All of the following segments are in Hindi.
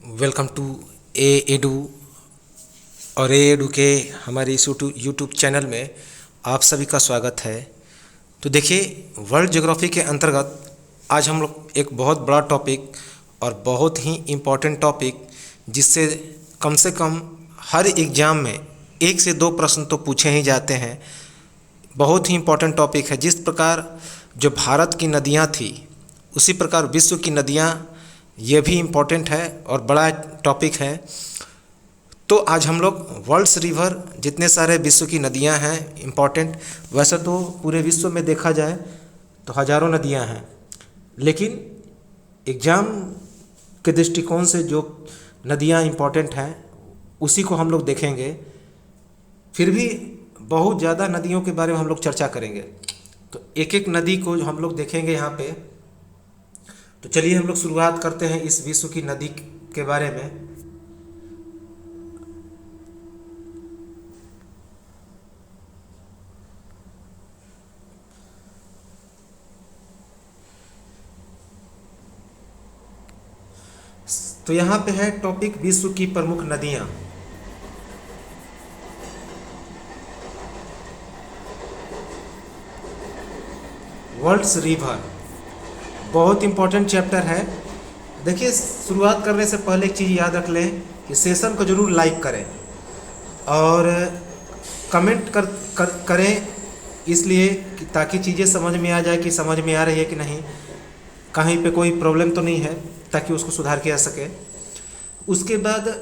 वेलकम टू ए एडू और ए एडू के हमारे इस यूट्यूब चैनल में आप सभी का स्वागत है। तो देखिए, वर्ल्ड ज्योग्राफी के अंतर्गत आज हम लोग एक बहुत बड़ा टॉपिक और बहुत ही इम्पोर्टेंट टॉपिक, जिससे कम से कम हर एग्ज़ाम में 1 से 2 प्रश्न तो पूछे ही जाते हैं। बहुत ही इम्पोर्टेंट टॉपिक है। जिस प्रकार जो भारत की नदियाँ थी, उसी प्रकार विश्व की नदियाँ, ये भी इम्पोर्टेंट है और बड़ा टॉपिक है। तो आज हम लोग वर्ल्ड्स रिवर, जितने सारे विश्व की नदियां हैं इम्पोर्टेंट, वैसे तो पूरे विश्व में देखा जाए तो हज़ारों नदियां हैं, लेकिन एग्ज़ाम के दृष्टिकोण से जो नदियां इम्पोर्टेंट हैं उसी को हम लोग देखेंगे। फिर भी बहुत ज़्यादा नदियों के बारे में हम लोग चर्चा करेंगे, तो एक एक नदी को हम लोग देखेंगे यहाँ पे। तो चलिए हम लोग शुरुआत करते हैं इस विश्व की नदी के बारे में। तो यहाँ पे है टॉपिक विश्व की प्रमुख नदियाँ। वर्ल्ड्स रिवर बहुत इंपॉर्टेंट चैप्टर है। देखिए, शुरुआत करने से पहले एक चीज़ याद रख लें कि सेशन को ज़रूर लाइक करें और कमेंट करें, इसलिए कि ताकि चीज़ें समझ में आ जाए कि समझ में आ रही है कि नहीं, कहीं पे कोई प्रॉब्लम तो नहीं है, ताकि उसको सुधार किया सके। उसके बाद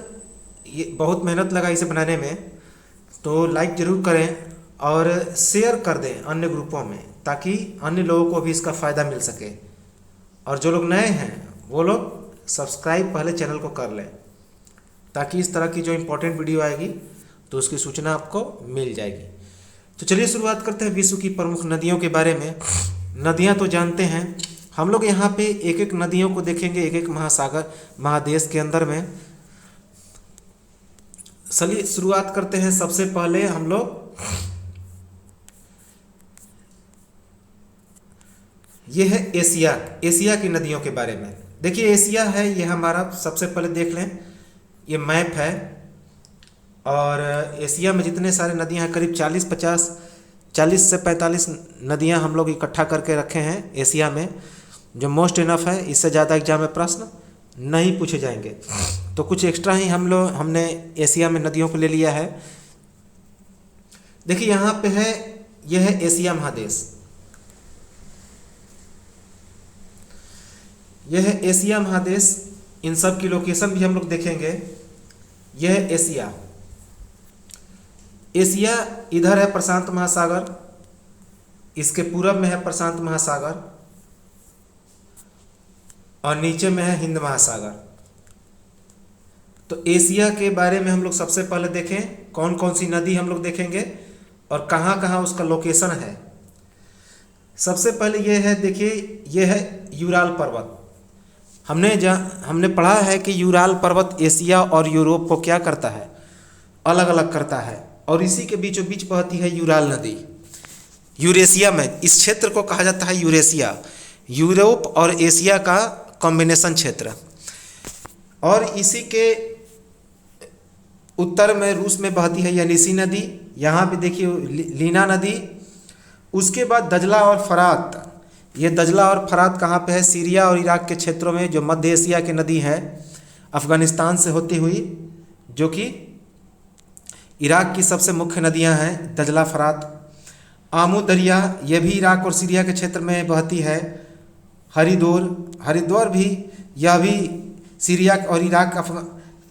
ये बहुत मेहनत लगा इसे बनाने में, तो लाइक ज़रूर करें और शेयर कर दें अन्य ग्रुपों में, ताकि अन्य लोगों को भी इसका फ़ायदा मिल सके। और जो लोग नए हैं वो लोग सब्सक्राइब पहले चैनल को कर लें, ताकि इस तरह की जो इम्पोर्टेंट वीडियो आएगी तो उसकी सूचना आपको मिल जाएगी। तो चलिए शुरुआत करते हैं विश्व की प्रमुख नदियों के बारे में। नदियां तो जानते हैं हम लोग, यहाँ पे एक एक नदियों को देखेंगे, एक एक महादेश के अंदर में। चलिए शुरुआत करते हैं। सबसे पहले हम लोग ये है एशिया की नदियों के बारे में। देखिए, एशिया है ये हमारा, सबसे पहले देख लें, ये मैप है। और एशिया में जितने सारे नदियां हैं, करीब 40 से 45 नदियां हम लोग इकट्ठा करके रखे हैं एशिया में, जो मोस्ट इनफ है। इससे ज़्यादा एग्जाम में प्रश्न नहीं पूछे जाएंगे, तो कुछ एक्स्ट्रा ही हमने एशिया में नदियों को ले लिया है। देखिए यहाँ पे है, यह है एशिया महादेश। यह है एशिया महादेश। इन सब की लोकेशन भी हम लोग देखेंगे। यह है एशिया इधर है प्रशांत महासागर, इसके पूरब में है प्रशांत महासागर और नीचे में है हिंद महासागर। तो एशिया के बारे में हम लोग सबसे पहले देखें कौन कौन सी नदी हम लोग देखेंगे और कहाँ कहाँ उसका लोकेशन है। सबसे पहले ये है, देखिए, ये है यूराल पर्वत। हमने पढ़ा है कि यूराल पर्वत एशिया और यूरोप को क्या करता है, अलग अलग करता है, और इसी के बीचों बीच बहती है यूराल नदी। यूरेशिया में इस क्षेत्र को कहा जाता है यूरेशिया, यूरोप और एशिया का कॉम्बिनेशन क्षेत्र। और इसी के उत्तर में रूस में बहती है यनीसी नदी। यहाँ पे देखिए लीना नदी। उसके बाद दजला और फरात। ये दजला और फरात कहाँ पे है? सीरिया और इराक के क्षेत्रों में, जो मध्य एशिया की नदी है, अफ़गानिस्तान से होती हुई, जो कि इराक की सबसे मुख्य नदियाँ हैं, दजला फरात। आमू दरिया, ये भी इराक और सीरिया के क्षेत्र में बहती है। हरिद्वार भी, यह भी सीरिया और इराक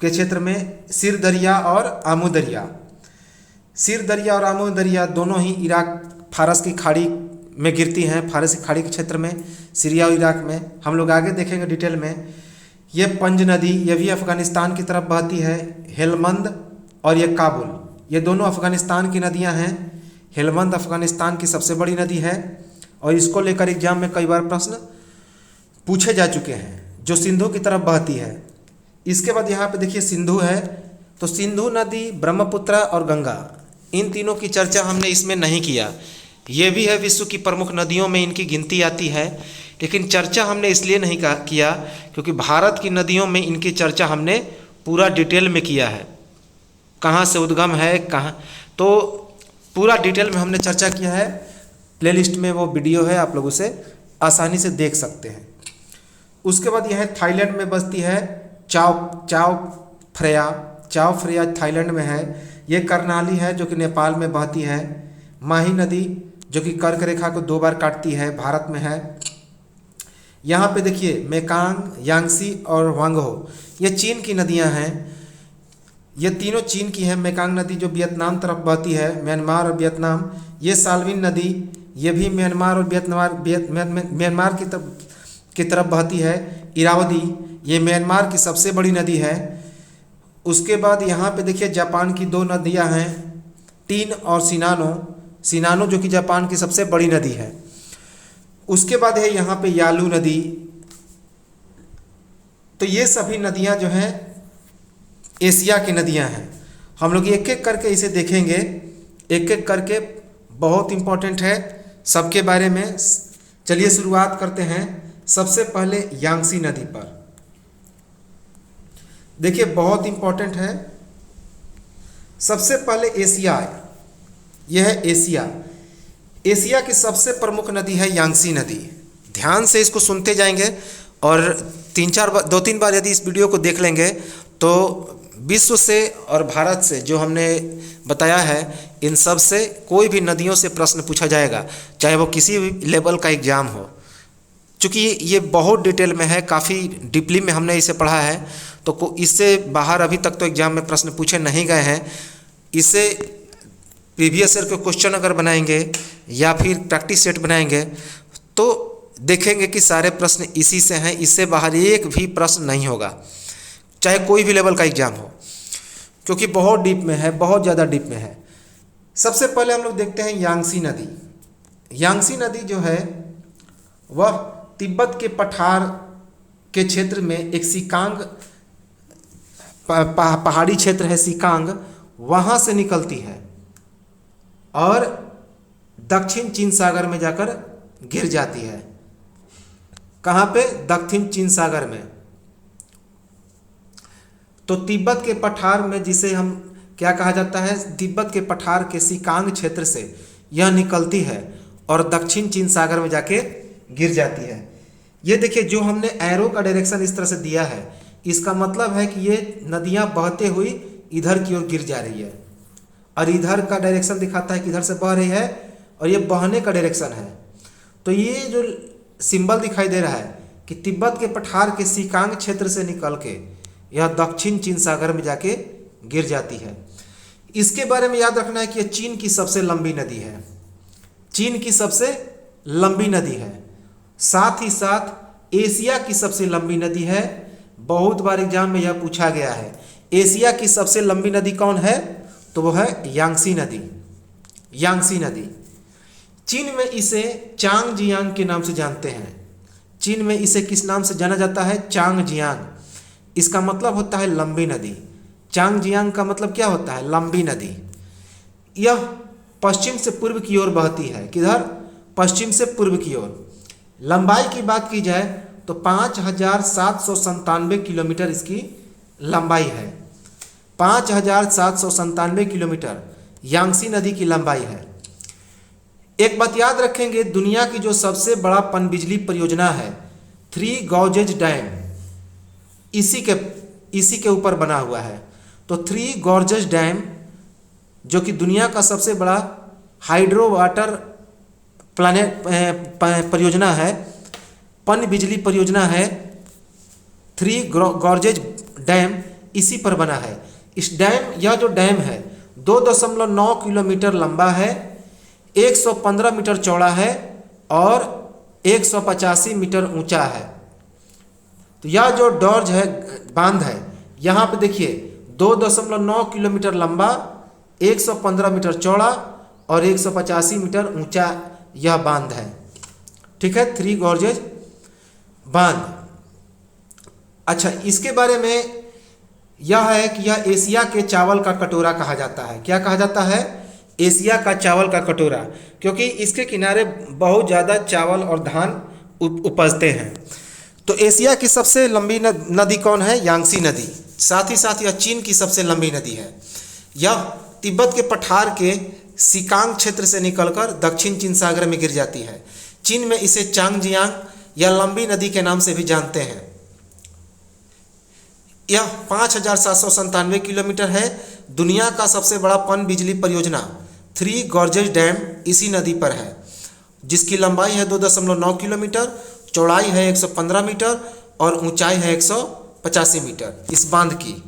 के क्षेत्र में। सिर दरिया और आमू दरिया, सिर दरिया और आमू दरिया दोनों ही इराक फारस की खाड़ी में गिरती हैं, फारस की खाड़ी के क्षेत्र में, सीरिया और इराक में। हम लोग आगे देखेंगे डिटेल में। ये पंज नदी, ये भी अफ़गानिस्तान की तरफ बहती है। हेलमंद और ये काबुल, ये दोनों अफ़गानिस्तान की नदियां हैं। हेलमंद अफ़गानिस्तान की सबसे बड़ी नदी है और इसको लेकर एग्जाम में कई बार प्रश्न पूछे जा चुके हैं, जो सिंधु की तरफ बहती है। इसके बाद यहाँ पे देखिए सिंधु है। तो सिंधु नदी, ब्रह्मपुत्र और गंगा, इन तीनों की चर्चा हमने इसमें नहीं किया। ये भी है विश्व की प्रमुख नदियों में, इनकी गिनती आती है, लेकिन चर्चा हमने इसलिए नहीं किया क्योंकि भारत की नदियों में इनकी चर्चा हमने पूरा डिटेल में किया है, कहाँ से उद्गम है, कहाँ, तो पूरा डिटेल में हमने चर्चा किया है। प्लेलिस्ट में वो वीडियो है, आप लोग उसे आसानी से देख सकते हैं। उसके बाद यह थाईलैंड में बसती है चाव फ्रेया थाईलैंड में है। ये कर्णाली है जो कि नेपाल में बहती है। माही नदी जो कि कर्क रेखा को 2 बार काटती है, भारत में है। यहाँ पे देखिए मेकांग, यांगसी और वांगहो, ये चीन की नदियाँ हैं। ये तीनों चीन की है। मेकांग नदी जो वियतनाम तरफ बहती है, म्यांमार और वियतनाम। ये साल्विन नदी, ये भी म्यांमार और म्यांमार की तरफ बहती है। इरावदी, ये म्यांमार की सबसे बड़ी नदी है। उसके बाद यहाँ पे देखिए जापान की 2 नदियाँ हैं, टीन और सिनानो जो कि जापान की सबसे बड़ी नदी है। उसके बाद है यहाँ पे यालू नदी। तो ये सभी नदियाँ जो हैं एशिया की नदियाँ हैं। हम लोग एक एक करके इसे देखेंगे, एक एक करके, बहुत इम्पोर्टेंट है सबके बारे में। चलिए शुरुआत करते हैं सबसे पहले यांगसी नदी पर। देखिए बहुत इम्पोर्टेंट है। सबसे पहले एशिया, यह है एशिया की सबसे प्रमुख नदी है यांगसी नदी। ध्यान से इसको सुनते जाएंगे और 2-3 बार यदि इस वीडियो को देख लेंगे तो विश्व से और भारत से जो हमने बताया है इन सब से कोई भी नदियों से प्रश्न पूछा जाएगा, चाहे वो किसी भी लेवल का एग्ज़ाम हो। चूँकि ये बहुत डिटेल में है, काफ़ी डीपली में हमने इसे पढ़ा है, तो इससे बाहर अभी तक तो एग्ज़ाम में प्रश्न पूछे नहीं गए हैं। इससे प्रीवियस ईयर के क्वेश्चन अगर बनाएंगे या फिर प्रैक्टिस सेट बनाएंगे तो देखेंगे कि सारे प्रश्न इसी से हैं। इससे बाहर एक भी प्रश्न नहीं होगा, चाहे कोई भी लेवल का एग्ज़ाम हो, क्योंकि बहुत डीप में है, बहुत ज़्यादा डीप में है। सबसे पहले हम लोग देखते हैं यांगसी नदी। यांगसी नदी जो है वह तिब्बत के पठार के क्षेत्र में एक सिकांग पहाड़ी क्षेत्र है, सिकांग, वहाँ से निकलती है और दक्षिण चीन सागर में जाकर गिर जाती है। कहाँ पे? दक्षिण चीन सागर में। तो तिब्बत के पठार में, जिसे हम क्या कहा जाता है, तिब्बत के पठार के सिकांग क्षेत्र से यह निकलती है और दक्षिण चीन सागर में जाके गिर जाती है। ये देखिए जो हमने एरो का डायरेक्शन इस तरह से दिया है, इसका मतलब है कि ये नदियाँ बहते हुई इधर की ओर गिर जा रही है और इधर का डायरेक्शन दिखाता है कि इधर से बह रही है और ये बहने का डायरेक्शन है। तो ये जो सिंबल दिखाई दे रहा है कि तिब्बत के पठार के सिकांग क्षेत्र से निकल के यह दक्षिण चीन सागर में जाके गिर जाती है। इसके बारे में याद रखना है कि यह चीन की सबसे लंबी नदी है, चीन की सबसे लंबी नदी है, साथ ही साथ एशिया की सबसे लंबी नदी है। बहुत बार एग्जाम में यह पूछा गया है, एशिया की सबसे लंबी नदी कौन है, तो वह है यांगसी नदी। यांगसी नदी चीन में इसे चांगजियांग के नाम से जानते हैं। चीन में इसे किस नाम से जाना जाता है? चांगजियांग। इसका मतलब होता है लंबी नदी। चांगजियांग का मतलब क्या होता है? लंबी नदी। यह पश्चिम से पूर्व की ओर बहती है। किधर? पश्चिम से पूर्व की ओर। लंबाई की बात की जाए तो 5,797 किलोमीटर इसकी लंबाई है। 5,797 किलोमीटर यांगसी नदी की लंबाई है। एक बात याद रखेंगे, दुनिया की जो सबसे बड़ा पनबिजली परियोजना है 3 गॉर्जेज डैम, इसी के ऊपर बना हुआ है। तो 3 गॉर्जेज डैम जो कि दुनिया का सबसे बड़ा हाइड्रो वाटर प्लानेट परियोजना है, पन बिजली परियोजना है, 3 गॉर्जेज डैम इसी पर बना है। यह जो डैम है 2.9 किलोमीटर लंबा है, 115 मीटर चौड़ा है और 185 मीटर ऊंचा है। तो यह जो डॉर्ज है, बांध है, यहाँ पे देखिए 2.9 किलोमीटर लंबा, 115 मीटर चौड़ा और 185 मीटर ऊंचा यह बांध है। ठीक है, 3 गॉर्जेज बांध। अच्छा, इसके बारे में यह है कि यह एशिया के चावल का कटोरा कहा जाता है। क्या कहा जाता है? एशिया का चावल का कटोरा, क्योंकि इसके किनारे बहुत ज़्यादा चावल और धान उपजते हैं। तो एशिया की सबसे लंबी नदी कौन है? यांगसी नदी। साथ ही यह चीन की सबसे लंबी नदी है। यह तिब्बत के पठार के सिकांग क्षेत्र से निकलकर दक्षिण चीन सागर में गिर जाती है। चीन में इसे चांगजियांग या लंबी नदी के नाम से भी जानते हैं। यह 5,797 किलोमीटर है। दुनिया का सबसे बड़ा पन बिजली परियोजना 3 गॉर्जेस डैम इसी नदी पर है, जिसकी लंबाई है 2.9 किलोमीटर, चौड़ाई है 115 मीटर और ऊंचाई है 185 मीटर इस बांध की।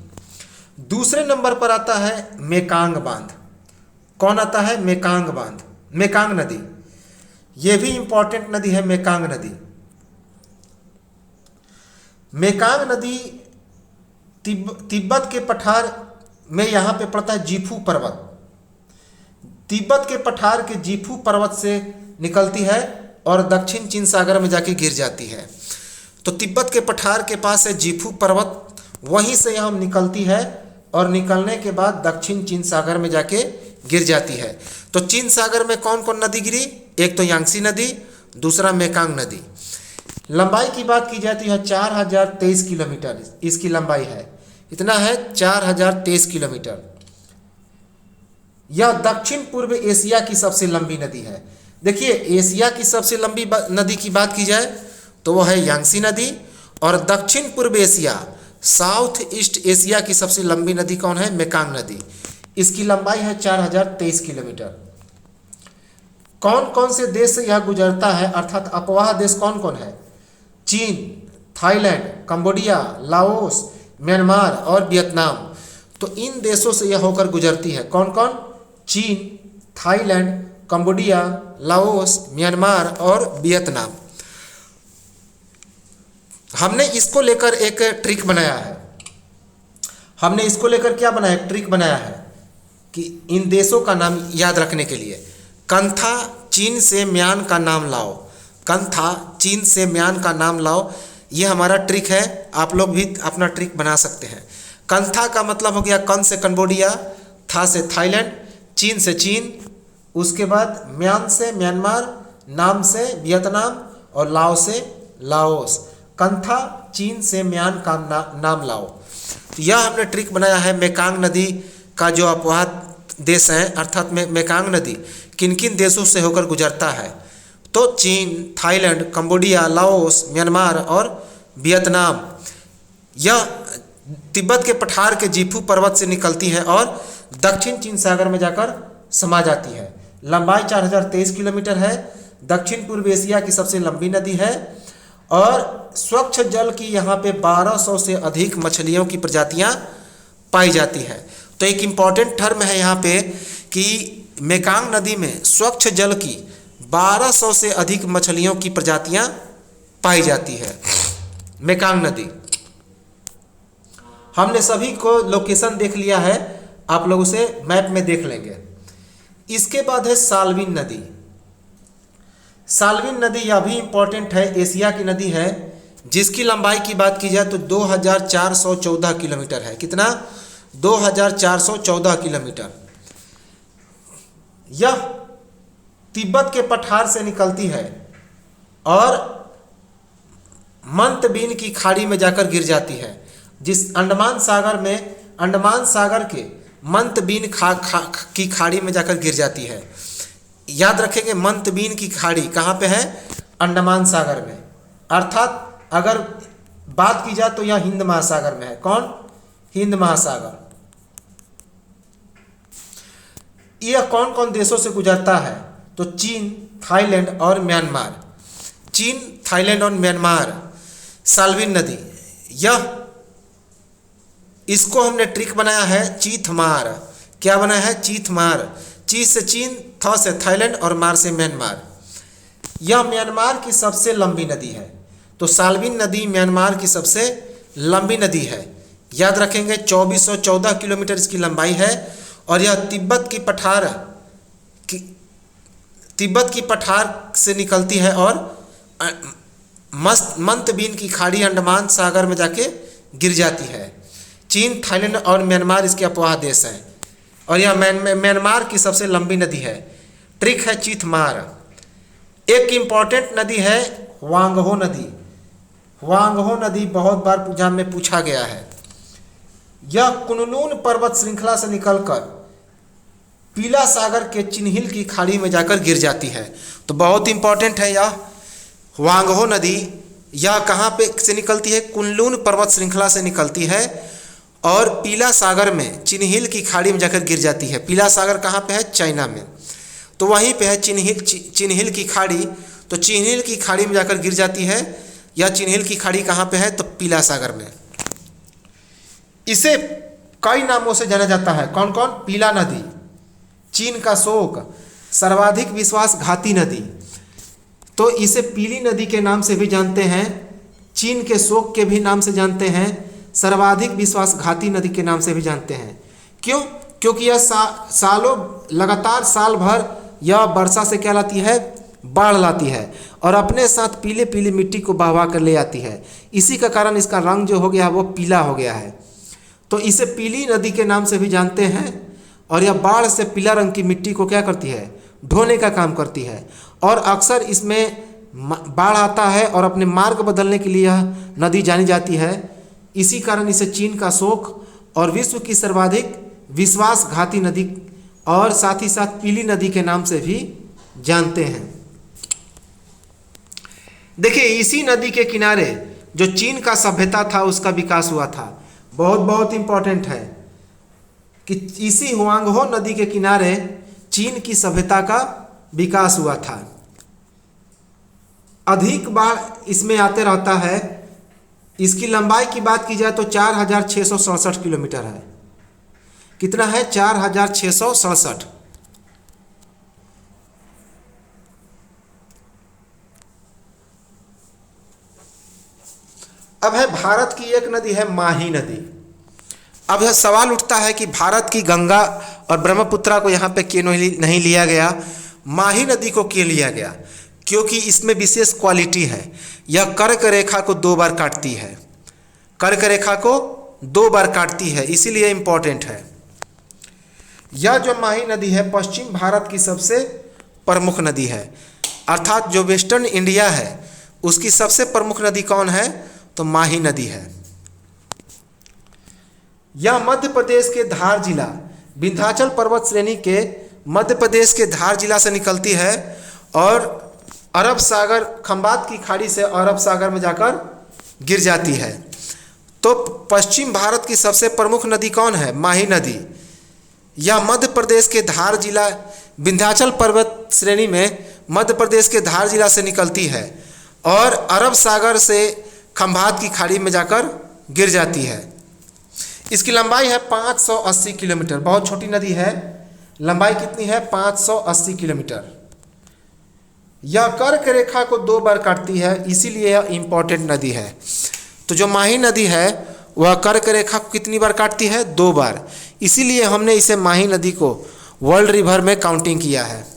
दूसरे नंबर पर आता है मेकांग बांध। कौन आता है? मेकांग बांध, मेकांग नदी। यह भी इंपॉर्टेंट नदी है मेकांग नदी। मेकांग नदी तिब्बत के पठार में यहाँ पे पड़ता है जीफू पर्वत। तिब्बत के पठार के जीफू पर्वत से निकलती है और दक्षिण चीन सागर में जाके गिर जाती है। तो तिब्बत के पठार के पास है जीफू पर्वत, वहीं से यहाँ निकलती है और निकलने के बाद दक्षिण चीन सागर में जाके गिर जाती है। तो चीन सागर में कौन कौन नदी गिरी? एक तो यांगसी नदी, दूसरा मेकांग नदी। लंबाई की बात की जाती है 4,023 किलोमीटर इसकी लंबाई है। इतना है 4,023 किलोमीटर। यह दक्षिण पूर्व एशिया की सबसे लंबी नदी है। देखिए, एशिया की सबसे लंबी नदी की बात की जाए तो वह है यांगसी नदी, और दक्षिण पूर्व एशिया साउथ ईस्ट एशिया की सबसे लंबी नदी कौन है? मेकांग नदी। इसकी लंबाई है 4,023 किलोमीटर। कौन कौन से देश से यह गुजरता है, अर्थात अपवाह देश कौन कौन है? चीन, थाईलैंड, कंबोडिया, लाओस, म्यांमार और वियतनाम। तो इन देशों से यह होकर गुजरती है। कौन कौन? चीन, थाईलैंड, कंबोडिया, लाओस, म्यांमार और वियतनाम। हमने इसको लेकर एक ट्रिक बनाया है। हमने इसको लेकर क्या बनाया? ट्रिक बनाया है कि इन देशों का नाम याद रखने के लिए। कंथा, चीन से म्यान का नाम लाओ। कंथा, चीन से म्यान का नाम लाओ। ये हमारा ट्रिक है, आप लोग भी अपना ट्रिक बना सकते हैं। कंथा का मतलब हो गया कन से कंबोडिया, था से थाईलैंड, चीन से चीन, उसके बाद म्यान से म्यांमार, नाम से वियतनाम और लाओ से लाओस। कंथा, चीन से म्यान का नाम लाओ। तो यह हमने ट्रिक बनाया है। मेकांग नदी का जो अपवाह देश है, अर्थात मेकांग नदी किन किन देशों से होकर गुजरता है? तो चीन, थाईलैंड, कंबोडिया, लाओस, म्यांमार और वियतनाम। यह तिब्बत के पठार के जीफू पर्वत से निकलती है और दक्षिण चीन सागर में जाकर समा जाती है। लंबाई 4,023 किलोमीटर है। दक्षिण पूर्व एशिया की सबसे लंबी नदी है और स्वच्छ जल की यहाँ पे 1200 से अधिक मछलियों की प्रजातियाँ पाई जाती है। तो एक इम्पॉर्टेंट टर्म है यहाँ पे कि मेकांग नदी में स्वच्छ जल की 1200 से अधिक मछलियों की प्रजातियां पाई जाती है। मेकांग नदी। हमने सभी को लोकेशन देख लिया है, आप लोग उसे मैप में देख लेंगे। इसके बाद है साल्विन नदी। साल्विन नदी यह भी इंपॉर्टेंट है, एशिया की नदी है, जिसकी लंबाई की बात की जाए तो 2,414 किलोमीटर है। कितना? 2,414 किलोमीटर। यह तिब्बत के पठार से निकलती है और मंतबीन की खाड़ी में जाकर गिर जाती है, जिस अंडमान सागर में, अंडमान सागर के मंतबीन की खाड़ी में जाकर गिर जाती है। याद रखेंगे, मंतबीन की खाड़ी कहाँ पे है? अंडमान सागर में। अर्थात अगर बात की जाए तो यह हिंद महासागर में है। कौन? हिंद महासागर। यह कौन कौन देशों से गुजरता है? तो चीन, थाईलैंड और म्यांमार। चीन, थाईलैंड और म्यांमार। साल्विन नदी, यह इसको हमने ट्रिक बनाया है चीथमार। क्या बनाया है? चीथमार। ची से चीन, थ से थाईलैंड और मार से म्यांमार। यह म्यांमार की सबसे लंबी नदी है। तो साल्विन नदी म्यांमार की सबसे लंबी नदी है। याद रखेंगे, 2414 किलोमीटर इसकी लंबाई है और यह तिब्बत की पठार से निकलती है और मंतबीन की खाड़ी अंडमान सागर में जाके गिर जाती है। चीन, थाईलैंड और म्यांमार इसके अपवाह देश हैं और यह म्यांमार की सबसे लंबी नदी है। ट्रिक है चीथमार। एक इम्पॉर्टेंट नदी है हुआंगहो नदी। हुआंगहो नदी बहुत बार एग्जाम में पूछा गया है। यह कुनलुन पर्वत श्रृंखला से निकलकर पीला सागर के चिन्हिल की खाड़ी में जाकर गिर जाती है। तो बहुत इंपॉर्टेंट है यह हुआंगहो नदी। यह कहाँ पे से निकलती है? कुनलुन पर्वत श्रृंखला से निकलती है और पीला सागर में चिन्हिल की खाड़ी में जाकर गिर जाती है। पीला सागर कहाँ पे है? चाइना में। तो वहीं पे है चिन्हिल की खाड़ी। तो चिन्हिल की खाड़ी में जाकर गिर जाती है। यह चिन्हिल की खाड़ी कहाँ पे है? तो पीला सागर में। इसे कई नामों से जाना जाता है। कौन कौन? पीला नदी, चीन का शोक, सर्वाधिक विश्वासघाती नदी। तो इसे पीली नदी के नाम से भी जानते हैं, चीन के शोक के भी नाम से जानते हैं, सर्वाधिक विश्वासघाती नदी के नाम से भी जानते हैं। क्यों? क्योंकि यह सालों लगातार साल भर यह वर्षा से क्या लाती है? बाढ़ लाती है और अपने साथ पीले पीले मिट्टी को बहवा कर ले आती है। इसी का कारण इसका रंग जो हो गया है वो पीला हो गया है। तो इसे पीली नदी के नाम से भी जानते हैं और यह बाढ़ से पीला रंग की मिट्टी को क्या करती है? ढोने का काम करती है। और अक्सर इसमें बाढ़ आता है और अपने मार्ग बदलने के लिए यह नदी जानी जाती है। इसी कारण इसे चीन का शोक और विश्व की सर्वाधिक विश्वासघाती नदी और साथ ही साथ पीली नदी के नाम से भी जानते हैं। देखिए, इसी नदी के किनारे जो चीन का सभ्यता था उसका विकास हुआ था। बहुत बहुत इंपॉर्टेंट है कि इसी हुआंगहो नदी के किनारे चीन की सभ्यता का विकास हुआ था। अधिक बार इसमें आते रहता है। इसकी लंबाई की बात की जाए तो 4667 किलोमीटर है। कितना है? 4667। अब है भारत की एक नदी है माही नदी। अब यह सवाल उठता है कि भारत की गंगा और ब्रह्मपुत्रा को यहाँ पे क्यों नहीं लिया गया? माही नदी को क्यों लिया गया? क्योंकि इसमें विशेष क्वालिटी है। यह कर्क रेखा को 2 बार काटती है। कर्क रेखा को 2 बार काटती है, इसीलिए इम्पोर्टेंट है। यह जो माही नदी है पश्चिम भारत की सबसे प्रमुख नदी है। अर्थात जो वेस्टर्न इंडिया है उसकी सबसे प्रमुख नदी कौन है? तो माही नदी है। यह मध्य प्रदेश के धार जिला, विंध्याचल पर्वत श्रेणी के मध्य प्रदेश के धार जिला से निकलती है और अरब सागर, खंबात की खाड़ी से अरब सागर में जाकर गिर जाती है। तो पश्चिम भारत की सबसे प्रमुख नदी कौन है? माही नदी। यह मध्य प्रदेश के धार जिला, विंध्याचल पर्वत श्रेणी में मध्य प्रदेश के धार जिला से निकलती है और अरब सागर से खंभात की खाड़ी में जाकर गिर जाती है। इसकी लंबाई है 580 किलोमीटर। बहुत छोटी नदी है। लंबाई कितनी है? 580 किलोमीटर। यह कर्क रेखा को 2 बार काटती है, इसीलिए यह इंपॉर्टेंट नदी है। तो जो माही नदी है वह कर्क रेखा को कितनी बार काटती है? 2 बार। इसीलिए हमने इसे माही नदी को वर्ल्ड रिवर में काउंटिंग किया है।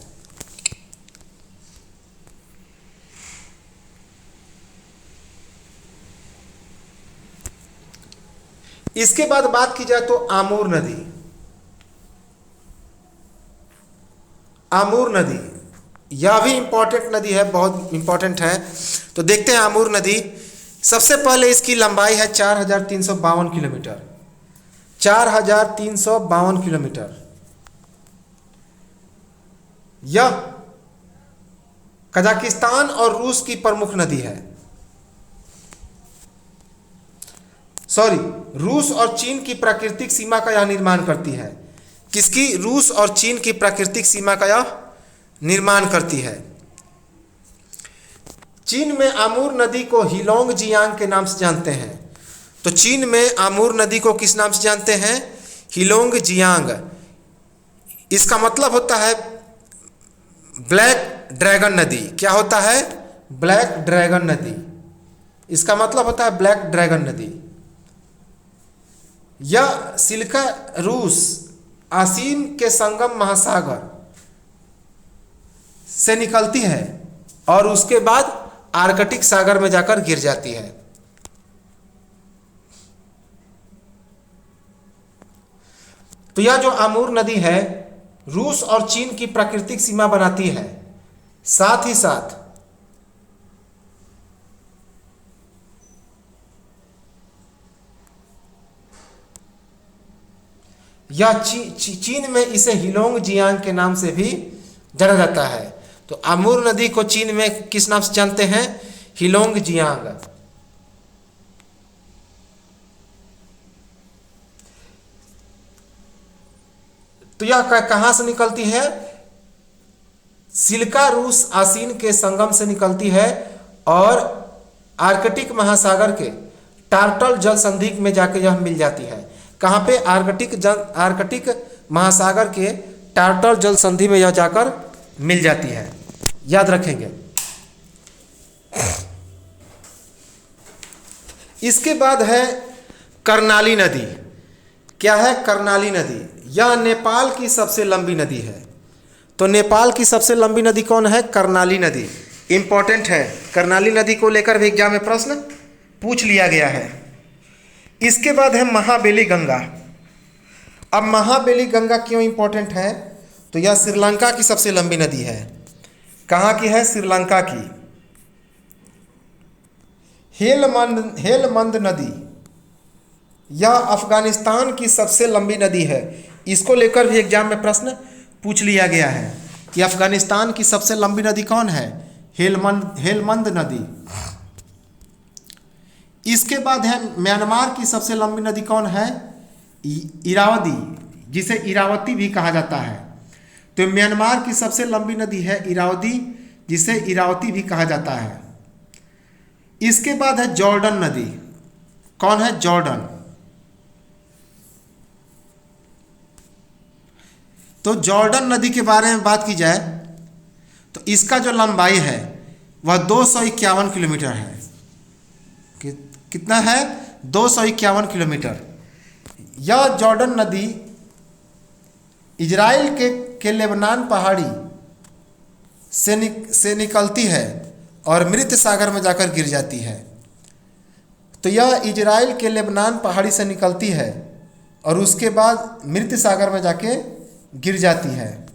इसके बाद बात की जाए तो आमूर नदी। आमूर नदी यह भी इंपॉर्टेंट नदी है, बहुत इंपॉर्टेंट है। तो देखते हैं आमूर नदी। सबसे पहले इसकी लंबाई है 4352 किलोमीटर। 4352 किलोमीटर। यह कजाकिस्तान और रूस की प्रमुख नदी है। रूस और चीन की प्राकृतिक सीमा का यह निर्माण करती है। किसकी? रूस और चीन की प्राकृतिक सीमा का यह निर्माण करती है। चीन में आमूर नदी को हिलोंग जियांग के नाम से जानते हैं। तो चीन में आमूर नदी को किस नाम से जानते हैं? हिलोंग जियांग। इसका मतलब होता है ब्लैक ड्रैगन नदी। क्या होता है? ब्लैक ड्रैगन नदी। इसका मतलब होता है ब्लैक ड्रैगन नदी। यह सिल्का रूस आसीन के संगम महासागर से निकलती है और उसके बाद आर्कटिक सागर में जाकर गिर जाती है। तो यह जो आमूर नदी है रूस और चीन की प्राकृतिक सीमा बनाती है। साथ ही साथ या चीन में इसे हिलोंग जियांग के नाम से भी जाना जाता है। तो अमूर नदी को चीन में किस नाम से जानते हैं? हिलोंग जियांग। तो यह कहां से निकलती है? सिल्का रूस आसीन के संगम से निकलती है और आर्कटिक महासागर के टार्टल जल संधि में जाकर यह मिल जाती है। कहाँ पे? आर्कटिक महासागर के टार्टल जल संधि में यह जाकर मिल जाती है, याद रखेंगे। इसके बाद है कर्णाली नदी। क्या है? कर्णाली नदी। यह नेपाल की सबसे लंबी नदी है। तो नेपाल की सबसे लंबी नदी कौन है? कर्णाली नदी। इंपॉर्टेंट है, कर्णाली नदी को लेकर भी एग्जाम में प्रश्न पूछ लिया गया है। इसके बाद है महाबेली गंगा। अब महाबेली गंगा क्यों इंपॉर्टेंट है? तो यह श्रीलंका की सबसे लंबी नदी है। कहाँ की है? श्रीलंका की। हेलमंद नदी, यह अफगानिस्तान की सबसे लंबी नदी है। इसको लेकर भी एग्जाम में प्रश्न पूछ लिया गया है कि अफगानिस्तान की सबसे लंबी नदी कौन है? हेलमंद नदी। इसके बाद है म्यांमार की सबसे लंबी नदी कौन है? इरावदी, जिसे इरावती भी कहा जाता है। तो म्यांमार की सबसे लंबी नदी है इरावदी, जिसे इरावती भी कहा जाता है। इसके बाद है जॉर्डन नदी। कौन है? जॉर्डन। तो जॉर्डन नदी के बारे में बात की जाए तो इसका जो लंबाई है वह 251 किलोमीटर है। कितना है? 251 किलोमीटर। यह जॉर्डन नदी इजराइल के लेबनान पहाड़ी से निकलती है और मृत सागर में जाकर गिर जाती है। तो यह इजराइल के लेबनान पहाड़ी से निकलती है और उसके बाद मृत सागर में जाके गिर जाती है।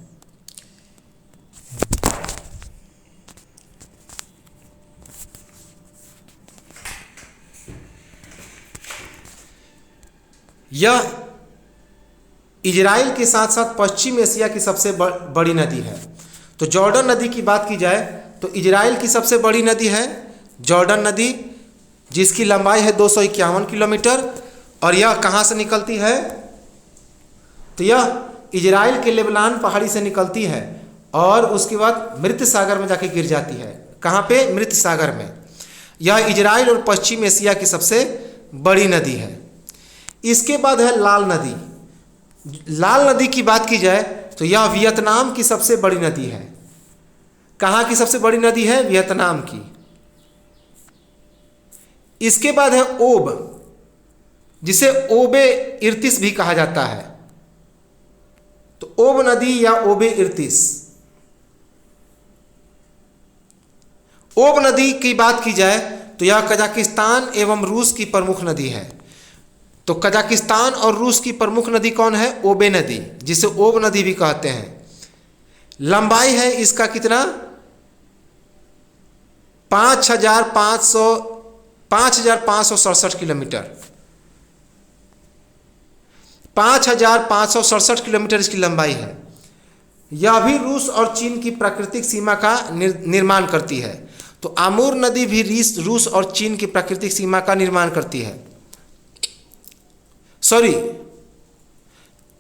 यह इजराइल के साथ साथ पश्चिम एशिया की सबसे बड़ी नदी है। तो जॉर्डन नदी की बात की जाए तो इजराइल की सबसे बड़ी नदी है जॉर्डन नदी, जिसकी लंबाई है 251 किलोमीटर। और यह कहाँ से निकलती है? तो यह इजराइल के लेबनान पहाड़ी से निकलती है और उसके बाद मृत सागर में जाके गिर जाती है। कहाँ पे? मृत सागर में। यह इजराइल और पश्चिम एशिया की सबसे बड़ी नदी है। इसके बाद है लाल नदी। लाल नदी की बात की जाए तो यह वियतनाम की सबसे बड़ी नदी है। कहाँ की सबसे बड़ी नदी है? वियतनाम की। इसके बाद है ओब, जिसे ओबे इर्तिस भी कहा जाता है। तो ओब नदी या ओबे इर्तिस। ओब नदी की बात की जाए तो यह कजाकिस्तान एवं रूस की प्रमुख नदी है। तो कजाकिस्तान और रूस की प्रमुख नदी कौन है? ओबे नदी, जिसे ओब नदी भी कहते हैं। लंबाई है इसका कितना? 5,567 किलोमीटर। 5,567 किलोमीटर इसकी लंबाई है। यह भी रूस और चीन की प्राकृतिक सीमा का निर्माण करती है। तो आमूर नदी भी रूस और चीन की प्राकृतिक सीमा का निर्माण करती है। सॉरी,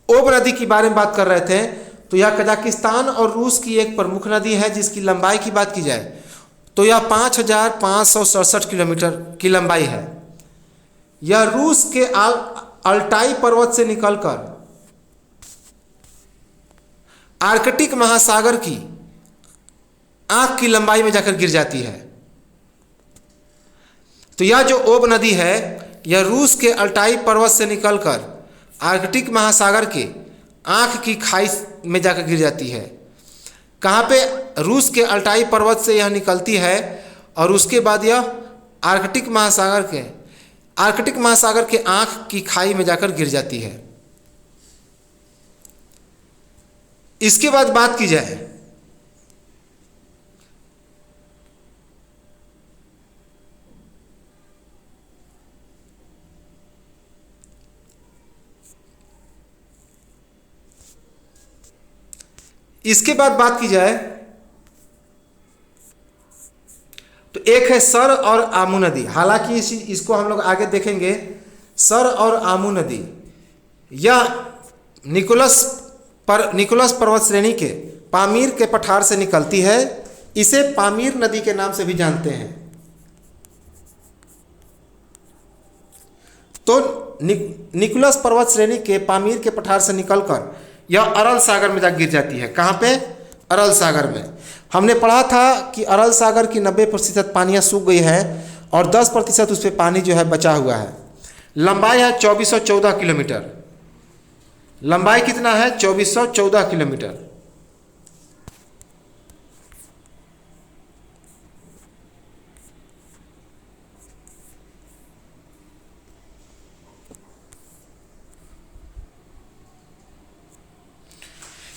ओब नदी के बारे में बात कर रहे थे। तो यह कजाकिस्तान और रूस की एक प्रमुख नदी है, जिसकी लंबाई की बात की जाए तो यह 5,567 किलोमीटर की लंबाई है। यह रूस के अल्टाई पर्वत से निकलकर आर्कटिक महासागर की आंख की लंबाई में जाकर गिर जाती है। तो यह जो ओब नदी है यह रूस के अल्टाई पर्वत से निकलकर आर्कटिक महासागर के आंख की खाई में जाकर गिर जाती है। कहाँ पे? रूस के अल्टाई पर्वत से यह निकलती है और उसके बाद यह आर्कटिक महासागर के आंख की खाई में जाकर गिर जाती है। इसके बाद बात की जाए इसके बाद बात की जाए तो एक है सर और आमू नदी। हालांकि इसको हम लोग आगे देखेंगे। सर और आमू नदी यह निकोलस पर्वत श्रेणी के पामीर के पठार से निकलती है। इसे पामीर नदी के नाम से भी जानते हैं। तो निकोलस पर्वत श्रेणी के पामीर के पठार से निकलकर यह अरल सागर में जा गिर जाती है। कहाँ पे? अरल सागर में। हमने पढ़ा था कि अरल सागर की 90% पानियाँ सूख गई है और 10% उस पर पानी जो है बचा हुआ है। लंबाई है 2414 किलोमीटर। लंबाई कितना है? 2414 किलोमीटर।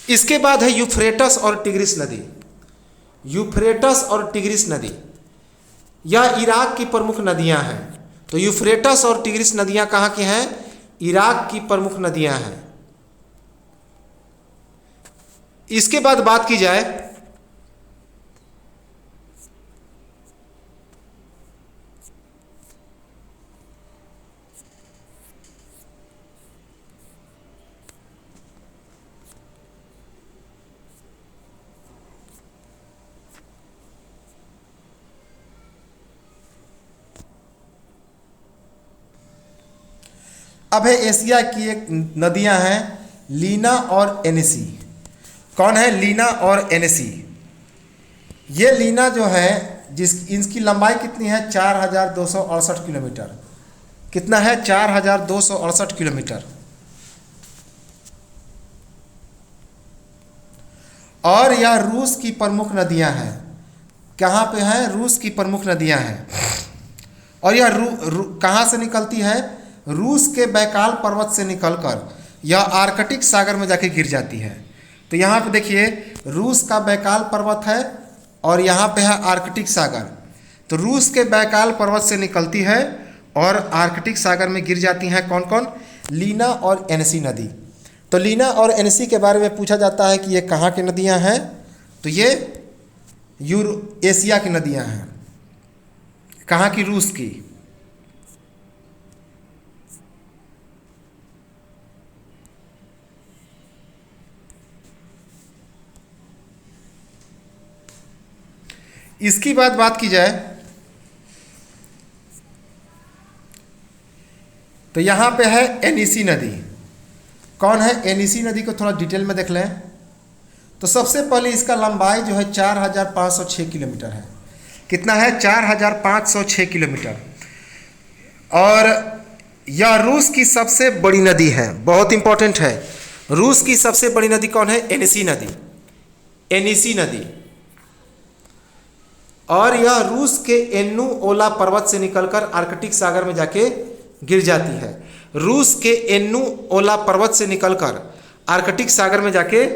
इसके बाद है यूफ्रेटस और टिग्रिस नदी। यूफ्रेटस और टिग्रिस नदी यह इराक की प्रमुख नदियां हैं। तो यूफ्रेटस और टिग्रिस नदियां कहाँ की हैं? इराक की प्रमुख नदियां हैं। इसके बाद बात की जाए अब है एशिया की एक नदियां हैं लीना और एनेसी। कौन है? लीना और एनेसी। ये लीना जो है इसकी लंबाई कितनी है? 4268 किलोमीटर। कितना है? 4268 किलोमीटर। और यह रूस की प्रमुख नदियां हैं। कहाँ पे हैं? रूस की प्रमुख नदियां हैं। और यह कहाँ से निकलती है? रूस के बैकाल पर्वत से निकलकर यह आर्कटिक सागर में जाके गिर जाती है। तो यहाँ पे देखिए रूस का बैकाल पर्वत है और यहाँ पे है आर्कटिक सागर। तो रूस के बैकाल पर्वत से निकलती है और आर्कटिक सागर में गिर जाती हैं। कौन कौन? लीना और एनेसी नदी। तो लीना और एनेसी के बारे में पूछा जाता है कि ये कहाँ की नदियाँ हैं? तो ये एशिया की नदियाँ हैं। कहाँ की? रूस की। इसकी बात की जाए तो यहाँ पे है एनीसी नदी। कौन है? एनीसी नदी को थोड़ा डिटेल में देख लें तो सबसे पहले इसका लंबाई जो है 4506 किलोमीटर है। कितना है? 4506 किलोमीटर। और यह रूस की सबसे बड़ी नदी है। बहुत इंपॉर्टेंट है। रूस की सबसे बड़ी नदी कौन है? एनीसी नदी। एनीसी नदी। और यह रूस के एन्नू ओला पर्वत से निकलकर आर्कटिक सागर में जाके गिर जाती है। रूस के एन्नू ओला पर्वत से निकलकर आर्कटिक सागर में जाके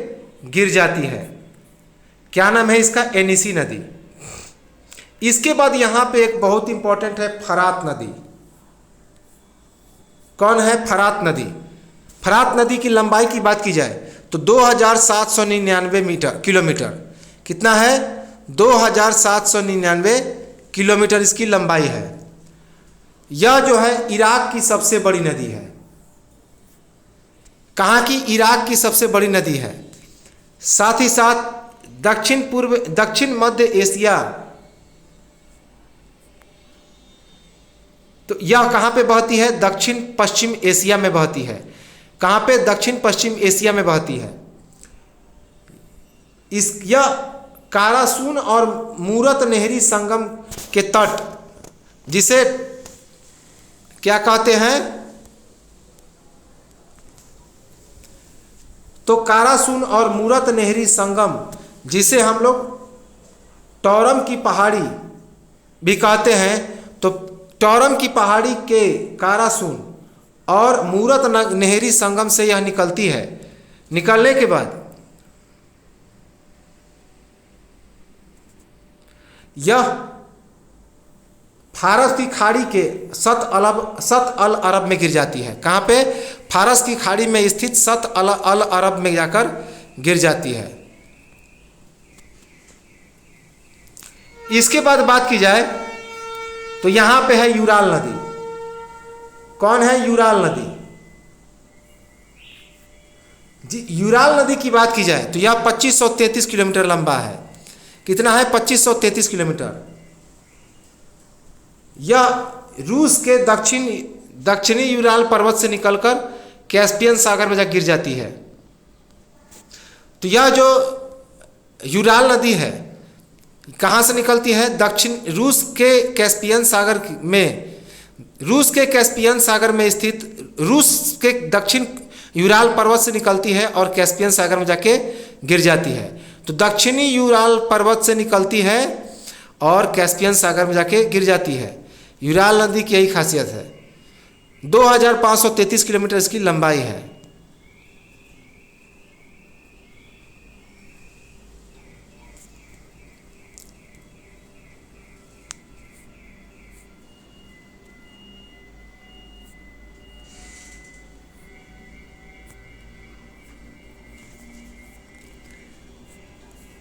गिर जाती है। क्या नाम है इसका? एनीसी नदी। इसके बाद यहाँ पे एक बहुत इंपॉर्टेंट है फरात नदी। कौन है? फरात नदी। फरात नदी की लंबाई की बात की जाए तो 2799 किलोमीटर। कितना है? 2799 किलोमीटर इसकी लंबाई है। यह जो है इराक की सबसे बड़ी नदी है। कहाँ की? इराक की सबसे बड़ी नदी है। साथ ही साथ दक्षिण मध्य एशिया, तो यह कहाँ पे बहती है? दक्षिण पश्चिम एशिया में बहती है। कहाँ पे? दक्षिण पश्चिम एशिया में बहती है। यह कारासून और मूरत नहरी संगम के तट, जिसे क्या कहते हैं? तो कारासून और मूरत नहरी संगम, जिसे हम लोग टॉरम की पहाड़ी भी कहते हैं। तो टॉरम की पहाड़ी के कारासून और मूरत नहरी संगम से यह निकलती है। निकलने के बाद यह फारस की खाड़ी के सत अल अरब में गिर जाती है। कहाँ पे? फारस की खाड़ी में स्थित सत अल अरब में जाकर गिर जाती है। इसके बाद बात की जाए तो यहां पे है यूराल नदी। कौन है? यूराल नदी जी। यूराल नदी की बात की जाए तो यह 2533 किलोमीटर लंबा है। कितना है? 2533 किलोमीटर। यह रूस के दक्षिणी यूराल पर्वत से निकलकर कैस्पियन सागर में जा गिर जाती है। तो यह जो यूराल नदी है कहाँ से निकलती है? रूस के कैस्पियन सागर में स्थित रूस के दक्षिण यूराल पर्वत से निकलती है और कैस्पियन सागर में जाके गिर जाती है। तो दक्षिणी यूराल पर्वत से निकलती है और कैस्पियन सागर में जाके गिर जाती है। यूराल नदी की यही खासियत है। 2533 किलोमीटर इसकी लंबाई है।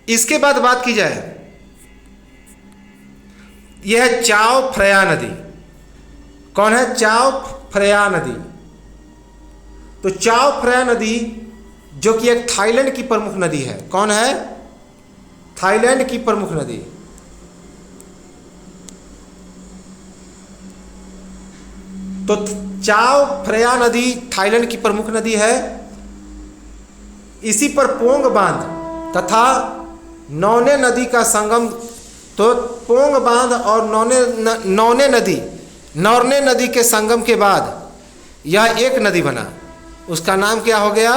इसके बाद बात की जाए, यह है चाओ फ्रेया नदी। कौन है? चाओ फ्रेया नदी। तो चाओ फ्रेया नदी जो कि एक थाईलैंड की प्रमुख नदी है। कौन है? थाईलैंड की प्रमुख नदी। तो चाओ फ्रेया नदी थाईलैंड की प्रमुख नदी है। इसी पर पोंग बांध तथा नौने नदी का संगम। तो पोंग बांध और नौरने नदी के संगम के बाद यह एक नदी बना। उसका नाम क्या हो गया?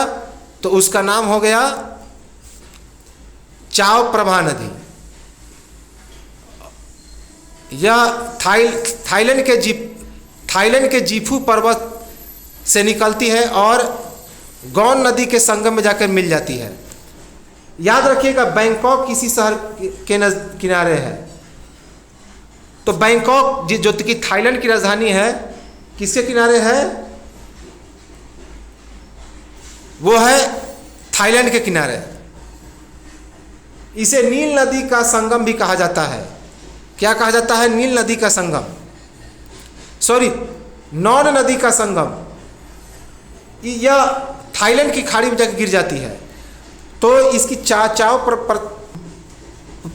तो उसका नाम हो गया चाओ प्रभा नदी। यह थाईलैंड के जीफू पर्वत से निकलती है और गौन नदी के संगम में जाकर मिल जाती है। याद रखिएगा, बैंकॉक इसी शहर के किनारे है। तो बैंकॉक जो कि थाईलैंड की राजधानी है, किसके किनारे है? वो है थाईलैंड के किनारे। इसे नील नदी का संगम भी कहा जाता है। क्या कहा जाता है? नील नदी का संगम, सॉरी, नॉन नदी का संगम। यह थाईलैंड की खाड़ी में जाकर गिर जाती है। तो इसकी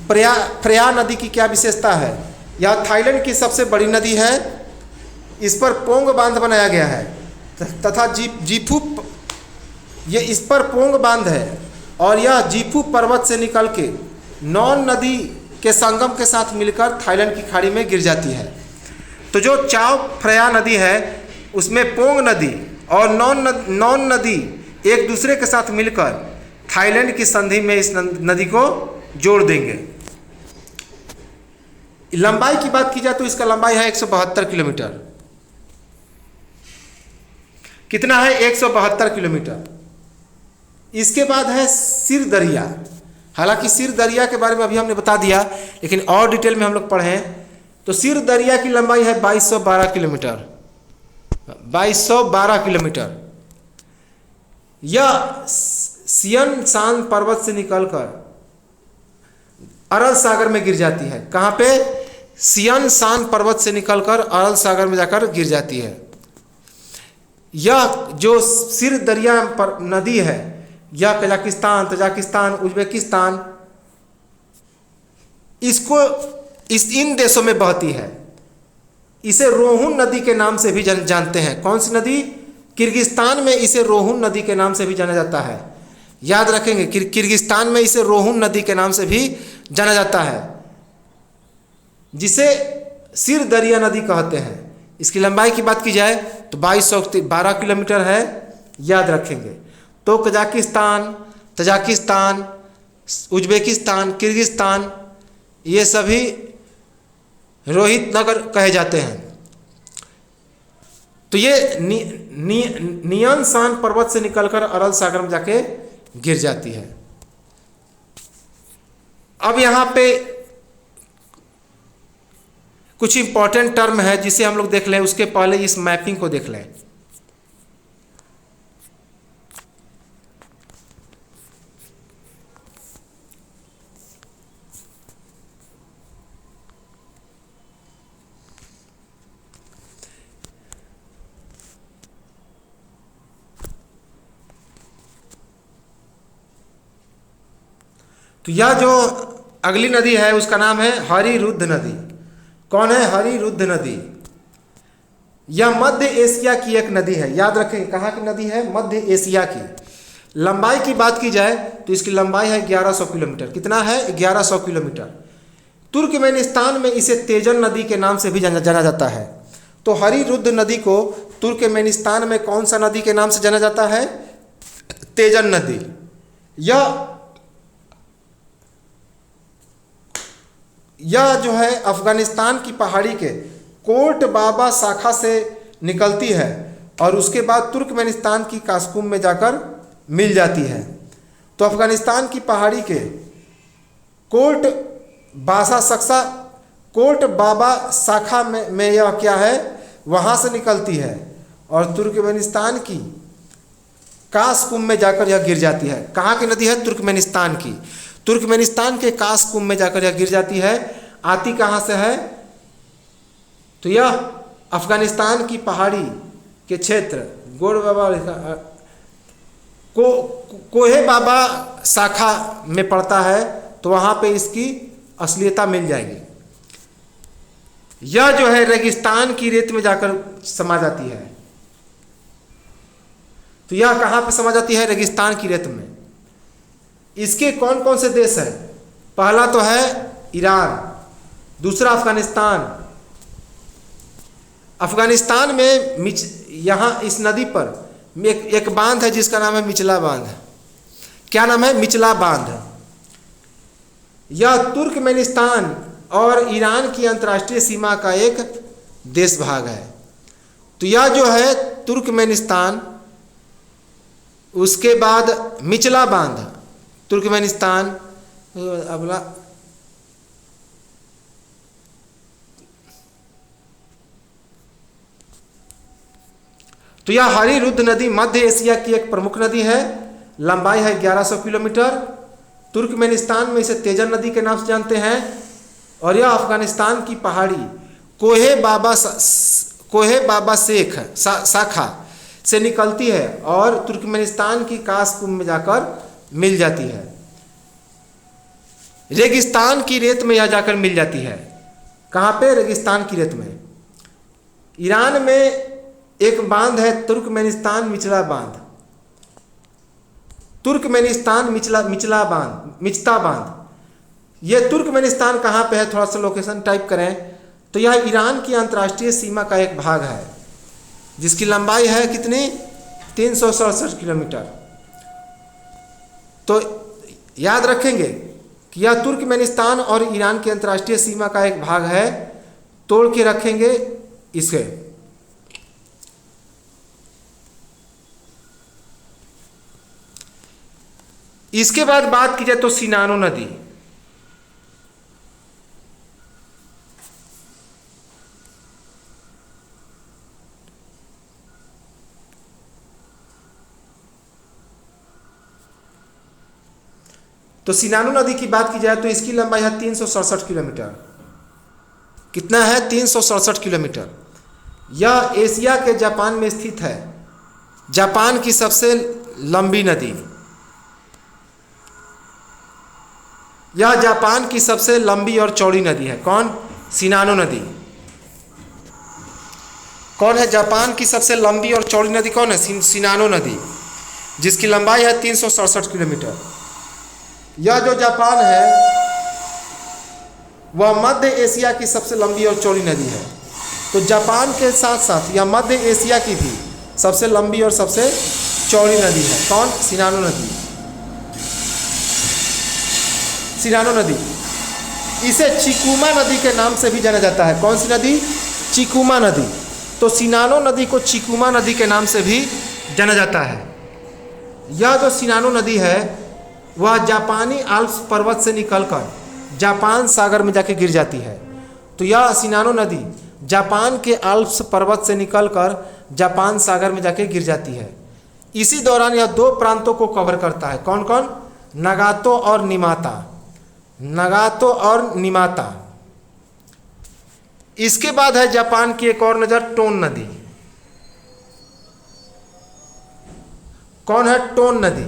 फ्रेया नदी की क्या विशेषता है? यह थाईलैंड की सबसे बड़ी नदी है। इस पर पोंग बांध बनाया गया है तथा इस पर पोंग बांध है और यह जीफू पर्वत से निकल के नॉन नदी के संगम के साथ मिलकर थाईलैंड की खाड़ी में गिर जाती है। तो जो चाओ फ्रेया नदी है उसमें पोंग नदी और नॉन नदी एक दूसरे के साथ मिलकर थाईलैंड की संधि में इस नदी को जोड़ देंगे। लंबाई की बात की जाए तो इसका लंबाई है 172 किलोमीटर। कितना है? 172 किलोमीटर। इसके बाद है सिर दरिया। हालांकि सिर दरिया के बारे में अभी हमने बता दिया, लेकिन और डिटेल में हम लोग पढ़ें तो सिर दरिया की लंबाई है 2212 किलोमीटर। 2212 किलोमीटर। यह सियन शान पर्वत से निकलकर अरल सागर में गिर जाती है। कहाँ पे? सियन शान पर्वत से निकलकर अरल सागर में जाकर गिर जाती है। यह जो सिर दरिया नदी है, यह कजाकिस्तान, तजाकिस्तान, उज्बेकिस्तान इन देशों में बहती है। इसे रोहुन नदी के नाम से भी जानते हैं। कौन सी नदी? किर्गिस्तान में इसे रोहुन नदी के नाम से भी जाना जाता है। याद रखेंगे, किर्गिस्तान में इसे रोहुन नदी के नाम से भी जाना जाता है, जिसे सिर दरिया नदी कहते हैं। इसकी लंबाई की बात की जाए तो 2212 किलोमीटर है। याद रखेंगे। तो कजाकिस्तान, तजाकिस्तान, उज्बेकिस्तान, किर्गिस्तान, ये सभी रोहित नगर कहे जाते हैं। तो ये नियन शान पर्वत से निकलकर अरल सागर में जाके गिर जाती है। अब यहाँ पे कुछ इंपॉर्टेंट टर्म है जिसे हम लोग देख लें, उसके पहले इस मैपिंग को देख लें। तो यह जो अगली नदी है उसका नाम है हरिरुद्ध नदी। कौन है? हरिरुद्ध नदी। यह मध्य एशिया की एक नदी है। याद रखें, कहाँ की नदी है? मध्य एशिया की। लंबाई की बात की जाए तो इसकी लंबाई है 1100 किलोमीटर। कितना है? 1100 किलोमीटर। तुर्कमेनिस्तान में इसे तेजन नदी के नाम से भी जाना जाता है। तो हरिरुद्ध नदी को तुर्कमेनिस्तान में कौन सा नदी के नाम से जाना जाता है? तेजन नदी। यह जो है अफगानिस्तान की पहाड़ी के कोट बाबा शाखा से निकलती है और उसके बाद तुर्कमेनिस्तान की कासकुम में जाकर मिल जाती है। तो अफगानिस्तान की पहाड़ी के कोट बाबा शाखा में यह क्या है? वहाँ से निकलती है और तुर्कमेनिस्तान की कासकुम में जाकर यह गिर जाती है। कहाँ की नदी है? तुर्कमेनिस्तान की। तुर्कमेनिस्तान के कासकुम में जाकर यह गिर जाती है। आती कहाँ से है? तो यह अफगानिस्तान की पहाड़ी के क्षेत्र गोड़ बाबा कोहे बाबा शाखा में पड़ता है। तो वहाँ पे इसकी असलियता मिल जाएगी। यह जो है रेगिस्तान की रेत में जाकर समा जाती है। तो यह कहाँ पे समा जाती है? रेगिस्तान की रेत में। इसके कौन कौन से देश हैं? पहला तो है ईरान, दूसरा अफगानिस्तान। अफगानिस्तान में यहाँ इस नदी पर एक बांध है जिसका नाम है मिचला बांध। क्या नाम है? मिचला बांध। यह तुर्कमेनिस्तान और ईरान की अंतर्राष्ट्रीय सीमा का एक देश भाग है। तो यह जो है तुर्कमेनिस्तान, उसके बाद मिचला बांध तुर्कमेनिस्तान, अगला तो यह हरिरुद्ध नदी मध्य एशिया की एक प्रमुख नदी है। लंबाई है 1100 किलोमीटर। तुर्कमेनिस्तान में इसे तेजन नदी के नाम से जानते हैं और यह अफगानिस्तान की पहाड़ी कोहे बाबा शाखा से निकलती है और तुर्कमेनिस्तान की कासकुम में जाकर मिल जाती है। रेगिस्तान की रेत में यह जाकर मिल जाती है। कहाँ पे? रेगिस्तान की रेत में। ईरान में एक बांध है तुर्कमेनिस्तान मिचला बांध। तुर्कमेनिस्तान मिचता बांध। यह तुर्कमेनिस्तान कहाँ पे है? थोड़ा सा लोकेशन टाइप करें तो यह ईरान की अंतर्राष्ट्रीय सीमा का एक भाग है जिसकी लंबाई है कितनी? 367 किलोमीटर। तो याद रखेंगे कि यह तुर्कमेनिस्तान और ईरान की अंतर्राष्ट्रीय सीमा का एक भाग है। तोड़ के रखेंगे इसे। इसके बाद बात की जाए तो सिनानो नदी। तो सिनानो नदी की बात की जाए तो इसकी लंबाई है 367 किलोमीटर। कितना है? 367 किलोमीटर। यह एशिया के जापान में स्थित है। जापान की सबसे लंबी नदी। यह जापान की सबसे लंबी और चौड़ी नदी है। कौन? सिनानो नदी। कौन है जापान की सबसे लंबी और चौड़ी नदी? कौन है? सिनानो नदी, जिसकी लंबाई है 367 किलोमीटर। यह जो जापान है वह मध्य एशिया की सबसे लंबी और चौड़ी नदी है। तो जापान के साथ साथ यह मध्य एशिया की भी सबसे लंबी और सबसे चौड़ी नदी है। कौन? सिनानो नदी। सिनानो नदी, इसे चिकुमा नदी के नाम से भी जाना जाता है। कौन सी नदी? चिकुमा नदी। तो सिनानो नदी को चिकुमा नदी के नाम से भी जाना जाता है। यह जो सिनानो नदी है वह जापानी आल्प्स पर्वत से निकलकर जापान सागर में जाके गिर जाती है। तो यह सिनानो नदी जापान के आल्प्स पर्वत से निकलकर जापान सागर में जाके गिर जाती है। इसी दौरान यह दो प्रांतों को कवर करता है। कौन कौन? नगातो और निमाता। नगातो और निमाता। इसके बाद है जापान की एक और नजर, टोन नदी। कौन है? टोन नदी।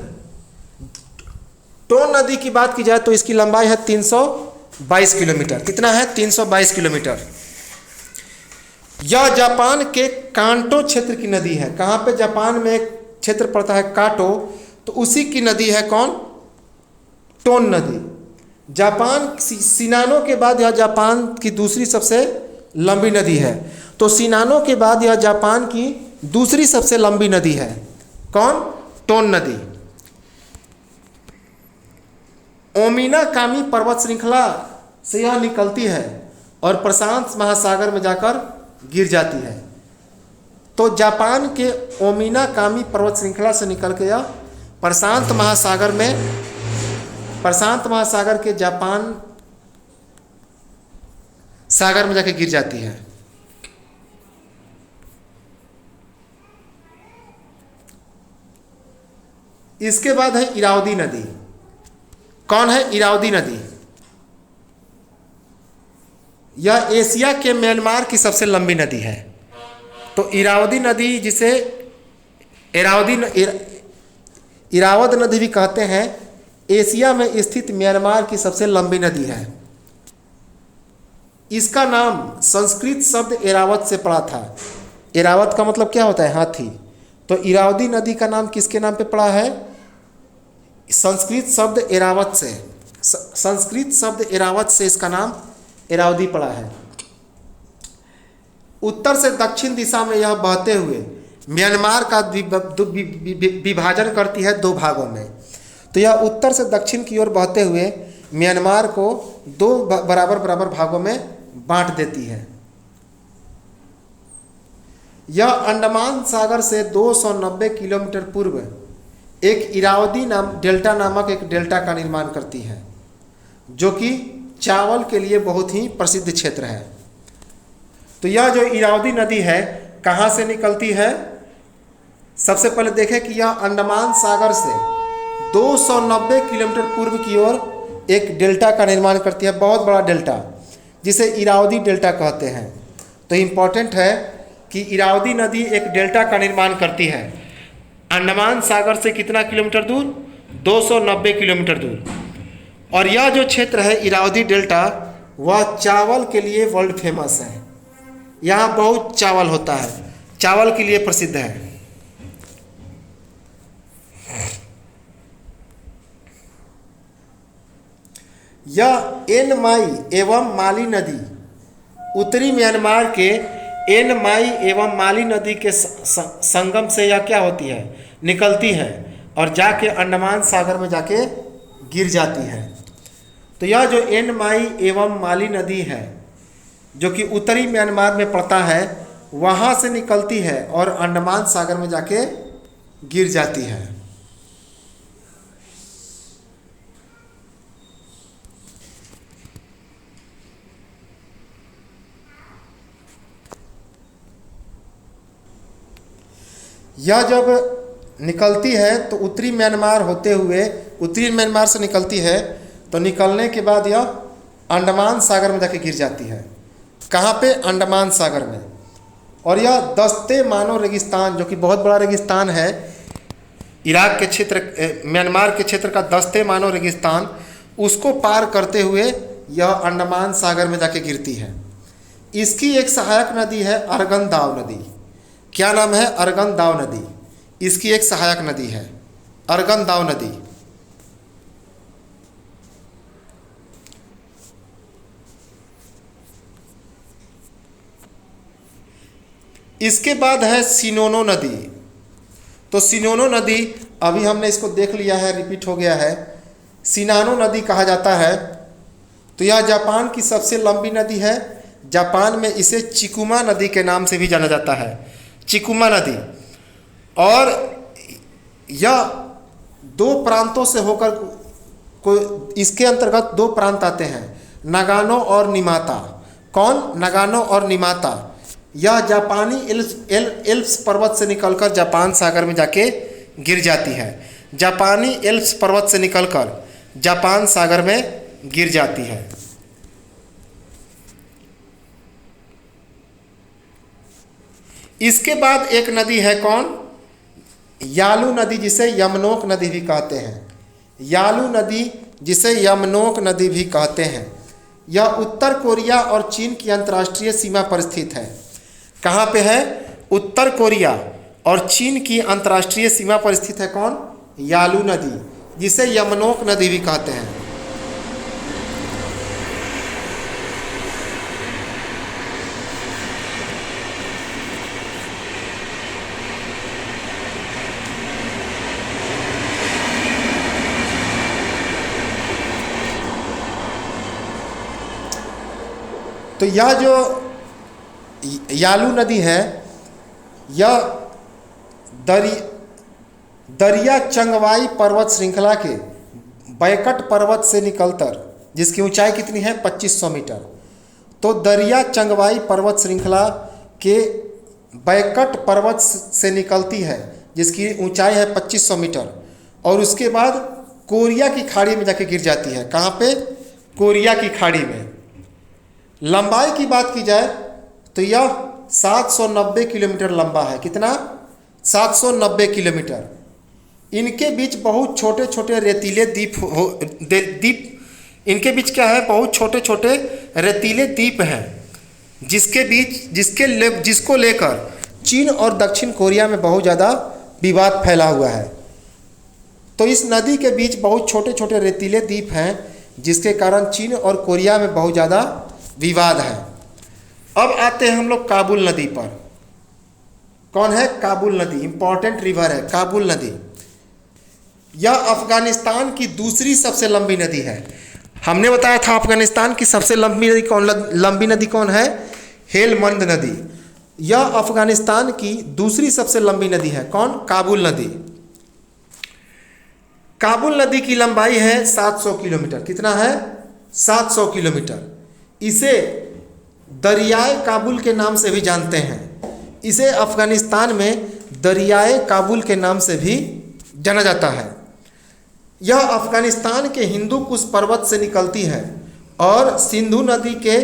टोन नदी की बात की जाए तो इसकी लंबाई है 322 किलोमीटर। कितना है? 322 किलोमीटर। यह जापान के कांटो क्षेत्र की नदी है। कहाँ पे? जापान में एक क्षेत्र पड़ता है कांटो, तो उसी की नदी है कौन? टोन नदी। जापान शिनानो के बाद यह जापान की दूसरी सबसे लंबी नदी है। तो शिनानो के बाद यह जापान की दूसरी सबसे लंबी नदी है। कौन? टोन नदी। ओमिनाकामी पर्वत श्रृंखला से यह निकलती है और प्रशांत महासागर में जाकर गिर जाती है। तो जापान के ओमिनाकामी पर्वत श्रृंखला से निकल के यह प्रशांत महासागर के जापान सागर में जाके गिर जाती है। इसके बाद है इरावदी नदी। कौन है? इरावदी नदी। यह एशिया के म्यांमार की सबसे लंबी नदी है। तो इरावदी नदी, जिसे इरावद नदी भी कहते हैं, एशिया में स्थित म्यांमार की सबसे लंबी नदी है। इसका नाम संस्कृत शब्द एरावत से पड़ा था। एरावत का मतलब क्या होता है? हाथी। तो इरावदी नदी का नाम किसके नाम पे पड़ा है? संस्कृत शब्द एरावत से इसका नाम एरावदी पड़ा है। उत्तर से दक्षिण दिशा में यह बहते हुए म्यांमार का विभाजन करती है दो भागों में। तो यह उत्तर से दक्षिण की ओर बहते हुए म्यांमार को दो बराबर भागों में बांट देती है। यह अंडमान सागर से 290 किलोमीटर पूर्व एक इरावदी डेल्टा नामक एक डेल्टा का निर्माण करती है, जो कि चावल के लिए बहुत ही प्रसिद्ध क्षेत्र है। तो यह जो इरावदी नदी है कहाँ से निकलती है? सबसे पहले देखें कि यह अंडमान सागर से 290 किलोमीटर पूर्व की ओर एक डेल्टा का निर्माण करती है, बहुत बड़ा डेल्टा, जिसे इरावदी डेल्टा कहते हैं। तो इम्पॉर्टेंट है कि इरावदी नदी एक डेल्टा का निर्माण करती है। अंडमान सागर से कितना किलोमीटर दूर? 290 किलोमीटर दूर। और यह जो क्षेत्र है इरावदी डेल्टा, वह चावल के लिए वर्ल्ड फेमस है। यहाँ बहुत चावल होता है, चावल के लिए प्रसिद्ध है। यह एन माई एवं माली नदी उत्तरी म्यांमार के एन माई एवं माली नदी के संगम से यह क्या होती है? निकलती है और जाके अंडमान सागर में जाके गिर जाती है। तो यह जो एन माई एवं माली नदी है, जो कि उत्तरी म्यांमार में पड़ता है, वहाँ से निकलती है और अंडमान सागर में जाके गिर जाती है। यह जब निकलती है तो उत्तरी म्यांमार से निकलती है, तो निकलने के बाद यह अंडमान सागर में जाके गिर जाती है। कहाँ पे? अंडमान सागर में। और यह दस्ते मानो रेगिस्तान, जो कि बहुत बड़ा रेगिस्तान है, इराक के क्षेत्र, म्यांमार के क्षेत्र का दस्ते मानो रेगिस्तान, उसको पार करते हुए यह अंडमान सागर में जाके गिरती है। इसकी एक सहायक नदी है अरगन दाव नदी। क्या नाम है? अरगन दाव नदी। इसकी एक सहायक नदी है अरगन दाव नदी। इसके बाद है सिनोनो नदी। तो सिनोनो नदी, अभी हमने इसको देख लिया है, रिपीट हो गया है। सिनानो नदी कहा जाता है। तो यह जापान की सबसे लंबी नदी है। जापान में इसे चिकुमा नदी के नाम से भी जाना जाता है, चिकुमा नदी। और यह दो प्रांतों से होकर इसके अंतर्गत दो प्रांत आते हैं, नागानो और निमाता। कौन? नागानो और निमाता। यह जापानी एल्प्स पर्वत से निकलकर जापान सागर में जाके गिर जाती है। जापानी एल्प्स पर्वत से निकलकर जापान सागर में गिर जाती है। इसके बाद एक नदी है कौन? यालू नदी, जिसे यमनोक नदी भी कहते हैं। यालू नदी, जिसे यमनोक नदी भी कहते हैं, यह उत्तर कोरिया और चीन की अंतर्राष्ट्रीय सीमा पर स्थित है। कहाँ पे है? उत्तर कोरिया और चीन की अंतर्राष्ट्रीय सीमा पर स्थित है कौन? यालू नदी, जिसे यमनोक नदी भी कहते हैं। तो यह जो यालू नदी है, यह दरिया चंगवाई पर्वत श्रृंखला के बैकट पर्वत से निकलकर, जिसकी ऊंचाई कितनी है? 2500 मीटर। तो दरिया चंगवाई पर्वत श्रृंखला के बैकट पर्वत से निकलती है, जिसकी ऊंचाई है 2500 मीटर, और उसके बाद कोरिया की खाड़ी में जाके गिर जाती है। कहाँ पे? कोरिया की खाड़ी में। लंबाई की बात की जाए तो यह 790 किलोमीटर लंबा है। कितना? 790 किलोमीटर। इनके बीच बहुत छोटे छोटे रेतीले द्वीप इनके बीच क्या है? बहुत छोटे छोटे रेतीले द्वीप हैं, जिसको लेकर चीन और दक्षिण कोरिया में बहुत ज़्यादा विवाद फैला हुआ है। तो इस नदी के बीच बहुत छोटे छोटे रेतीले द्वीप हैं, जिसके कारण चीन और कोरिया में बहुत ज़्यादा विवाद है। अब आते हैं हम लोग काबुल नदी पर। कौन है? काबुल नदी। इंपॉर्टेंट रिवर है काबुल नदी। यह अफगानिस्तान की दूसरी सबसे लंबी नदी है। हमने बताया था अफगानिस्तान की सबसे लंबी नदी कौन है? हेलमंद नदी। यह अफगानिस्तान की दूसरी सबसे लंबी नदी है। कौन? काबुल नदी। काबुल नदी की लंबाई है 700 किलोमीटर। कितना है? 700 किलोमीटर। इसे दरियाए काबुल के नाम से भी जानते हैं। इसे अफगानिस्तान में दरियाए काबुल के नाम से भी जाना जाता है। यह अफगानिस्तान के हिंदू कुश पर्वत से निकलती है और सिंधु नदी के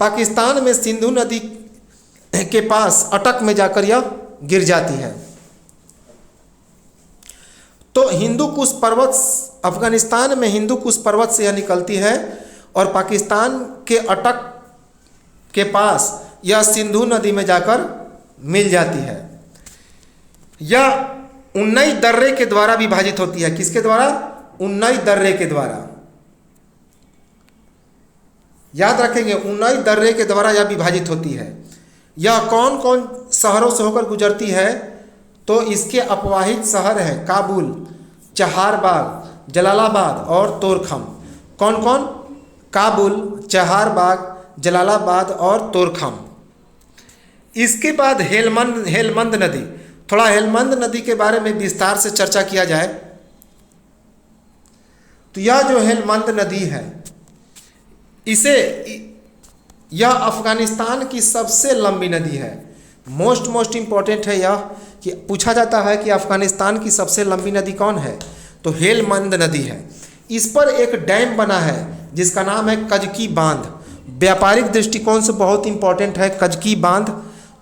पाकिस्तान में सिंधु नदी के पास अटक में जाकर यह गिर जाती है। तो हिंदू कुश पर्वत, अफगानिस्तान में हिंदू कुश पर्वत से यह निकलती है और पाकिस्तान के अटक के पास यह सिंधु नदी में जाकर मिल जाती है। यह उन्नई दर्रे के द्वारा विभाजित होती है। किसके द्वारा? उन्नई दर्रे के द्वारा। याद रखेंगे, उन्नई दर्रे के द्वारा यह विभाजित होती है। यह कौन कौन शहरों से होकर गुजरती है? तो इसके अपवाहित शहर हैं काबुल, चहारबाग, जलालाबाद और तोरखम। कौन कौन? काबुल, चहारबाग, जलालाबाद और तोरखम। इसके बाद हेलमंद नदी। थोड़ा हेलमंद नदी के बारे में विस्तार से चर्चा किया जाए तो यह जो हेलमंद नदी है, यह अफगानिस्तान की सबसे लंबी नदी है। मोस्ट इंपॉर्टेंट है यह कि पूछा जाता है कि अफगानिस्तान की सबसे लंबी नदी कौन है? तो हेलमंद नदी है। इस पर एक डैम बना है जिसका नाम है कजकी बांध। व्यापारिक दृष्टिकोण से बहुत इंपॉर्टेंट है कजकी बांध।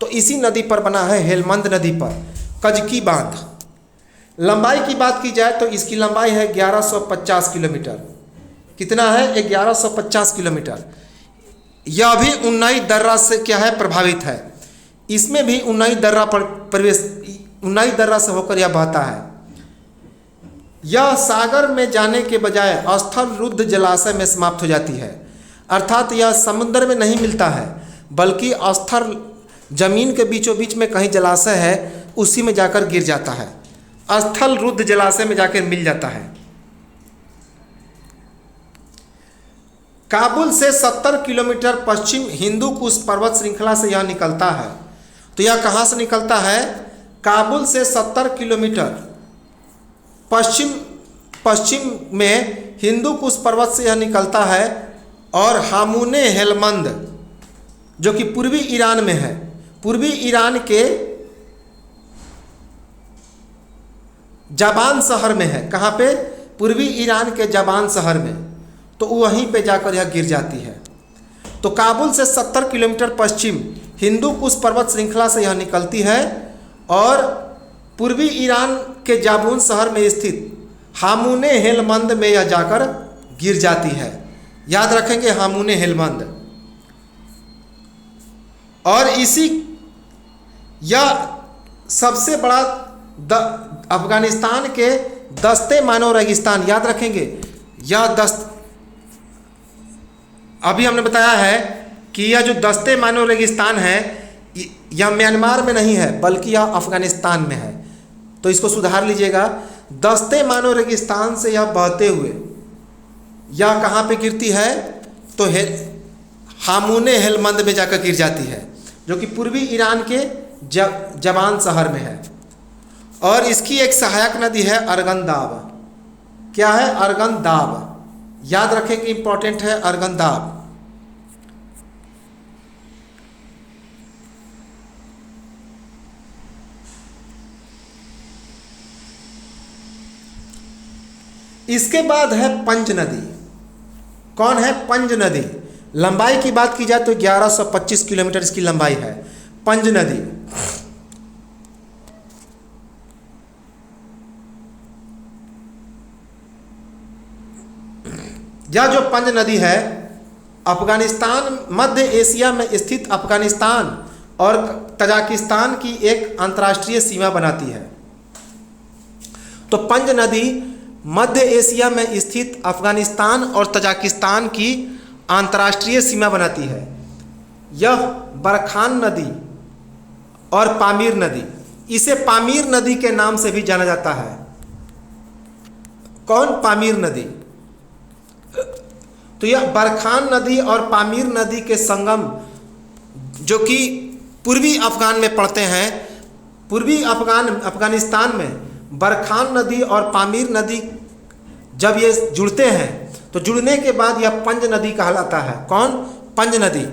तो इसी नदी पर बना है, हेलमंद नदी पर कजकी बांध। लंबाई की बात की जाए तो इसकी लंबाई है 1150 किलोमीटर। कितना है? 1150 किलोमीटर। यह भी उन्नई दर्रा से क्या है? प्रभावित है। इसमें भी उन्नई दर्रा से होकर यह बहता है। यह सागर में जाने के बजाय स्थल रुद्ध जलाशय में समाप्त हो जाती है। अर्थात यह समुद्र में नहीं मिलता है, बल्कि स्थल जमीन के बीचों बीच में कहीं जलाशय है, उसी में जाकर गिर जाता है। स्थल रुद्ध जलाशय में जाकर मिल जाता है। काबुल से 70 किलोमीटर पश्चिम हिंदू कुश पर्वत श्रृंखला से यह निकलता है। तो यह कहाँ से निकलता है? काबुल से 70 किलोमीटर पश्चिम में हिंदू कुश पर्वत से यह निकलता है और हामुने हेलमंद, जो कि पूर्वी ईरान में है, पूर्वी ईरान के जाबान शहर में है। कहाँ पे? पूर्वी ईरान के जाबान शहर में। तो वहीं पे जाकर यह गिर जाती है। तो काबुल से 70 किलोमीटर पश्चिम हिंदू कुश पर्वत श्रृंखला से यह निकलती है और पूर्वी ईरान के जाबून शहर में स्थित हामुने हेलमंद में यह जाकर गिर जाती है। याद रखेंगे हामुने हेलमंद। और इसी यह सबसे बड़ा अफगानिस्तान के दस्ते मानव रेगिस्तान, याद रखेंगे यह अभी हमने बताया है कि यह जो दस्ते मानव रेगिस्तान है यह म्यांमार में नहीं है बल्कि यह अफगानिस्तान में है। तो इसको सुधार लीजिएगा। दस्ते मानव रेगिस्तान से यह बहते हुए यह कहाँ पे गिरती है तो हामुने हेलमंद में जाकर गिर जाती है, जो कि पूर्वी ईरान के जबान शहर में है। और इसकी एक सहायक नदी है अर्गनदाब। क्या है? अर्गनदाब। याद रखेंगे, इंपॉर्टेंट है अर्गनदाब। इसके बाद है पंज नदी। कौन है? पंज नदी। लंबाई की बात की जाए तो 1125 किलोमीटर इसकी लंबाई है, पंज नदी। यह जो पंज नदी है अफगानिस्तान, मध्य एशिया में स्थित अफगानिस्तान और तजाकिस्तान की एक अंतर्राष्ट्रीय सीमा बनाती है। तो पंज नदी मध्य एशिया में स्थित अफगानिस्तान और तजाकिस्तान की अंतर्राष्ट्रीय सीमा बनाती है। यह बरखान नदी और पामीर नदी, इसे पामीर नदी के नाम से भी जाना जाता है। कौन? पामीर नदी। तो यह बरखान नदी और पामीर नदी के संगम, जो कि पूर्वी अफगान में पड़ते हैं, पूर्वी अफगानिस्तान में बरखान नदी और पामीर नदी जब ये जुड़ते हैं तो जुड़ने के बाद यह पंज नदी कहलाता है। कौन? पंज नदी।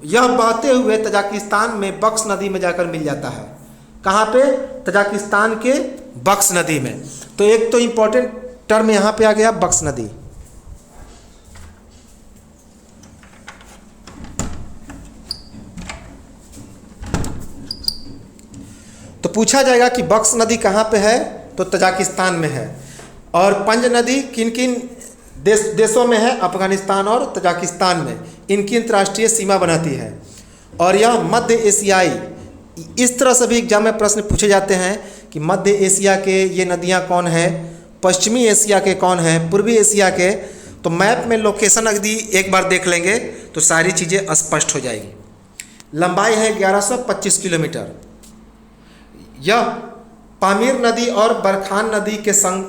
यह बहते हुए तजाकिस्तान में बक्स नदी में जाकर मिल जाता है। कहाँ पे? तजाकिस्तान के बक्स नदी में। तो एक तो इम्पोर्टेंट टर्म यहाँ पे आ गया, बक्स नदी। तो पूछा जाएगा कि बक्स नदी कहाँ पे है, तो तजाकिस्तान में है। और पंज नदी किन किन देशों में है? अफगानिस्तान और तजाकिस्तान में। इनकी अंतर्राष्ट्रीय सीमा बनाती है। और यह मध्य एशियाई, इस तरह से भी एग्जाम में प्रश्न पूछे जाते हैं कि मध्य एशिया के ये नदियाँ कौन है, पश्चिमी एशिया के कौन है, पूर्वी एशिया के। तो मैप में लोकेशन यदि एक बार देख लेंगे तो सारी चीज़ें स्पष्ट हो जाएगी। लंबाई है 1125 किलोमीटर। यह पामीर नदी और बरखान नदी के संग,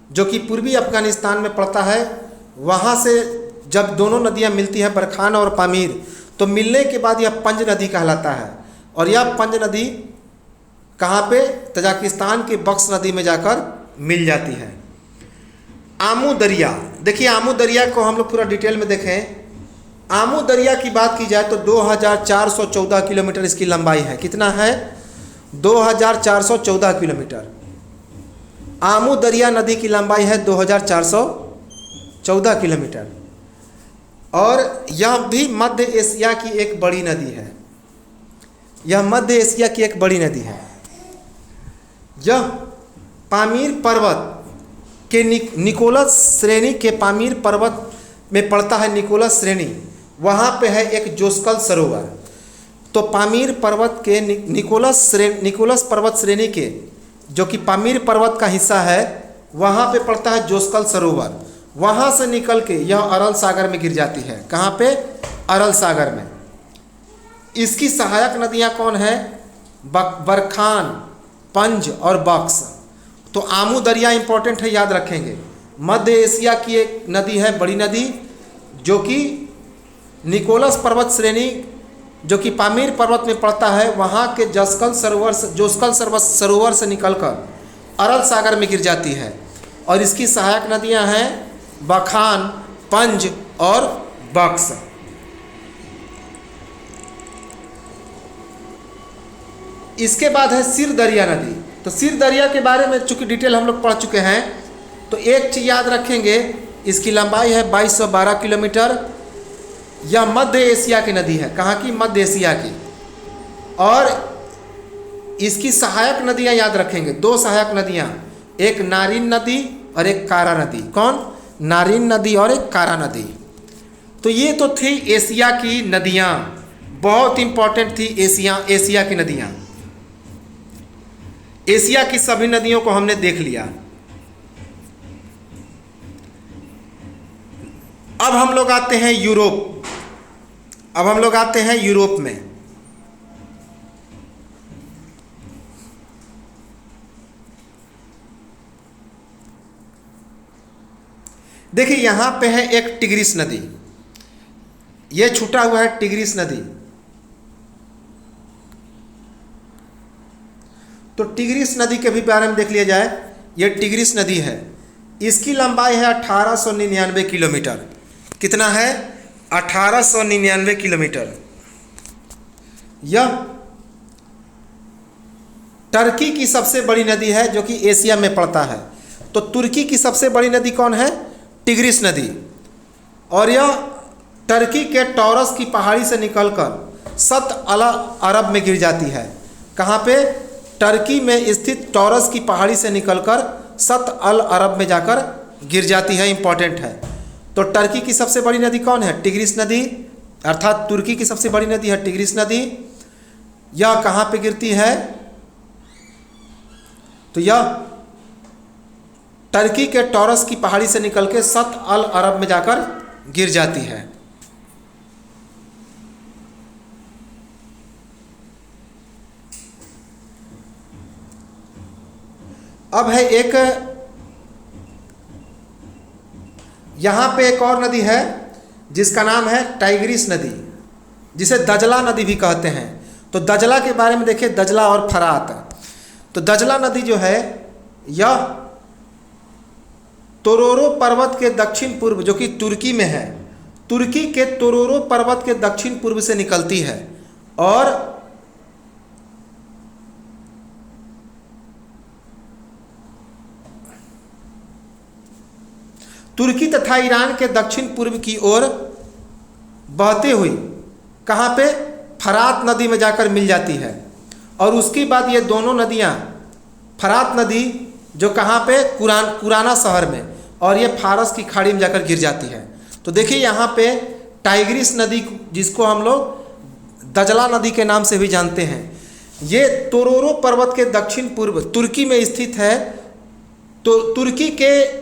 जो कि पूर्वी अफगानिस्तान में पड़ता है, वहाँ से जब दोनों नदियाँ मिलती हैं बरखान और पामीर, तो मिलने के बाद यह पंज नदी कहलाता है। और यह पंज नदी कहाँ पे? तजाकिस्तान के बक्स नदी में जाकर मिल जाती है। आमू दरिया, देखिए आमू दरिया को हम लोग पूरा डिटेल में देखें। आमू दरिया की बात की जाए तो 2414 किलोमीटर इसकी लंबाई है। कितना है? 2414 किलोमीटर। आमू दरिया नदी की लंबाई है 2414 किलोमीटर। और यह भी मध्य एशिया की एक बड़ी नदी है। यह मध्य एशिया की एक बड़ी नदी है। यह पामीर पर्वत के निकोलस श्रेणी के पामीर पर्वत में पड़ता है। निकोलस श्रेणी, वहाँ पे है एक जोस्कल सरोवर। तो पामीर पर्वत के निकोलस पर्वत श्रेणी के, जो कि पामीर पर्वत का हिस्सा है, वहाँ पे पड़ता है जोस्कल सरोवर। वहाँ से निकल के यह अरल सागर में गिर जाती है। कहाँ पे? अरल सागर में। इसकी सहायक नदियाँ कौन है? बरखान, पंज और बक्स। तो आमू दरिया इंपॉर्टेंट है, याद रखेंगे। मध्य एशिया की एक नदी है, बड़ी नदी, जो कि निकोलस पर्वत श्रेणी, जो कि पामीर पर्वत में पड़ता है, वहाँ के जोस्कल सरोवर से निकलकर अरल सागर में गिर जाती है। और इसकी सहायक नदियाँ हैं बखान, पंज और बक्स। इसके बाद है सिर दरिया नदी। तो सिर दरिया के बारे में चूँकि डिटेल हम लोग पढ़ चुके हैं, तो एक चीज़ याद रखेंगे, इसकी लंबाई है 2212 किलोमीटर। यह मध्य एशिया की नदी है। कहाँ की? मध्य एशिया की। और इसकी सहायक नदियाँ याद रखेंगे, दो सहायक नदियाँ, एक नारिन नदी और एक कारा नदी। कौन? नारिन नदी और एक कारा नदी। तो ये तो थी एशिया की नदियाँ, बहुत इंपॉर्टेंट थी एशिया की नदियाँ। एशिया की सभी नदियों को हमने देख लिया। अब हम लोग आते हैं यूरोप। अब हम लोग आते हैं यूरोप में। देखिए यहाँ पे है एक टिग्रिस नदी, ये छूटा हुआ है टिग्रिस नदी। तो टिग्रिस नदी के भी बारे में देख लिया जाए। ये टिग्रिस नदी है, इसकी लंबाई है 1899 किलोमीटर। कितना है? 1899 किलोमीटर। यह टर्की की सबसे बड़ी नदी है जो कि एशिया में पड़ता है। तो तुर्की की सबसे बड़ी नदी कौन है? टिग्रिस नदी। और यह टर्की के टॉरस की पहाड़ी से निकलकर सत अल अरब में गिर जाती है। कहाँ पे? टर्की में स्थित टॉरस की पहाड़ी से निकलकर सत अल अरब में जाकर गिर जाती है। इंपॉर्टेंट है। तो टर्की की सबसे बड़ी नदी कौन है? टिग्रिस नदी, अर्थात तुर्की की सबसे बड़ी नदी है टिग्रिस नदी। यह कहाँ पे गिरती है? तो यह टर्की के टॉरस की पहाड़ी से निकल के सत अल अरब में जाकर गिर जाती है। अब है एक, यहाँ पे एक और नदी है जिसका नाम है टाइग्रिस नदी, जिसे दजला नदी भी कहते हैं। तो दजला के बारे में देखिए, दजला और फरात। तो दजला नदी जो है यह तोरोरो पर्वत के दक्षिण पूर्व, जो कि तुर्की में है, तुर्की के तोरोरो पर्वत के दक्षिण पूर्व से निकलती है और तुर्की तथा ईरान के दक्षिण पूर्व की ओर बहते हुई कहाँ पे? फरात नदी में जाकर मिल जाती है। और उसके बाद ये दोनों नदियाँ, फरात नदी जो कहाँ पे? कुराना शहर में, और ये फारस की खाड़ी में जाकर गिर जाती है। तो देखिए यहाँ पे टाइग्रिस नदी, जिसको हम लोग दजला नदी के नाम से भी जानते हैं, ये तोरोरो पर्वत के दक्षिण पूर्व तुर्की में स्थित है। तो तुर्की के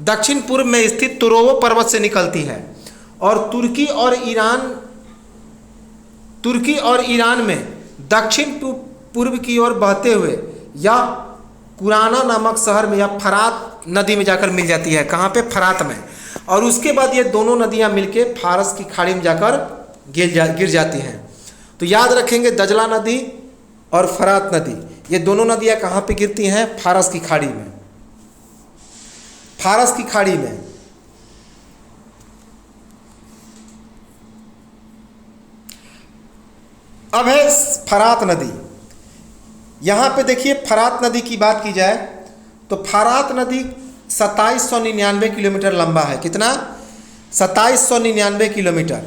दक्षिण पूर्व में स्थित तोरोरो पर्वत से निकलती है और तुर्की और ईरान में दक्षिण पूर्व की ओर बहते हुए या कुराना नामक शहर में या फरात नदी में जाकर मिल जाती है। कहाँ पे? फरात में। और उसके बाद ये दोनों नदियाँ मिलके फारस की खाड़ी में जाकर गिर जाती हैं। तो याद रखेंगे, दजला नदी और फरात नदी, ये दोनों नदियाँ कहाँ पे गिरती हैं? फारस की खाड़ी में। फारस की खाड़ी में। अब है फरात नदी। यहाँ पे देखिए, फरात नदी की बात की जाए तो फरात नदी 2799 किलोमीटर लंबा है। कितना? 2799 किलोमीटर।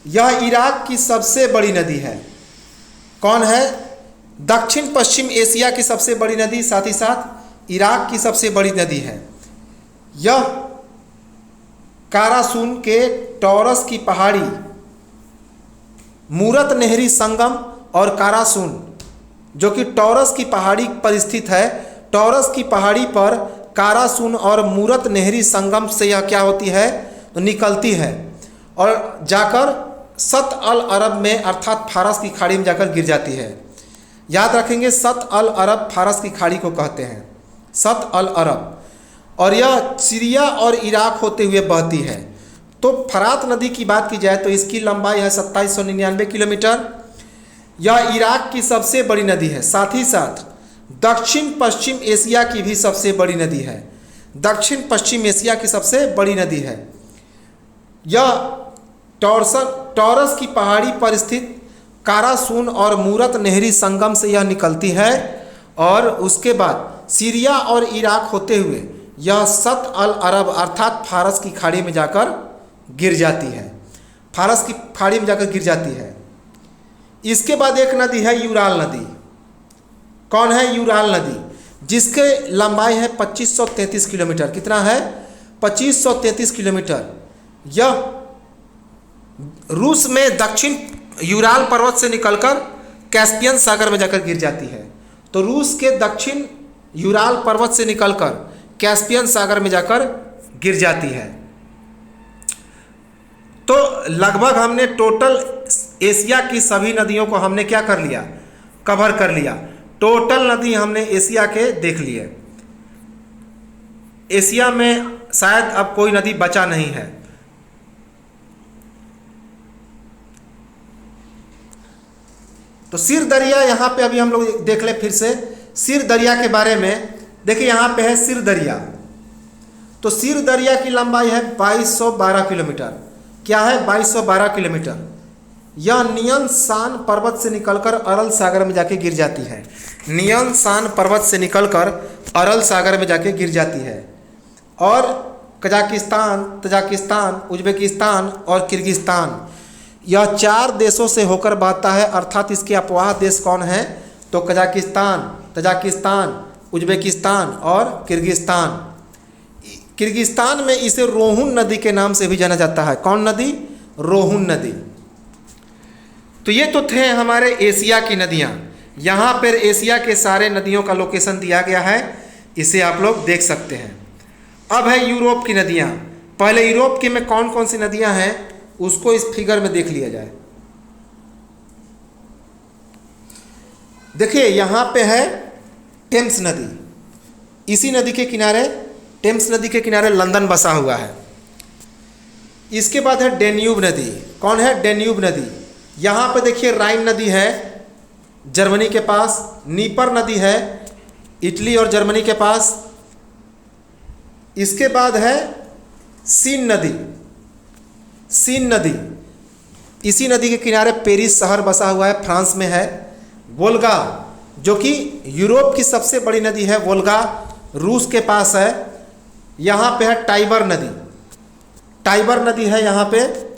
यह इराक की सबसे बड़ी नदी है। कौन है? दक्षिण पश्चिम एशिया की सबसे बड़ी नदी, साथ ही साथ इराक की सबसे बड़ी नदी है। यह कारासून के टॉरस की पहाड़ी, मूरत नहरी संगम और कारासून, जो कि टॉरस की पहाड़ी पर स्थित है, टॉरस की पहाड़ी पर कारासून और मूरत नहरी संगम से यह क्या होती है? तो निकलती है और जाकर सत अल अरब में, अर्थात फारस की खाड़ी में जाकर गिर जाती है। याद रखेंगे, सत अल अरब फारस की खाड़ी को कहते हैं, सत अल अरब। और यह सीरिया और इराक होते हुए बहती है। तो फरात नदी की बात की जाए तो इसकी लंबाई है 2799 किलोमीटर। यह इराक की सबसे बड़ी नदी है, साथ ही साथ दक्षिण पश्चिम एशिया की भी सबसे बड़ी नदी है। दक्षिण पश्चिम एशिया की सबसे बड़ी नदी है। यह टॉरस की पहाड़ी पर स्थित कारासून और मूरत नहरी संगम से यह निकलती है और उसके बाद सीरिया और इराक होते हुए यह सत अल अरब अर्थात फारस की खाड़ी में जाकर गिर जाती है। फारस की खाड़ी में जाकर गिर जाती है। इसके बाद एक नदी है यूराल नदी। कौन है? यूराल नदी, जिसके लंबाई है 2533 किलोमीटर। कितना है? 2533 किलोमीटर। यह रूस में दक्षिण यूराल पर्वत से निकलकर कैस्पियन सागर में जाकर गिर जाती है। तो रूस के दक्षिण यूराल पर्वत से निकलकर कैस्पियन सागर में जाकर गिर जाती है। तो लगभग हमने टोटल एशिया की सभी नदियों को हमने क्या कर लिया? कवर कर लिया। टोटल नदी हमने एशिया के देख लिए। एशिया में शायद अब कोई नदी बचा नहीं है। तो सिर दरिया यहाँ पे अभी हम लोग देख ले फिर से सिर दरिया के बारे में। देखिए यहाँ पे है सिर दरिया। तो सिर दरिया की लंबाई है 2212 किलोमीटर। क्या है? 2212 किलोमीटर। यह नियन शान पर्वत से निकलकर अरल सागर में जाके गिर जाती है। नियन शान पर्वत से निकलकर अरल सागर में जाके गिर जाती है। और कजाकिस्तान, तजाकिस्तान, उज्बेकिस्तान और किर्गिस्तान, यह 4 देशों से होकर बहता है। अर्थात इसके अपवाह देश कौन है? तो कजाकिस्तान, तजाकिस्तान, उज्बेकिस्तान और किर्गिस्तान। किर्गिस्तान में इसे रोहुन नदी के नाम से भी जाना जाता है। कौन नदी? रोहुन नदी। तो ये तो थे हमारे एशिया की नदियाँ। यहाँ पर एशिया के सारे नदियों का लोकेशन दिया गया है, इसे आप लोग देख सकते हैं। अब है यूरोप की नदियाँ। पहले यूरोप की में कौन कौन सी नदियाँ हैं उसको इस फिगर में देख लिया जाए। देखिए यहाँ पे है टेम्स नदी। इसी नदी के किनारे, टेम्स नदी के किनारे लंदन बसा हुआ है। इसके बाद है डेन्यूब नदी। कौन है? डेन्यूब नदी। यहाँ पे देखिए राइन नदी है जर्मनी के पास। नीपर नदी है इटली और जर्मनी के पास। इसके बाद है सीन नदी। सीन नदी, इसी नदी के किनारे पेरिस शहर बसा हुआ है, फ्रांस में है। वोल्गा, जो कि यूरोप की सबसे बड़ी नदी है, वोल्गा रूस के पास है। यहाँ पे है टाइबर नदी। टाइबर नदी है यहाँ पे,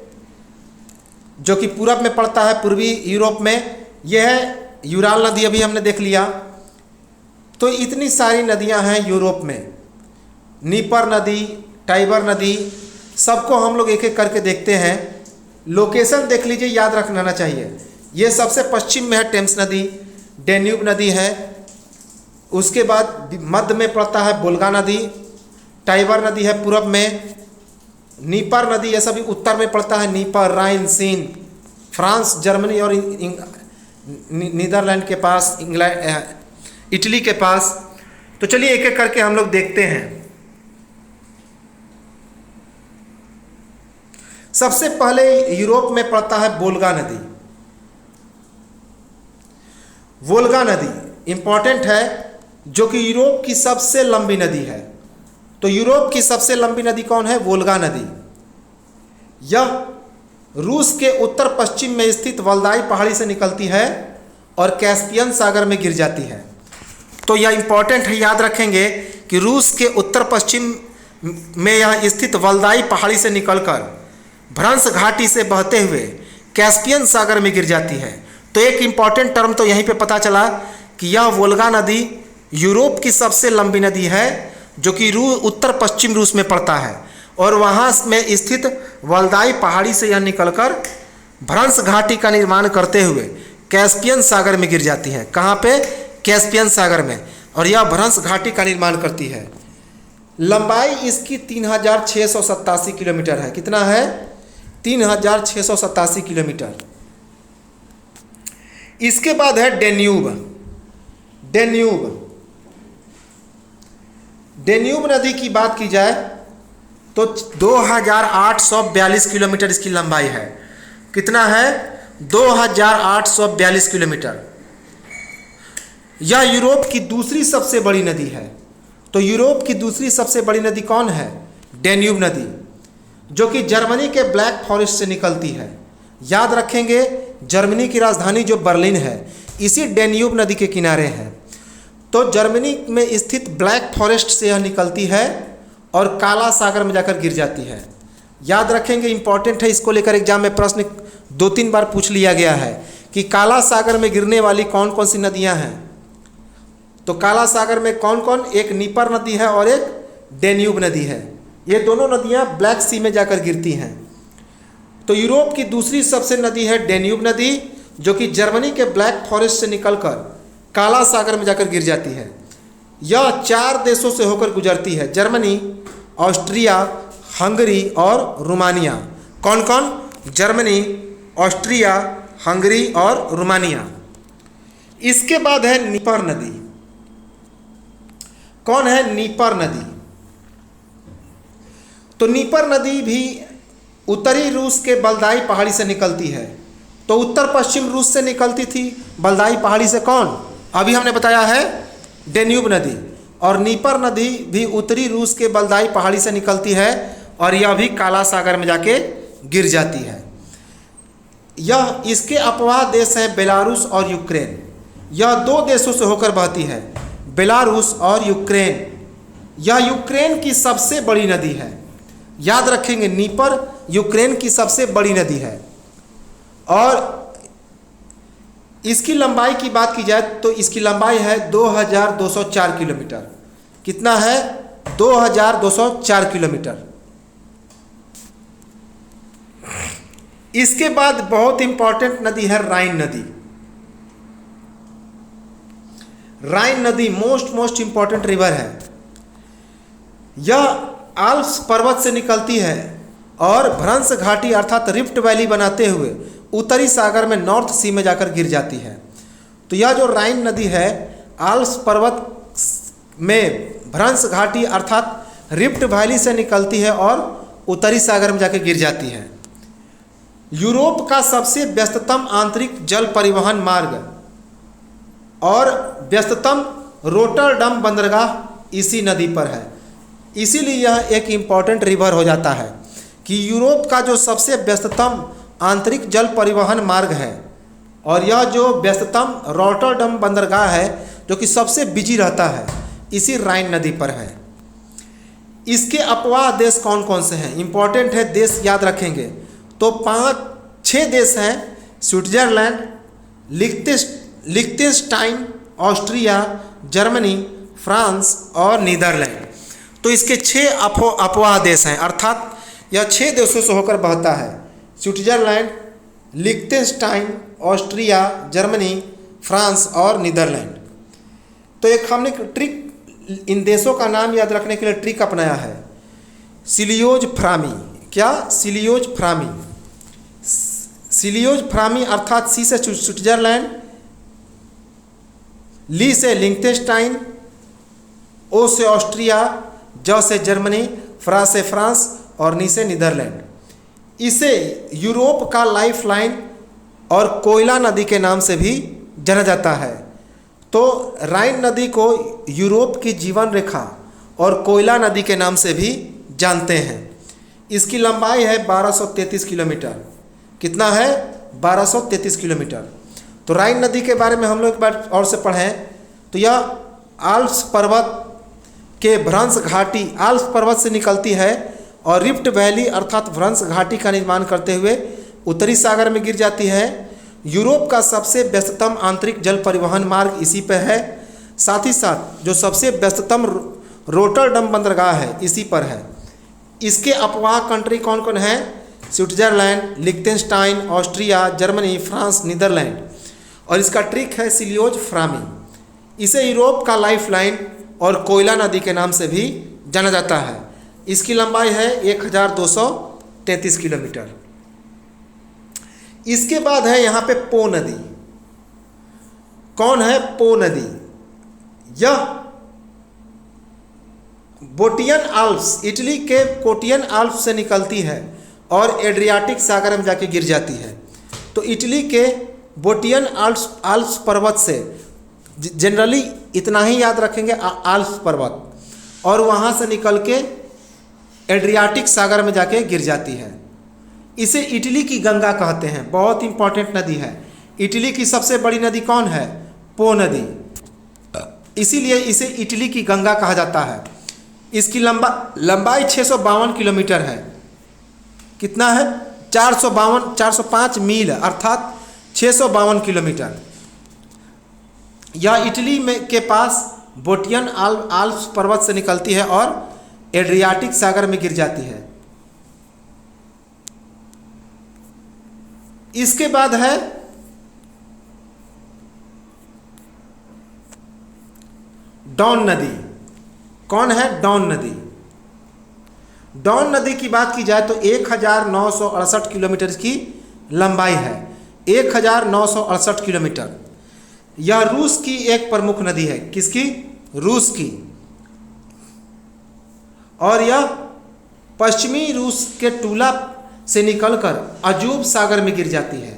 जो कि पूरब में पड़ता है, पूर्वी यूरोप में। यह है यूराल नदी, अभी हमने देख लिया। तो इतनी सारी नदियाँ हैं यूरोप में। नीपर नदी, टाइबर नदी, सबको हम लोग एक एक करके देखते हैं। लोकेशन देख लीजिए, याद रखना चाहिए। ये सबसे पश्चिम में है टेम्स नदी, डेन्यूब नदी है। उसके बाद मध्य में पड़ता है वोल्गा नदी। टाइबर नदी है पूरब में। नीपर नदी ये सभी उत्तर में पड़ता है। नीपर, राइन, सीन, फ्रांस, जर्मनी और नीदरलैंड के पास, इंग्लैंड, इटली के पास। तो चलिए एक एक करके हम लोग देखते हैं। सबसे पहले यूरोप में पड़ता है वोल्गा नदी। वोल्गा नदी इंपॉर्टेंट है, जो कि यूरोप की सबसे लंबी नदी है। तो यूरोप की सबसे लंबी नदी कौन है? वोल्गा नदी। यह रूस के उत्तर पश्चिम में स्थित वल्दाई पहाड़ी से निकलती है और कैस्पियन सागर में गिर जाती है। तो यह इंपॉर्टेंट है, याद रखेंगे कि रूस के उत्तर पश्चिम में यह स्थित वल्दाई पहाड़ी से निकलकर भ्रंश घाटी से बहते हुए कैस्पियन सागर में गिर जाती है। तो एक इम्पॉर्टेंट टर्म तो यहीं पे पता चला कि यह वोल्गा नदी यूरोप की सबसे लंबी नदी है, जो कि उत्तर पश्चिम रूस में पड़ता है और वहाँ में स्थित वल्दाई पहाड़ी से यह निकलकर भ्रंश घाटी का निर्माण करते हुए कैस्पियन सागर में गिर जाती है। कहाँ पे? कैस्पियन सागर में। और यह भ्रंश घाटी का निर्माण करती है। लंबाई इसकी 3687 किलोमीटर है। कितना है? 3687 किलोमीटर। इसके बाद है डेन्यूब। डेन्यूब डेन्यूब नदी की बात की जाए तो 2842 किलोमीटर इसकी लंबाई है। कितना है? 2842 किलोमीटर। यह यूरोप की दूसरी सबसे बड़ी नदी है। तो यूरोप की दूसरी सबसे बड़ी नदी कौन है? डेन्यूब नदी, जो कि जर्मनी के ब्लैक फॉरेस्ट से निकलती है। याद रखेंगे, जर्मनी की राजधानी जो बर्लिन है, इसी डेन्यूब नदी के किनारे है। तो जर्मनी में स्थित ब्लैक फॉरेस्ट से यह निकलती है और काला सागर में जाकर गिर जाती है। याद रखेंगे, इंपॉर्टेंट है, इसको लेकर एग्जाम में प्रश्न 2-3 बार पूछ लिया गया है कि काला सागर में गिरने वाली कौन कौन सी नदियां हैं। तो काला सागर में कौन कौन, एक नीपर नदी है और एक डेन्यूब नदी है। ये दोनों नदियां ब्लैक सी में जाकर गिरती हैं। तो यूरोप की दूसरी सबसे नदी है डेन्यूब नदी, जो कि जर्मनी के ब्लैक फॉरेस्ट से निकलकर काला सागर में जाकर गिर जाती है। यह 4 देशों से होकर गुजरती है, जर्मनी, ऑस्ट्रिया, हंगरी और रोमानिया। कौन कौन? जर्मनी, ऑस्ट्रिया, हंगरी और रोमानिया। इसके बाद है नीपर नदी। कौन है? नीपर नदी। तो नीपर नदी भी उत्तरी रूस के बलदाई पहाड़ी से निकलती है। तो उत्तर पश्चिम रूस से निकलती थी बलदाई पहाड़ी से, कौन? अभी हमने बताया है डेन्यूब नदी। और नीपर नदी भी उत्तरी रूस के बलदाई पहाड़ी से निकलती है और यह भी काला सागर में जाके गिर जाती है। यह इसके अपवाह देश हैं बेलारूस और यूक्रेन। यह 2 देशों से होकर बहती है, बेलारूस और यूक्रेन। यह यूक्रेन की सबसे बड़ी नदी है। याद रखेंगे, नीपर यूक्रेन की सबसे बड़ी नदी है। और इसकी लंबाई की बात की जाए तो इसकी लंबाई है 2204 किलोमीटर। कितना है? 2204 किलोमीटर। इसके बाद बहुत इंपॉर्टेंट नदी है राइन नदी। राइन नदी मोस्ट इंपॉर्टेंट रिवर है। यह आल्प्स पर्वत से निकलती है और भ्रंश घाटी अर्थात रिफ्ट वैली बनाते हुए उत्तरी सागर में नॉर्थ सी में जाकर गिर जाती है। तो यह जो राइन नदी है आल्प्स पर्वत में भ्रंश घाटी अर्थात रिफ्ट वैली से निकलती है और उत्तरी सागर में जाकर गिर जाती है। यूरोप का सबसे व्यस्ततम आंतरिक जल परिवहन मार्ग और व्यस्ततम रोटरडम बंदरगाह इसी नदी पर है। इसीलिए यह एक इम्पॉर्टेंट रिवर हो जाता है कि यूरोप का जो सबसे व्यस्ततम आंतरिक जल परिवहन मार्ग है और यह जो व्यस्ततम रोटरडम बंदरगाह है जो कि सबसे बिजी रहता है, इसी राइन नदी पर है। इसके अपवाह देश कौन कौन से हैं? इम्पॉर्टेंट है, देश याद रखेंगे तो 5-6 देश हैं, स्विट्जरलैंड, लिechtenstein, ऑस्ट्रिया, जर्मनी, फ्रांस और नीदरलैंड। तो इसके 6 अपवाह देश हैं, अर्थात यह 6 देशों से होकर बहता है, स्विट्जरलैंड, लिechtenstein, ऑस्ट्रिया, जर्मनी, फ्रांस और नीदरलैंड। तो एक हमने ट्रिक इन देशों का नाम याद रखने के लिए ट्रिक अपनाया है, सिलियोज फ्रामी। क्या? सिलियोज फ्रामी। सिलियोज फ्रामी अर्थात सी से स्विट्जरलैंड, ली से लिechtenstein, ओ से ऑस्ट्रिया, ज से जर्मनी, फ्रा से फ्रांस और नी से नीदरलैंड। इसे यूरोप का लाइफलाइन और कोयला नदी के नाम से भी जाना जाता है। तो राइन नदी को यूरोप की जीवन रेखा और कोयला नदी के नाम से भी जानते हैं। इसकी लंबाई है 1233 किलोमीटर। कितना है? 1233 किलोमीटर। तो राइन नदी के बारे में हम लोग एक बार और से पढ़ें तो यह आल्प्स पर्वत के भ्रंश घाटी, आल्प्स पर्वत से निकलती है और रिफ्ट वैली अर्थात भ्रंश घाटी का निर्माण करते हुए उत्तरी सागर में गिर जाती है। यूरोप का सबसे व्यस्ततम आंतरिक जल परिवहन मार्ग इसी पर है। साथ ही साथ जो सबसे व्यस्ततम रोटरडम बंदरगाह है इसी पर है। इसके अपवाह कंट्री कौन कौन है? स्विट्जरलैंड, लिechtenstein, ऑस्ट्रिया, जर्मनी, फ्रांस, नीदरलैंड। और इसका ट्रिक है सिलियोज फ्रामी। इसे यूरोप का लाइफलाइन और कोयला नदी के नाम से भी जाना जाता है। इसकी लंबाई है 1233 किलोमीटर। इसके बाद है यहाँ पे पो नदी। कौन है? पो नदी। यह बोटियन आल्प्स, इटली के कोटियन आल्प्स से निकलती है और एड्रियाटिक सागर में जाके गिर जाती है। तो इटली के बोटियन आल्प्स पर्वत से जनरली इतना ही याद रखेंगे, आल्प्स पर्वत, और वहाँ से निकल के एड्रियाटिक सागर में जाके गिर जाती है। इसे इटली की गंगा कहते हैं। बहुत इंपॉर्टेंट नदी है। इटली की सबसे बड़ी नदी कौन है? पो नदी। इसीलिए इसे इटली की गंगा कहा जाता है। इसकी लंबाई 652 किलोमीटर है। कितना है? 405 मील अर्थात 652 किलोमीटर। यह इटली में के पास बोटियन आल्प्स पर्वत से निकलती है और एड्रियाटिक सागर में गिर जाती है। इसके बाद है डॉन नदी। कौन है? डॉन नदी। डॉन नदी की बात की जाए तो 1968 किलोमीटर की लंबाई है। 1968 किलोमीटर। यह रूस की एक प्रमुख नदी है। किसकी? रूस की। और यह पश्चिमी रूस के टूला से निकलकर अजोब सागर में गिर जाती है।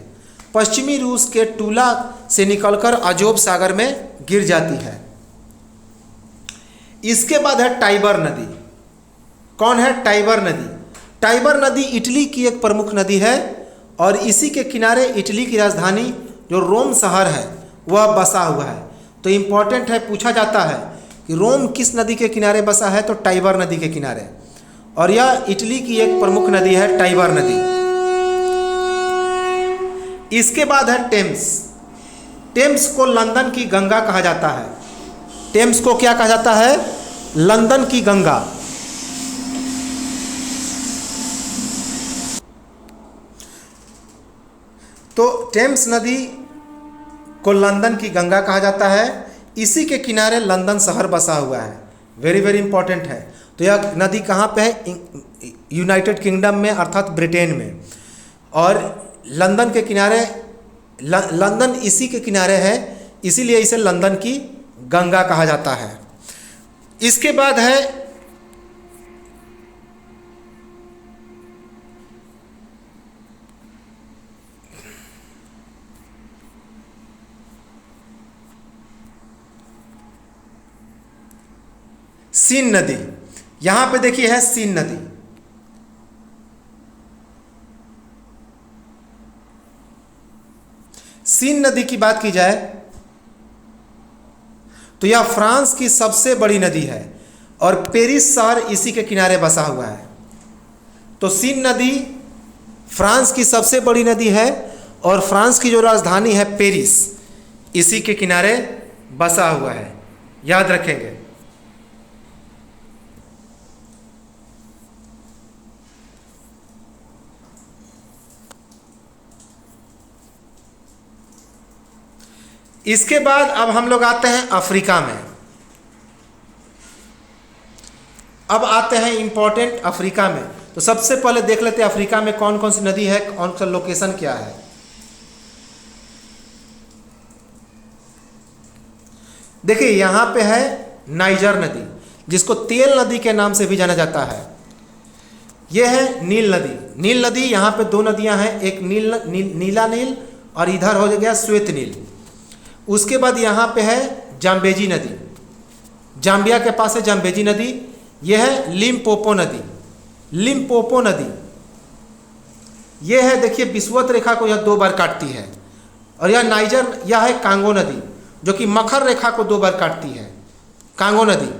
पश्चिमी रूस के टूला से निकलकर अजोब सागर में गिर जाती है। इसके बाद है टाइबर नदी। कौन है? टाइबर नदी। टाइबर नदी इटली की एक प्रमुख नदी है और इसी के किनारे इटली की राजधानी जो रोम शहर है वह बसा हुआ है। तो इम्पॉर्टेंट है, पूछा जाता है कि रोम किस नदी के किनारे बसा है, तो टाइबर नदी के किनारे। और यह इटली की एक प्रमुख नदी है, टाइबर नदी। इसके बाद है टेम्स। टेम्स को लंदन की गंगा कहा जाता है। टेम्स को क्या कहा जाता है? लंदन की गंगा। तो टेम्स नदी को लंदन की गंगा कहा जाता है। इसी के किनारे लंदन शहर बसा हुआ है। वेरी वेरी इंपॉर्टेंट है। तो यह नदी कहाँ पे है? यूनाइटेड किंगडम में, अर्थात ब्रिटेन में। और लंदन के किनारे, लंदन इसी के किनारे है, इसीलिए इसे लंदन की गंगा कहा जाता है। इसके बाद है सीन नदी। यहां पे देखिए है सीन नदी। सीन नदी की बात की जाए तो यह फ्रांस की सबसे बड़ी नदी है और पेरिस शहर इसी के किनारे बसा हुआ है। तो सीन नदी फ्रांस की सबसे बड़ी नदी है और फ्रांस की जो राजधानी है पेरिस, इसी के किनारे बसा हुआ है। याद रखेंगे। इसके बाद अब हम लोग आते हैं अफ्रीका में। अब आते हैं इंपॉर्टेंट अफ्रीका में। तो सबसे पहले देख लेते हैं अफ्रीका में कौन कौन सी नदी है, कौन सा लोकेशन क्या है। देखिए यहां पे है नाइजर नदी, जिसको तेल नदी के नाम से भी जाना जाता है। यह है नील नदी। नील नदी, यहाँ पे दो नदियां हैं, एक नीला नील और इधर हो गया श्वेत नील। उसके बाद यहाँ पे है जाम्बेजी नदी। जाम्बिया के पास है जाम्बेजी नदी। यह है लिम्पोपो नदी। लिम्पोपो नदी यह है, देखिए विषुवत रेखा को यह 2 बार काटती है। और यह नाइजर, यह है कांगो नदी, जो कि मकर रेखा को 2 बार काटती है, कांगो नदी।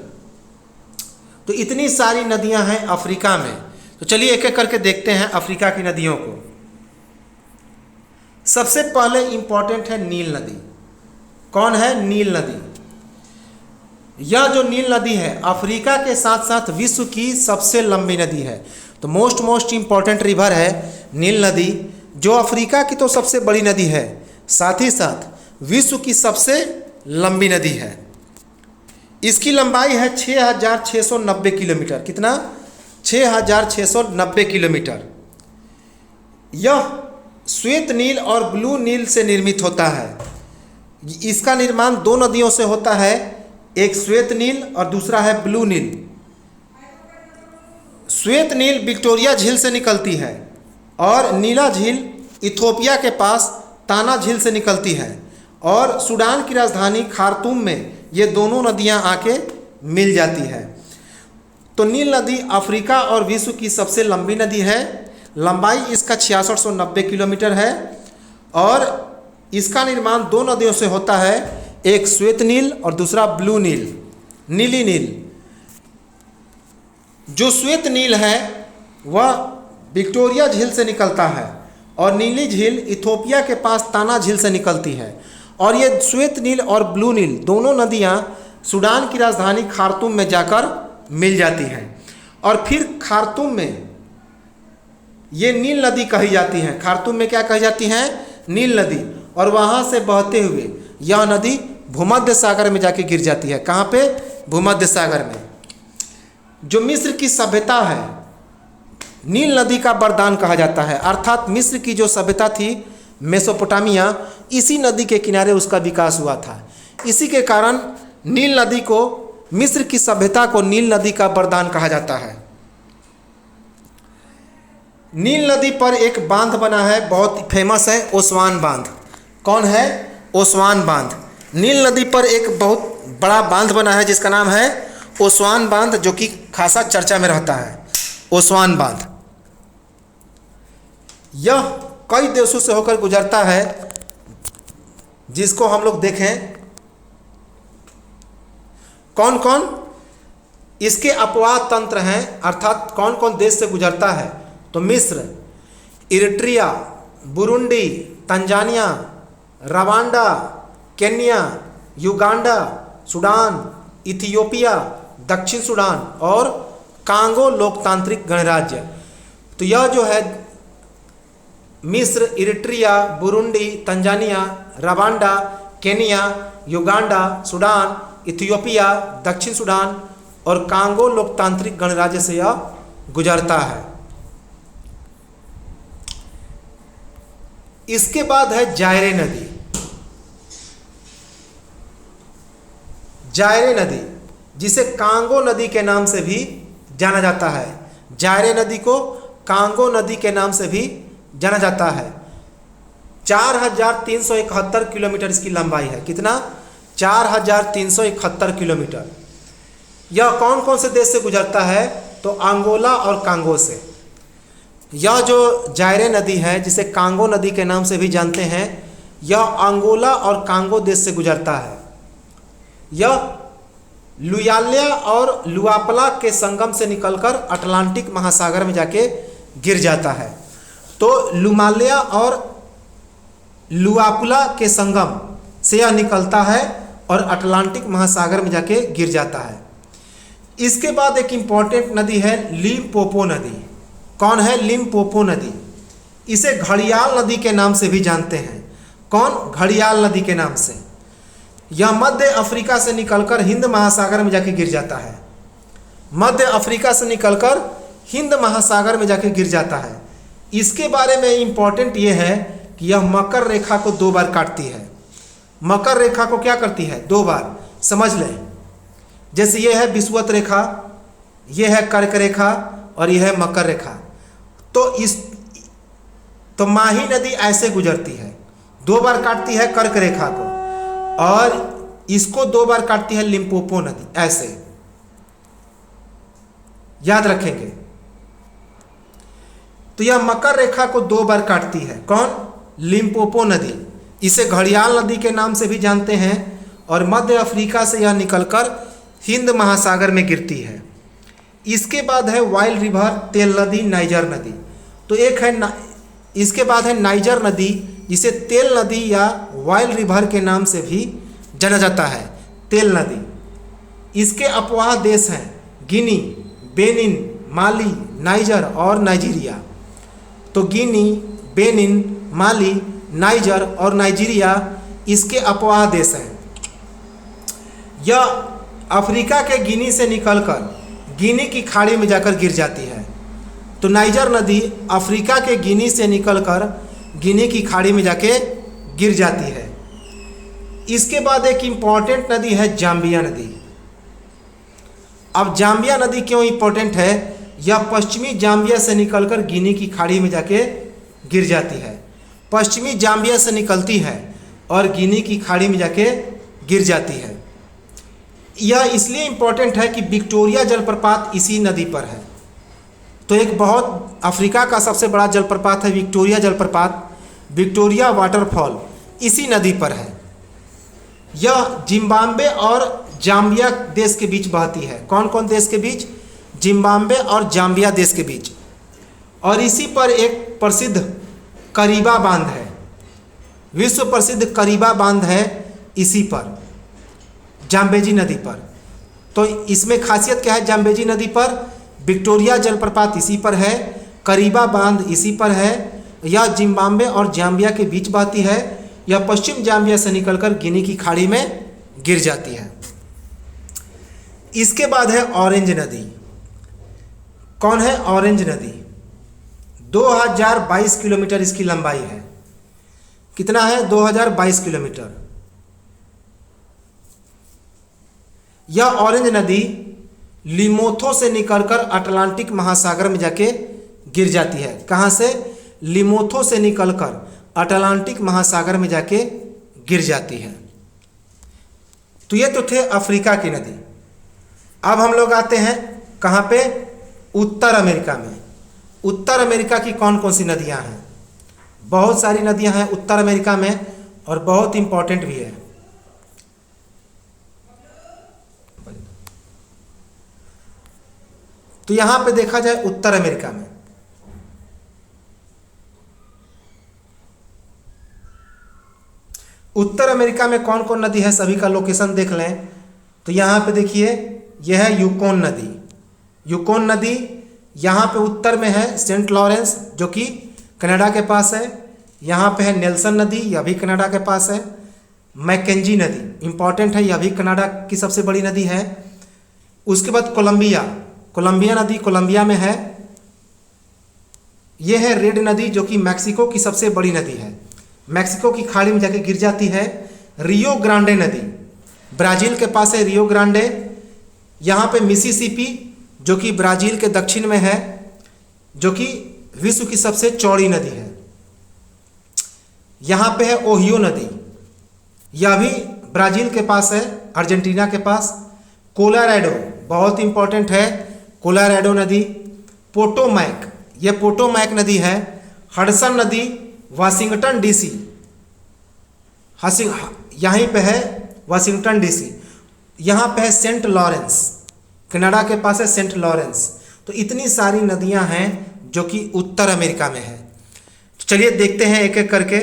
तो इतनी सारी नदियां हैं अफ्रीका में। तो चलिए एक एक करके देखते हैं अफ्रीका की नदियों को। सबसे पहले इंपॉर्टेंट है नील नदी। कौन है? नील नदी। यह जो नील नदी है अफ्रीका के साथ साथ विश्व की सबसे लंबी नदी है। तो मोस्ट इंपॉर्टेंट रिवर है नील नदी, जो अफ्रीका की तो सबसे बड़ी नदी है, साथ ही साथ विश्व की सबसे लंबी नदी है। इसकी लंबाई है 6690 किलोमीटर। कितना? 6690 किलोमीटर। यह श्वेत नील और ब्लू नील से निर्मित होता है। इसका निर्माण 2 नदियों से होता है, एक श्वेत नील और दूसरा है ब्लू नील। श्वेत नील विक्टोरिया झील से निकलती है और नीला झील इथोपिया के पास ताना झील से निकलती है। और सूडान की राजधानी खार्तूम में ये दोनों नदियां आके मिल जाती है। तो नील नदी अफ्रीका और विश्व की सबसे लंबी नदी है। लंबाई इसका 6690 किलोमीटर है और इसका निर्माण 2 नदियों से होता है, एक श्वेत नील और दूसरा ब्लू नील, नीली नील। जो श्वेत नील है वह विक्टोरिया झील से निकलता है और नीली झील इथोपिया के पास ताना झील से निकलती है। और ये श्वेत नील और ब्लू नील दोनों नदियाँ सूडान की राजधानी खार्तूम में जाकर मिल जाती हैं और फिर खार्तूम में ये नील नदी कही जाती है। खार्तूम में क्या कही जाती है? नील नदी। और वहाँ से बहते हुए यह नदी भूमध्य सागर में जाके गिर जाती है। कहाँ पे? भूमध्य सागर में। जो मिस्र की सभ्यता है नील नदी का वरदान कहा जाता है, अर्थात मिस्र की जो सभ्यता थी मेसोपोटामिया, इसी नदी के किनारे उसका विकास हुआ था। इसी के कारण नील नदी को, मिस्र की सभ्यता को नील नदी का वरदान कहा जाता है। नील नदी पर एक बांध बना है, बहुत फेमस है, ओसवान बांध। कौन है? ओसवान बांध। नील नदी पर एक बहुत बड़ा बांध बना है जिसका नाम है ओसवान बांध, जो कि खासा चर्चा में रहता है। ओसवान बांध यह कई देशों से होकर गुजरता है, जिसको हम लोग देखें कौन कौन इसके अपवाह तंत्र हैं, अर्थात कौन कौन देश से गुजरता है। तो मिस्र, Eritrea, Burundi, Tanzania, Rwanda, Kenya, Uganda, Sudan, Ethiopia, दक्षिण सूडान और कांगो लोकतांत्रिक गणराज्य। तो यह जो है मिस्र, Eritrea, Burundi, Tanzania, Rwanda, Kenya, Uganda, Sudan, Ethiopia, दक्षिण सूडान और कांगो लोकतांत्रिक गणराज्य से यह गुजरता है। इसके बाद है जायरे नदी। जायरे नदी, जिसे कांगो नदी के नाम से भी जाना जाता है। जायरे नदी को कांगो नदी के नाम से भी जाना जाता है। 4371 किलोमीटर इसकी लंबाई है। कितना? 4371 किलोमीटर। यह कौन कौन से देश से गुजरता है? तो अंगोला और कांगो से। यह जो जायरे नदी है, जिसे कांगो नदी के नाम से भी जानते हैं, यह अंगोला और कांगो देश से गुजरता है। यह लुयाल्या और लुआपला के संगम से निकलकर अटलांटिक महासागर में जाके गिर जाता है। तो लुमाल्या और लुआपला के संगम से यह निकलता है और अटलांटिक महासागर में जाके गिर जाता है। इसके बाद एक इम्पॉर्टेंट नदी है लिम्पोपो नदी। कौन है? लिम्पोपो नदी। इसे घड़ियाल नदी के नाम से भी जानते हैं। कौन? घड़ियाल नदी के नाम से। यह मध्य अफ्रीका से निकलकर हिंद महासागर में जाके गिर जाता है। मध्य अफ्रीका से निकलकर हिंद महासागर में जाके गिर जाता है। इसके बारे में इम्पॉर्टेंट ये है कि यह मकर रेखा को 2 बार काटती है। मकर रेखा को क्या करती है? 2 बार। समझ लें, जैसे ये है विषुवत रेखा, ये है कर्क रेखा और यह है मकर रेखा। तो माही नदी ऐसे गुजरती है, 2 बार काटती है कर्क रेखा को, और इसको 2 बार काटती है लिम्पोपो नदी। ऐसे याद रखेंगे। तो यह मकर रेखा को 2 बार काटती है। कौन? लिम्पोपो नदी। इसे घड़ियाल नदी के नाम से भी जानते हैं और मध्य अफ्रीका से यह निकलकर हिंद महासागर में गिरती है। इसके बाद है वाइल रिवर, तेल नदी, नाइजर नदी। तो एक है इसके बाद है नाइजर नदी, जिसे तेल नदी या वाइल रिवर के नाम से भी जाना जाता है। तेल नदी। इसके अपवाह देश हैं गिनी, बेनिन, माली, नाइजर और नाइजीरिया। तो गिनी, बेनिन, माली, नाइजर और नाइजीरिया इसके अपवाह देश हैं। यह अफ्रीका के गिनी से निकलकर गिनी की खाड़ी में जाकर गिर जाती है। तो नाइजर नदी अफ्रीका के गिनी से निकलकर गिनी की खाड़ी में जाके गिर जाती है। इसके बाद एक इम्पॉर्टेंट नदी है जाम्बिया नदी। अब जाम्बिया नदी क्यों इम्पोर्टेंट है? यह पश्चिमी जाम्बिया से निकलकर गिनी की खाड़ी में जाके गिर जाती है। पश्चिमी जाम्बिया से निकलती है और गिनी की खाड़ी में जाके गिर जाती है। यह इसलिए इम्पोर्टेंट है कि विक्टोरिया जलप्रपात इसी नदी पर है। तो एक बहुत अफ्रीका का सबसे बड़ा जलप्रपात है विक्टोरिया जलप्रपात, विक्टोरिया वाटरफॉल इसी नदी पर है। यह जिम्बाब्वे और जाम्बिया देश के बीच बहती है। कौन कौन देश के बीच? जिम्बाब्वे और जाम्बिया देश के बीच। और इसी पर एक प्रसिद्ध करीबा बांध है, विश्व प्रसिद्ध करीबा बांध है इसी पर, जाम्बेजी नदी पर। तो इसमें खासियत क्या है जाम्बेजी नदी पर? विक्टोरिया जलप्रपात इसी पर है, करीबा बांध इसी पर है, यह जिम्बाब्वे और जाम्बिया के बीच बहती है, यह पश्चिम जाम्बिया से निकलकर गिनी की खाड़ी में गिर जाती है। इसके बाद है ऑरेंज नदी। कौन है ऑरेंज नदी? 2022 किलोमीटर इसकी लंबाई है। कितना है? 2022 किलोमीटर। यह ऑरेंज नदी लिमोथो से निकलकर अटलांटिक महासागर में जाके गिर जाती है। कहाँ से? लिमोथो से निकलकर अटलांटिक महासागर में जाके गिर जाती है। तो ये तो थे अफ्रीका की नदी। अब हम लोग आते हैं कहाँ पे? उत्तर अमेरिका में। उत्तर अमेरिका की कौन कौन सी नदियाँ हैं? बहुत सारी नदियाँ हैं उत्तर अमेरिका में और बहुत इंपॉर्टेंट भी है। तो यहाँ पे देखा जाए उत्तर अमेरिका में उत्तर अमेरिका में कौन कौन नदी है, सभी का लोकेशन देख लें। तो यहाँ पे देखिए, यह है यूकोन नदी। यूकोन नदी यहाँ पे उत्तर में है सेंट लॉरेंस जो कि कनाडा के पास है। यहाँ पे है नेल्सन नदी, यह भी कनाडा के पास है। मैकेंजी नदी इंपॉर्टेंट है, यह भी कनाडा की सबसे बड़ी नदी है। उसके बाद कोलंबिया नदी कोलंबिया में है। यह है रेड नदी जो कि मैक्सिको की सबसे बड़ी नदी है, मैक्सिको की खाड़ी में जाके गिर जाती है। रियो ग्रांडे नदी ब्राज़ील के पास है, रियो ग्रांडे। यहाँ पे मिसिसिपी जो कि ब्राज़ील के दक्षिण में है, जो कि विश्व की सबसे चौड़ी नदी है। यहाँ पे है ओहियो नदी, यह भी ब्राज़ील के पास है, अर्जेंटीना के पास। कोलोराडो बहुत इंपॉर्टेंट है, कोलोराडो नदी। पोटोमैक, यह पोटोमैक नदी है। हडसन नदी वाशिंगटन डीसी, यहीं पे है वाशिंगटन डीसी। यहाँ पे है सेंट लॉरेंस, कनाडा के पास है सेंट लॉरेंस। तो इतनी सारी नदियाँ हैं जो कि उत्तर अमेरिका में है। तो चलिए देखते हैं एक एक करके।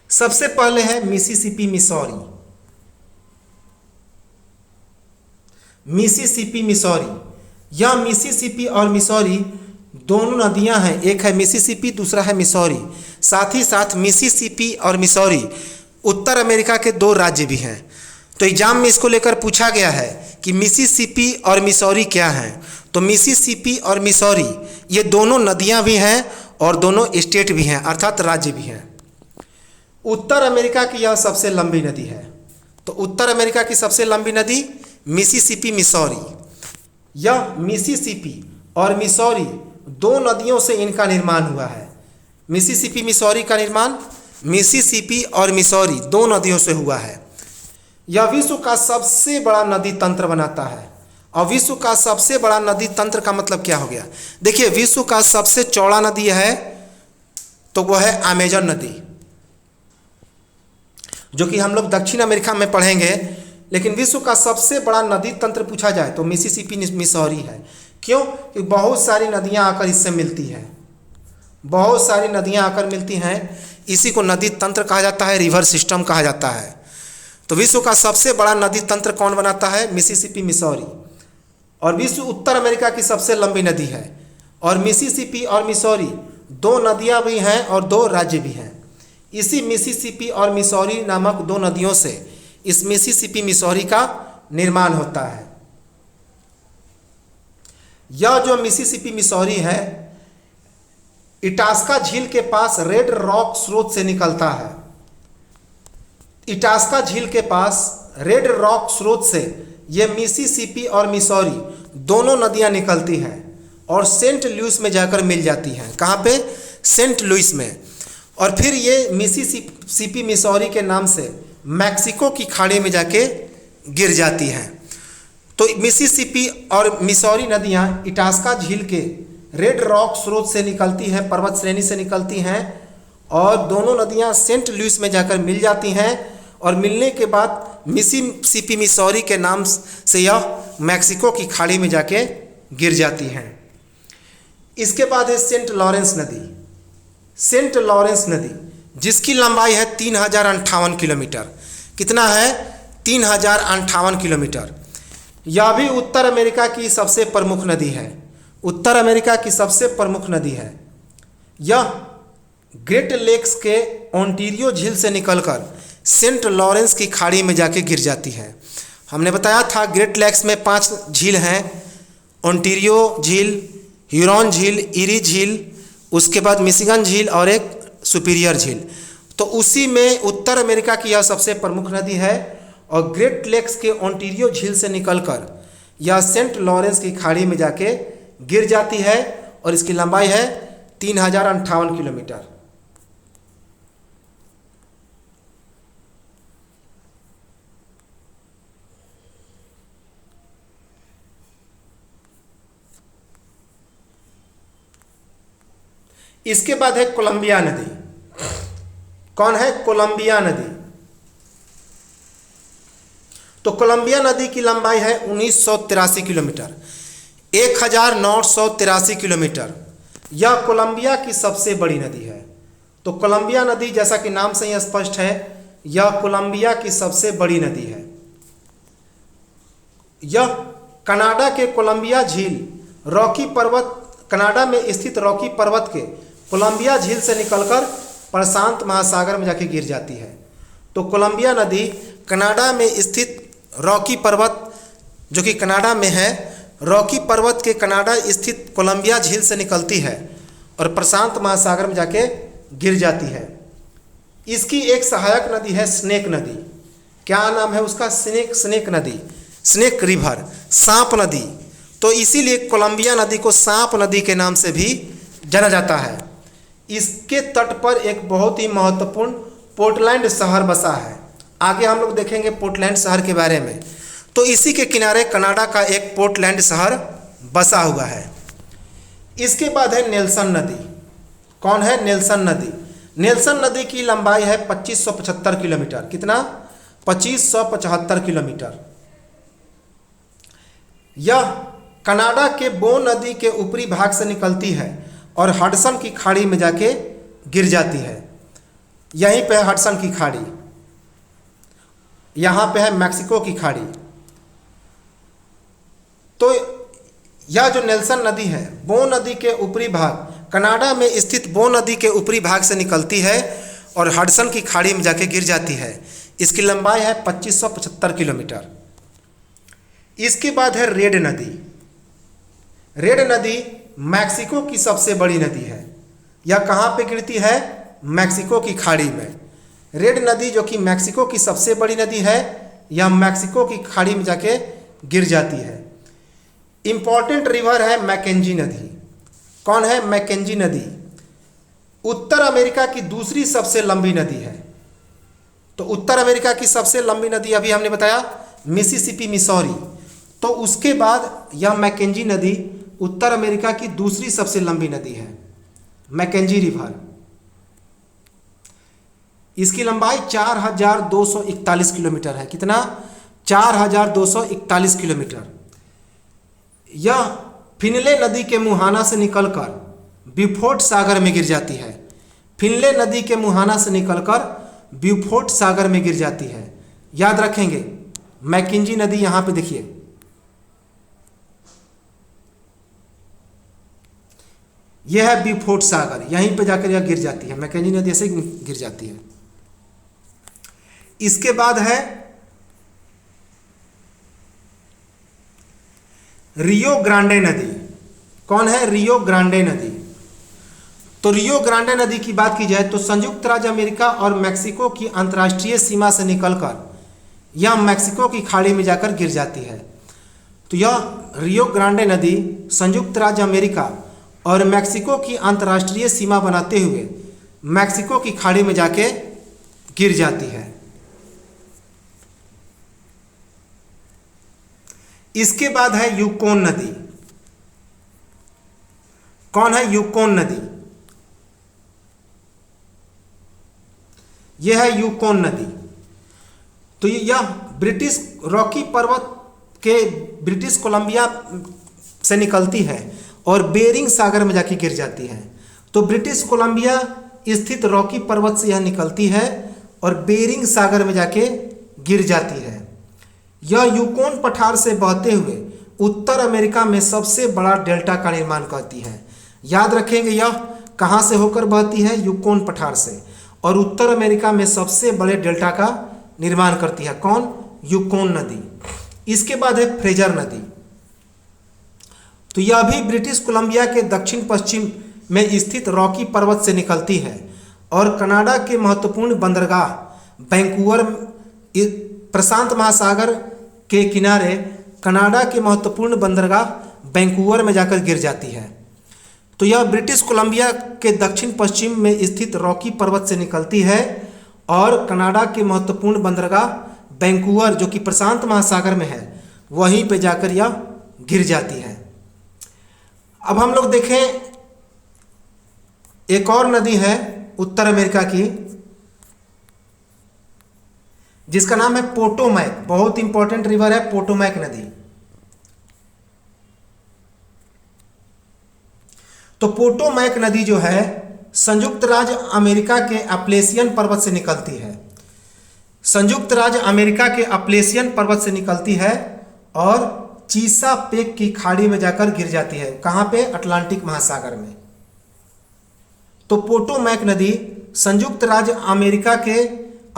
सबसे पहले है मिसिसिपी मिसौरी। मिसिसिपी मिसौरी, यह मिसिसिपी और मिसौरी दोनों नदियां हैं। एक है मिसिसिपी, दूसरा है मिसौरी। साथ ही साथ मिसिसिपी और मिसौरी उत्तर अमेरिका के दो राज्य भी हैं। तो एग्जाम में इसको लेकर पूछा गया है कि मिसिसिपी और मिसौरी क्या हैं। तो मिसिसिपी और मिसौरी ये दोनों नदियां भी हैं और दोनों स्टेट भी हैं, अर्थात राज्य भी हैं। उत्तर अमेरिका की यह सबसे लंबी नदी है। तो उत्तर अमेरिका की सबसे लंबी नदी मिसिसिपी मिसौरी। यह मिसिसिपी और मिसौरी दो नदियों से इनका निर्माण हुआ है। मिसिसिपी मिसौरी का निर्माण मिसिसिपी और मिसौरी दो नदियों से हुआ है। यह विश्व का सबसे बड़ा नदी तंत्र बनाता है। और विश्व का सबसे बड़ा नदी तंत्र का मतलब क्या हो गया? देखिए, विश्व का सबसे चौड़ा नदी है तो वह है अमेजन नदी, जो कि हम लोग दक्षिण अमेरिका में पढ़ेंगे। लेकिन विश्व का सबसे बड़ा नदी तंत्र पूछा जाए तो मिसिसिपी मिसौरी है। क्यों? कि बहुत सारी नदियां आकर इससे मिलती हैं, बहुत सारी नदियां आकर मिलती हैं। इसी को नदी तंत्र कहा जाता है, रिवर सिस्टम कहा जाता है। तो विश्व का सबसे बड़ा नदी तंत्र कौन बनाता है? Mississippi Missouri. और विश्व उत्तर अमेरिका की सबसे लंबी नदी है। और मिसिसिपी और मिसौरी दो नदियां भी हैं और दो राज्य भी हैं। इसी मिसिसिपी और मिसौरी नामक दो नदियों से इस मिसिसिपी मिसौरी का निर्माण होता है। यह जो मिसिसिपी मिसौरी है इटास्का झील के पास रेड रॉक स्रोत से निकलता है। इटास्का झील के पास रेड रॉक स्रोत से यह मिसिसिपी और मिसौरी दोनों नदियां निकलती हैं और सेंट लुइस में जाकर मिल जाती हैं। कहाँ पे? सेंट लुइस में। और फिर ये मिसिसिपी मिसौरी के नाम से मैक्सिको की खाड़ी में जाके गिर जाती हैं। तो मिसिसिपी और मिसौरी नदियाँ इटास्का झील के रेड रॉक स्रोत से निकलती हैं, पर्वत श्रेणी से निकलती हैं और दोनों नदियाँ सेंट लुइस में जाकर मिल जाती हैं। और मिलने के बाद मिसिसिपी मिसौरी के नाम से यह मैक्सिको की खाड़ी में जाके गिर जाती हैं। इसके बाद है सेंट लॉरेंस नदी। सेंट लॉरेंस नदी जिसकी लंबाई है 3058 किलोमीटर। कितना है? 3058 किलोमीटर। यह भी उत्तर अमेरिका की सबसे प्रमुख नदी है। उत्तर अमेरिका की सबसे प्रमुख नदी है। यह ग्रेट लेक्स के ओंटारियो झील से निकलकर सेंट लॉरेंस की खाड़ी में जाके गिर जाती है। हमने बताया था ग्रेट लेक्स में 5 झील हैं, ओंटारियो झील, ह्यूरॉन झील, इरी झील, उसके बाद मिशिगन झील और एक सुपीरियर झील। तो उसी में उत्तर अमेरिका की यह सबसे प्रमुख नदी है और ग्रेट लेक्स के ओंटारियो झील से निकलकर यह सेंट लॉरेंस की खाड़ी में जाके गिर जाती है और इसकी लंबाई है 3058 किलोमीटर। इसके बाद है कोलंबिया नदी। कौन है? कोलंबिया नदी। तो कोलंबिया नदी की लंबाई है 1983 किलोमीटर, 1983 किलोमीटर। यह कोलंबिया की सबसे बड़ी नदी है। तो कोलंबिया नदी जैसा कि नाम से ही स्पष्ट है, यह कोलंबिया की सबसे बड़ी नदी है। यह कनाडा के कोलंबिया झील, रॉकी पर्वत, कनाडा में स्थित रॉकी पर्वत के कोलंबिया झील से निकलकर प्रशांत महासागर में जाके गिर जाती है। तो कोलंबिया नदी कनाडा में स्थित रॉकी पर्वत, जो कि कनाडा में है, रॉकी पर्वत के कनाडा स्थित कोलंबिया झील से निकलती है और प्रशांत महासागर में जाके गिर जाती है। इसकी एक सहायक नदी है स्नेक नदी। क्या नाम है उसका? स्नेक नदी, स्नेक रिवर, सांप नदी। तो इसीलिए कोलंबिया नदी को सांप नदी के नाम से भी जाना जाता है। इसके तट पर एक बहुत ही महत्वपूर्ण पोर्टलैंड शहर बसा है। आगे हम लोग देखेंगे पोर्टलैंड शहर के बारे में। तो इसी के किनारे कनाडा का एक पोर्टलैंड शहर बसा हुआ है। इसके बाद है नेल्सन नदी। कौन है? नेल्सन नदी। नेल्सन नदी की लंबाई है 2575 किलोमीटर। कितना? 2575 किलोमीटर। यह कनाडा के बो नदी के ऊपरी भाग से निकलती है और हडसन की खाड़ी में जाके गिर जाती है। यहीं पे है हडसन की खाड़ी, यहाँ पे है मैक्सिको की खाड़ी। तो यह जो नेल्सन नदी है, बो नदी के ऊपरी भाग, कनाडा में स्थित बो नदी के ऊपरी भाग से निकलती है और हडसन की खाड़ी में जाके गिर जाती है। इसकी लंबाई है 2575 किलोमीटर। इसके बाद है रेड नदी। रेड नदी मैक्सिको की सबसे बड़ी नदी है। यह कहाँ पे गिरती है? मैक्सिको की खाड़ी में। रेड नदी जो कि मैक्सिको की सबसे बड़ी नदी है, यह मैक्सिको की खाड़ी में जाके गिर जाती है। इंपॉर्टेंट रिवर है मैकेंजी नदी। कौन है? मैकेंजी नदी उत्तर अमेरिका की दूसरी सबसे लंबी नदी है। तो उत्तर अमेरिका की सबसे लंबी नदी अभी हमने बताया मिसिसिपी, मिसौरी। तो उसके बाद यह मैकेंजी नदी उत्तर अमेरिका की दूसरी सबसे लंबी नदी है, मैकेंजी रिवर। इसकी लंबाई 4241 किलोमीटर है। कितना? 4241 किलोमीटर। यह फिनले नदी के मुहाना से निकलकर ब्यूफोर्ट सागर में गिर जाती है। फिनले नदी के मुहाना से निकलकर ब्यूफोर्ट सागर में गिर जाती है। याद रखेंगे, मैकेंजी नदी यहाँ पे देखिए, यह है ब्यूफोर्ट सागर, यहीं पे जाकर यह गिर जाती है। मैकेंजी नदी ऐसे गिर जाती है। इसके बाद है रियो ग्रांडे नदी। कौन है? रियो ग्रांडे नदी। तो रियो ग्रांडे नदी की बात की जाए तो संयुक्त राज्य अमेरिका और मैक्सिको की अंतर्राष्ट्रीय सीमा से निकलकर यह मैक्सिको की खाड़ी में जाकर गिर जाती है। तो यह रियो ग्रांडे नदी संयुक्त राज्य अमेरिका और मैक्सिको की अंतर्राष्ट्रीय सीमा बनाते हुए मैक्सिको की खाड़ी में जाके गिर जाती है। इसके बाद है यूकोन नदी। कौन है? यूकोन नदी। यह है यूकोन नदी। तो यह ब्रिटिश रॉकी पर्वत के ब्रिटिश कोलंबिया से निकलती है और बेरिंग सागर में जाके गिर जाती है। तो ब्रिटिश कोलंबिया स्थित रॉकी पर्वत से यह निकलती है और बेरिंग सागर में जाके गिर जाती है। यह यूकोन पठार से बहते हुए उत्तर अमेरिका में सबसे बड़ा डेल्टा का निर्माण करती है। याद रखेंगे, यह कहाँ से होकर बहती है? यूकोन पठार से, और उत्तर अमेरिका में सबसे बड़े डेल्टा का निर्माण करती है। कौन? यूकोन नदी। इसके बाद है फ्रेजर नदी। तो यह भी ब्रिटिश कोलंबिया के दक्षिण पश्चिम में स्थित रॉकी पर्वत से निकलती है और कनाडा के महत्वपूर्ण बंदरगाह वैंकूवर, प्रशांत महासागर के किनारे कनाडा के महत्वपूर्ण बंदरगाह वैंकूवर में जाकर गिर जाती है। तो यह ब्रिटिश कोलंबिया के दक्षिण पश्चिम में स्थित रॉकी पर्वत से निकलती है और कनाडा के महत्वपूर्ण बंदरगाह वैंकूवर, जो कि प्रशांत महासागर में है, वहीं पे जाकर यह गिर जाती है। अब हम लोग देखें, एक और नदी है उत्तर अमेरिका की जिसका नाम है पोटोमैक। बहुत इंपॉर्टेंट रिवर है पोटोमैक नदी। तो पोटोमैक नदी जो है संयुक्त राज्य अमेरिका के अपलेशियन पर्वत से निकलती है। संयुक्त राज्य अमेरिका के अपलेशियन पर्वत से निकलती है और चीसापेक की खाड़ी में जाकर गिर जाती है। कहाँ पे? अटलांटिक महासागर में। तो पोटोमैक नदी संयुक्त राज्य अमेरिका के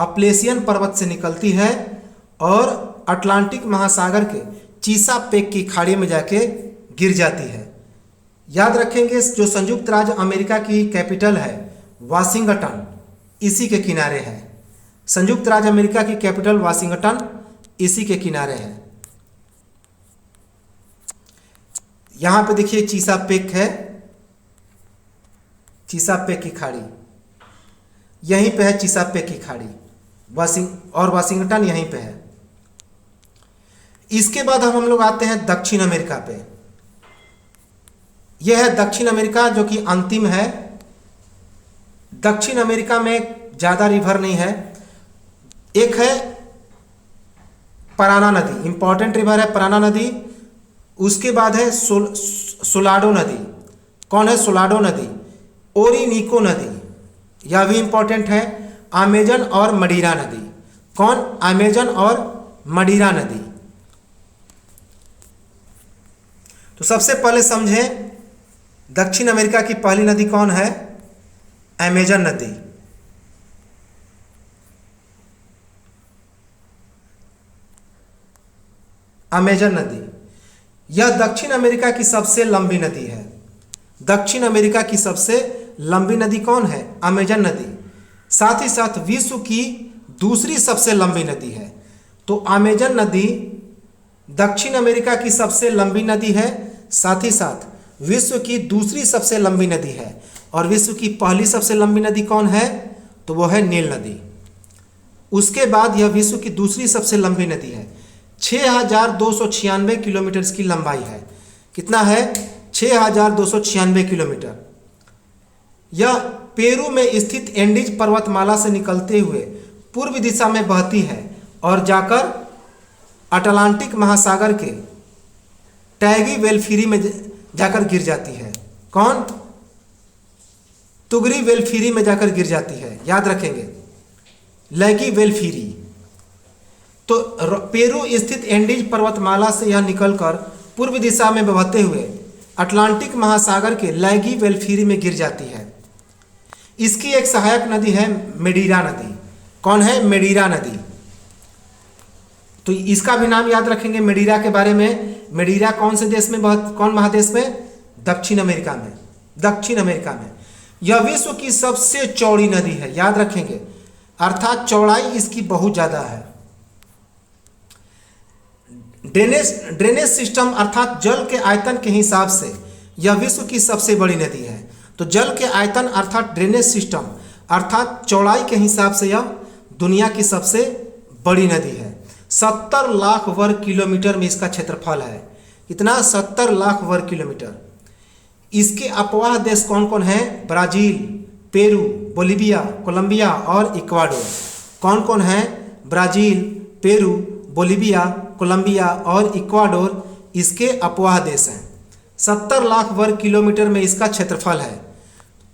अपलेशियन पर्वत से निकलती है और अटलांटिक महासागर के चीसापेक की खाड़ी में जाके गिर जाती है। याद रखेंगे, जो संयुक्त राज्य अमेरिका की कैपिटल है वाशिंगटन, इसी के किनारे है। संयुक्त राज्य अमेरिका की कैपिटल वाशिंगटन इसी के किनारे है। यहां पे देखिए चीसापेक है, चीसापेक की खाड़ी यहीं पे है, चीसापेक की खाड़ी और वाशिंगटन यहीं पे है। इसके बाद हम लोग आते हैं दक्षिण अमेरिका पे। यह है दक्षिण अमेरिका, जो कि अंतिम है। दक्षिण अमेरिका में ज़्यादा रिवर नहीं है। एक है पराना नदी, इंपॉर्टेंट रिवर है पराना नदी। उसके बाद है सोलाडो नदी। कौन है? सोलाडो नदी। ओरिनिको नदी, यह भी इंपॉर्टेंट है। अमेजन और मडीरा नदी। कौन? अमेजन और मडीरा नदी। तो सबसे पहले समझें, दक्षिण अमेरिका की पहली नदी कौन है? अमेजन नदी। अमेजन नदी यह दक्षिण अमेरिका की सबसे लंबी नदी है। दक्षिण अमेरिका की सबसे लंबी नदी कौन है? अमेजन नदी। साथ ही साथ विश्व की दूसरी सबसे लंबी नदी है। तो अमेजन नदी दक्षिण अमेरिका की सबसे लंबी नदी है, साथ ही साथ विश्व की दूसरी सबसे लंबी नदी है। और विश्व की पहली सबसे लंबी नदी कौन है? तो वो है नील नदी। उसके बाद यह विश्व की दूसरी सबसे लंबी नदी है। 6296 किलोमीटर की लंबाई है। कितना है? 6296 किलोमीटर। यह पेरू में स्थित एंडीज पर्वतमाला से निकलते हुए पूर्व दिशा में बहती है और जाकर अटलांटिक महासागर के टैगी वेलफिरी में जाकर गिर जाती है। कौन? तुगरी वेलफिरी में जाकर गिर जाती है। याद रखेंगे, लैगी वेलफिरी। तो पेरू स्थित एंडीज पर्वतमाला से यह निकलकर पूर्व दिशा में बहते हुए अटलांटिक महासागर के लैगी वेलफिरी में गिर जाती है। इसकी एक सहायक नदी है मेडीरा नदी। कौन है? मेडीरा नदी। तो इसका भी नाम याद रखेंगे मेडीरा के बारे में। मेडीरा कौन से देश में कौन महादेश में? दक्षिण अमेरिका में। दक्षिण अमेरिका में यह विश्व की सबसे चौड़ी नदी है। याद रखेंगे, अर्थात चौड़ाई इसकी बहुत ज़्यादा है। ड्रेनेज सिस्टम अर्थात जल के आयतन के हिसाब से यह विश्व की सबसे बड़ी नदी है। तो जल के आयतन अर्थात ड्रेनेज सिस्टम अर्थात चौड़ाई के हिसाब से यह दुनिया की सबसे बड़ी नदी है। 70 लाख वर्ग किलोमीटर में इसका क्षेत्रफल है। कितना? 70 लाख वर्ग किलोमीटर। इसके अपवाह देश कौन कौन है? ब्राज़ील, पेरू, बोलिविया, कोलंबिया और इक्वाडोर। कौन कौन है? ब्राज़ील, पेरू, बोलिविया, कोलंबिया और इक्वाडोर इसके अपवाह देश हैं। 70 लाख वर्ग किलोमीटर में इसका क्षेत्रफल है।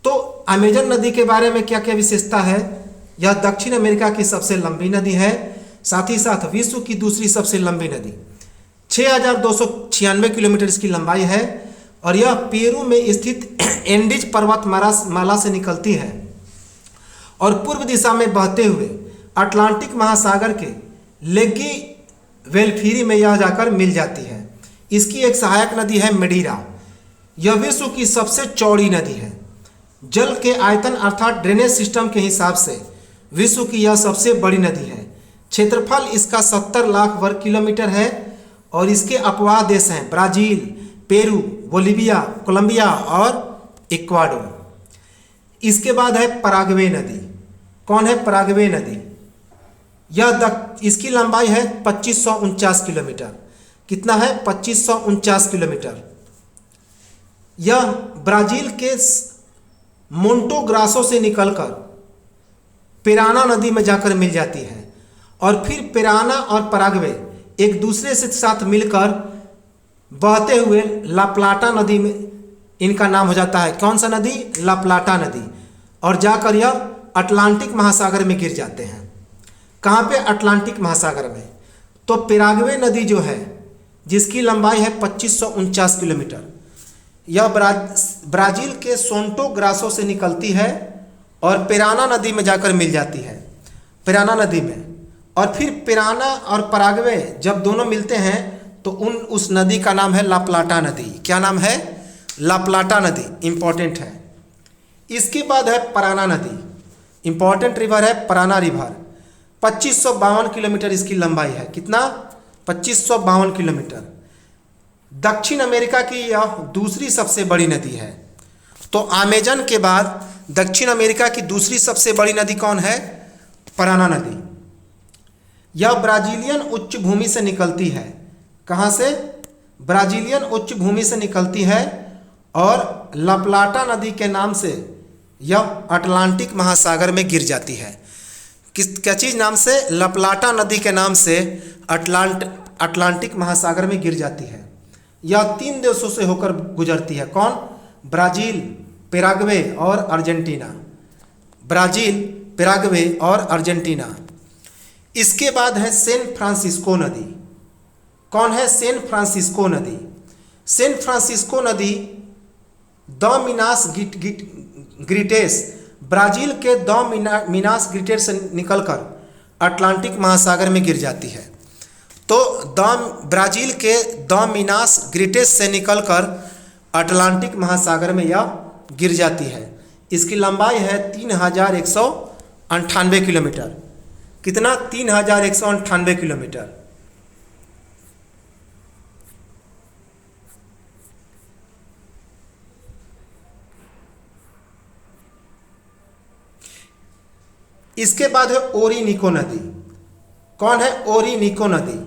तो अमेजन नदी के बारे में क्या क्या विशेषता है? यह दक्षिण अमेरिका की सबसे लंबी नदी है, साथ ही साथ विश्व की दूसरी सबसे लंबी नदी, 6296 किलोमीटर इसकी लंबाई है और यह पेरू में स्थित एंडीज पर्वतमाला से निकलती है और पूर्व दिशा में बहते हुए अटलांटिक महासागर के लेगी वेलफिरी में यह जाकर मिल जाती है। इसकी एक सहायक नदी है मेडीरा। यह विश्व की सबसे चौड़ी नदी है। जल के आयतन अर्थात ड्रेनेज सिस्टम के हिसाब से विश्व की यह सबसे बड़ी नदी है। क्षेत्रफल इसका 70 लाख वर्ग किलोमीटर है और इसके अपवाह देश हैं ब्राज़ील, पेरू, बोलिविया, कोलंबिया और इक्वाडोर। इसके बाद है पराग्वे नदी। कौन है पराग्वे नदी? इसकी लंबाई है 2549 किलोमीटर। कितना है? 2549 किलोमीटर। यह ब्राजील के मोंटो ग्रासो से निकलकर पिराना नदी में जाकर मिल जाती है और फिर पिराना और पराग्वे एक दूसरे से साथ मिलकर बहते हुए ला प्लाटा नदी में इनका नाम हो जाता है। कौन सा नदी? ला प्लाटा नदी। और जाकर यह अटलांटिक महासागर में गिर जाते हैं। कहाँ पे? अटलांटिक महासागर में। तो पिराग्वे नदी जो है जिसकी लंबाई है 2549 किलोमीटर, यह ब्राज़ील के सोंटो ग्रासो से निकलती है और पिराना नदी में जाकर मिल जाती है, पिराना नदी में। और फिर पिराना और पराग्वे जब दोनों मिलते हैं तो उस नदी का नाम है ला प्लाटा नदी। क्या नाम है? ला प्लाटा नदी। इंपॉर्टेंट है। इसके बाद है पराना नदी। इंपॉर्टेंट रिवर है पराना रिवर। 2552 किलोमीटर इसकी लंबाई है। कितना? 2552 किलोमीटर। दक्षिण अमेरिका की यह दूसरी सबसे बड़ी नदी है। तो अमेजन के बाद दक्षिण अमेरिका की दूसरी सबसे बड़ी नदी कौन है? पराना नदी। यह ब्राजीलियन उच्च भूमि से निकलती है। कहाँ से? ब्राजीलियन उच्च भूमि से निकलती है और ला प्लाटा नदी के नाम से यह अटलांटिक महासागर में गिर जाती है। क्या चीज़ नाम से? ला प्लाटा नदी के नाम से अटलांटिक महासागर में गिर जाती है। यह 3 देशों से होकर गुजरती है। कौन? ब्राज़ील, पैराग्वे और अर्जेंटीना। ब्राज़ील, पैराग्वे और अर्जेंटीना। इसके बाद है सैन फ्रांसिस्को नदी। कौन है? सैन फ्रांसिस्को नदी। सैन फ्रांसिस्को नदी द मिनास ग्रिटेस, ब्राज़ील के द मिनास ग्रिटेस से निकलकर अटलांटिक महासागर में गिर जाती है। तो ब्राज़ील के द मिनास ग्रिटेस से निकलकर अटलांटिक महासागर में यह गिर जाती है। इसकी लंबाई है 3198 किलोमीटर। कितना? 3198 किलोमीटर। इसके बाद है ओरिनिको नदी। कौन है? ओरिनिको नदी।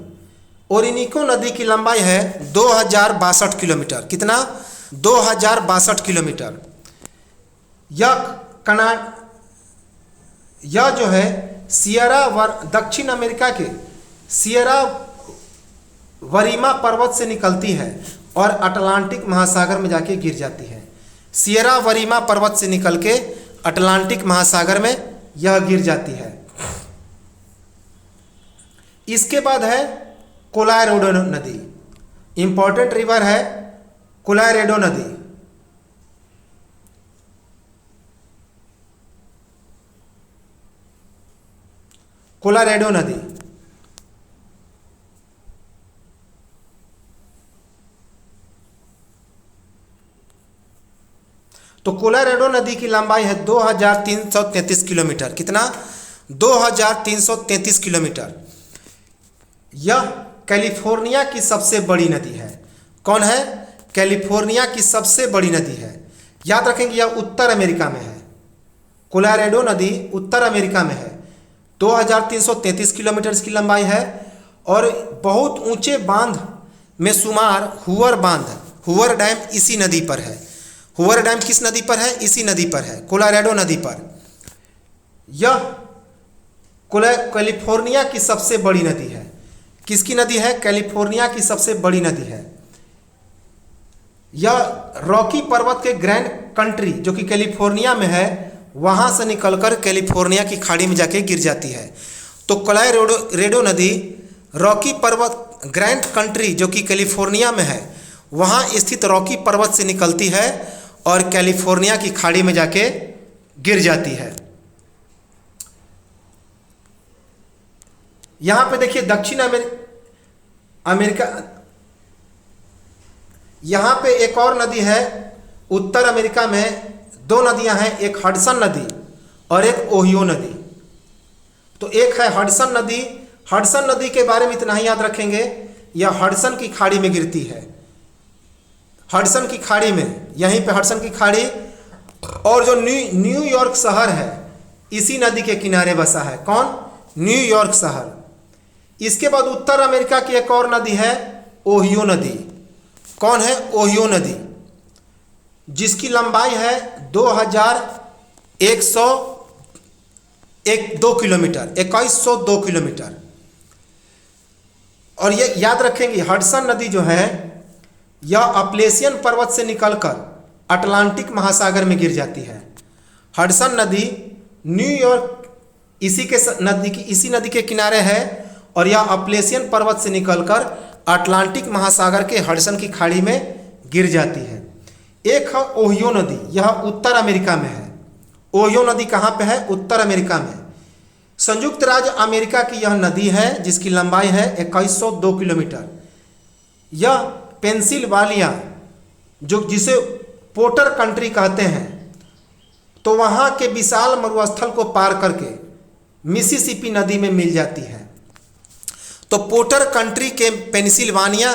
ओरिनिको नदी की लंबाई है 2062 किलोमीटर। कितना? 2062 किलोमीटर। यह जो है दक्षिण अमेरिका के सियरा वरीमा पर्वत से निकलती है और अटलांटिक महासागर में जाके गिर जाती है। सियरा वरीमा पर्वत से निकल के अटलांटिक महासागर में यह गिर जाती है। इसके बाद है कोलोराडो नदी। इंपॉर्टेंट रिवर है कोलोराडो नदी। कोलोराडो नदी। तो कोलोराडो नदी की लंबाई है 2333 किलोमीटर। कितना? 2333 किलोमीटर। यह कैलिफोर्निया की सबसे बड़ी नदी है। कौन है? कैलिफोर्निया की सबसे बड़ी नदी है। याद रखेंगे यह उत्तर अमेरिका में है। कोलोराडो नदी उत्तर अमेरिका में है। 2333 किलोमीटर इसकी लंबाई है और बहुत ऊंचे बांध में शुमार हुवर डैम इसी नदी पर है। हुवर डैम किस नदी पर है? इसी नदी पर है, कोलोराडो नदी पर। यह कैलिफोर्निया की सबसे बड़ी नदी है। किसकी नदी है? कैलिफोर्निया की सबसे बड़ी नदी है। यह रॉकी पर्वत के ग्रैंड कंट्री जो कि कैलिफोर्निया में है, वहाँ से निकलकर कैलिफोर्निया की खाड़ी में जाके गिर जाती है। तो कोलोराडो नदी रॉकी पर्वत, ग्रैंड कंट्री जो कि कैलिफोर्निया में है, वहाँ स्थित रॉकी पर्वत से निकलती है और कैलिफोर्निया की खाड़ी में जाके गिर जाती है। यहाँ पे देखिए दक्षिण अमेरिका, यहाँ पे एक और नदी है। उत्तर अमेरिका में दो नदियाँ हैं, एक हडसन नदी और एक ओहियो नदी। तो एक है हडसन नदी। हडसन नदी के बारे में इतना ही याद रखेंगे, यह हडसन की खाड़ी में गिरती है। हडसन की खाड़ी में, यहीं पे हडसन की खाड़ी, और जो न्यूयॉर्क शहर है इसी नदी के किनारे बसा है। कौन? न्यूयॉर्क शहर। इसके बाद उत्तर अमेरिका की एक और नदी है ओहियो नदी। कौन है? ओहियो नदी, जिसकी लंबाई है 2102 किलोमीटर, 2102 किलोमीटर। और ये याद रखेंगे, हडसन नदी जो है यह अपलेशियन पर्वत से निकलकर अटलांटिक महासागर में गिर जाती है। हडसन नदी न्यूयॉर्क इसी नदी के किनारे है और यह अपलेशियन पर्वत से निकलकर अटलांटिक महासागर के हडसन की खाड़ी में गिर जाती है। एक है ओहियो नदी, यह उत्तर अमेरिका में है। ओहियो नदी कहाँ पे है? उत्तर अमेरिका में। संयुक्त राज्य अमेरिका की यह नदी है जिसकी लंबाई है 2102 किलोमीटर। यह पेंसिल्वानिया, जिसे पोर्टर कंट्री कहते हैं, तो वहाँ के विशाल मरुस्थल को पार करके मिसिसिपी नदी में मिल जाती है। तो पोर्टर कंट्री के पेंसिल्वानिया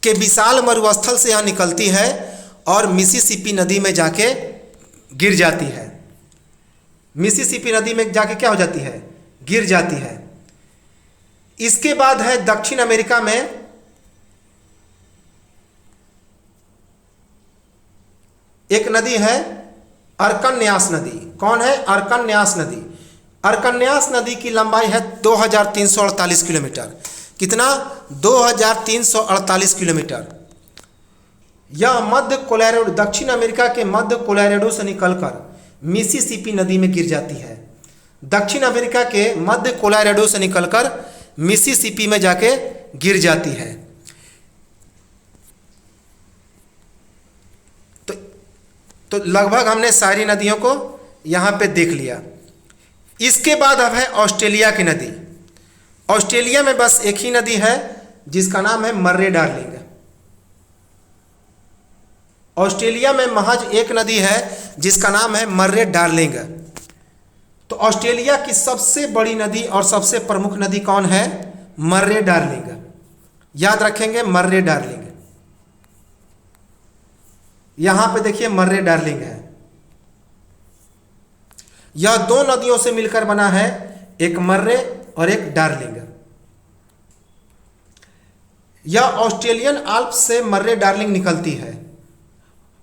के विशाल मरुस्थल से यह निकलती है और मिसिसिपी नदी में जाके गिर जाती है। मिसिसिपी नदी में जाके क्या हो जाती है? गिर जाती है। इसके बाद है दक्षिण अमेरिका में एक नदी है अरकन्यास नदी। कौन है? अरकन्यास नदी। अरकन्यास नदी की लंबाई है 2348 किलोमीटर। कितना? 2348 किलोमीटर। यह मध्य कोलोराडो, दक्षिण अमेरिका के मध्य कोलोराडो से निकलकर मिसिसिपी नदी में गिर जाती है। दक्षिण अमेरिका के मध्य कोलोराडो से निकलकर मिसिसिपी में जाके गिर जाती है। तो लगभग हमने सारी नदियों को यहाँ पे देख लिया। इसके बाद अब है ऑस्ट्रेलिया की नदी। ऑस्ट्रेलिया में बस एक ही नदी है जिसका नाम है मर्रे डार्लिंग। ऑस्ट्रेलिया में महज एक नदी है जिसका नाम है मर्रे डार्लिंग। तो ऑस्ट्रेलिया की सबसे बड़ी नदी और सबसे प्रमुख नदी कौन है? मर्रे डार्लिंग। याद रखेंगे, मर्रे डार्लिंग। यहां पे देखिए मर्रे डार्लिंग है। यह दो नदियों से मिलकर बना है, एक मर्रे और एक डार्लिंग। यह ऑस्ट्रेलियन आल्प्स से मर्रे डार्लिंग निकलती है।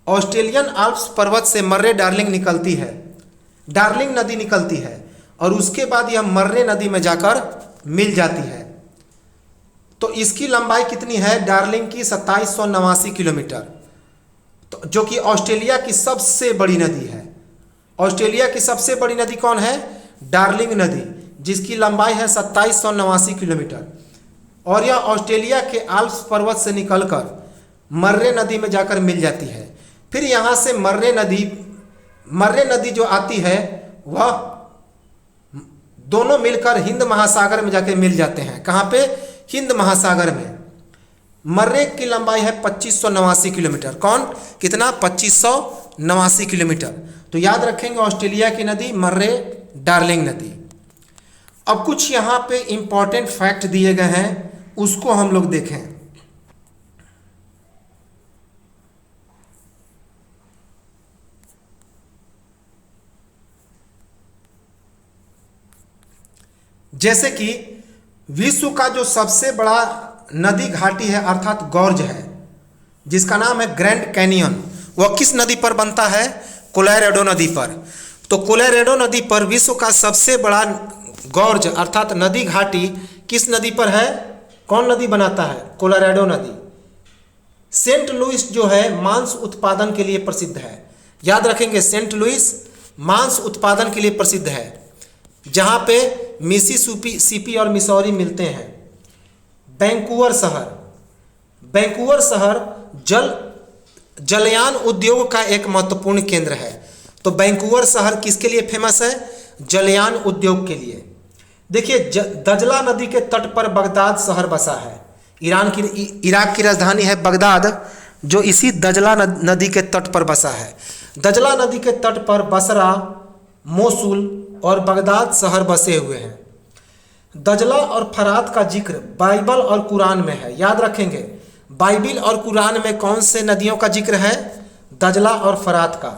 ऑस्ट्रेलियन आल्प्स पर्वत से मर्रे डार्लिंग निकलती है, डार्लिंग नदी निकलती है और उसके बाद यह मर्रे नदी में जाकर मिल जाती है। तो इसकी लंबाई कितनी है डार्लिंग की? 2789 किलोमीटर, तो जो कि ऑस्ट्रेलिया की सबसे बड़ी नदी है। ऑस्ट्रेलिया की सबसे बड़ी नदी कौन है? डार्लिंग नदी, जिसकी लंबाई है 2789 किलोमीटर। और यह ऑस्ट्रेलिया के आल्प्स पर्वत से निकलकर मर्रे नदी में जाकर मिल जाती है। फिर यहाँ से मर्रे नदी जो आती है वह दोनों मिलकर हिंद महासागर में जाकर मिल जाते हैं। कहाँ पे? हिंद महासागर में। मर्रे की लंबाई है 2589 किलोमीटर। कौन? कितना? 2589 किलोमीटर। तो याद रखेंगे ऑस्ट्रेलिया की नदी मर्रे डार्लिंग नदी। अब कुछ यहाँ पे इंपॉर्टेंट फैक्ट दिए गए हैं, उसको हम लोग देखें। जैसे कि विश्व का जो सबसे बड़ा नदी घाटी है अर्थात गॉर्ज है, जिसका नाम है ग्रैंड कैनियन, वह किस नदी पर बनता है? कोलोराडो नदी पर। तो कोलोराडो नदी पर विश्व का सबसे बड़ा गॉर्ज अर्थात नदी घाटी किस नदी पर है? कौन नदी बनाता है? कोलोराडो नदी। सेंट लुइस जो है मांस उत्पादन के लिए प्रसिद्ध है। याद रखेंगे सेंट लुइस मांस उत्पादन के लिए प्रसिद्ध है, जहाँ पे मिसिसिपी और मिसौरी मिलते हैं। वैंकूवर शहर जलयान उद्योग का एक महत्वपूर्ण केंद्र है। तो वैंकूवर शहर किसके लिए फेमस है? जलयान उद्योग के लिए। देखिए दजला नदी के तट पर बगदाद शहर बसा है। इराक की राजधानी है बगदाद, जो इसी दजला नदी के तट पर बसा है। दजला नदी के तट पर बसरा, मोसुल और बगदाद शहर बसे हुए हैं। दजला और फरात का जिक्र बाइबल और कुरान में है। याद रखेंगे बाइबल और कुरान में कौन से नदियों का जिक्र है? दजला और फरात का।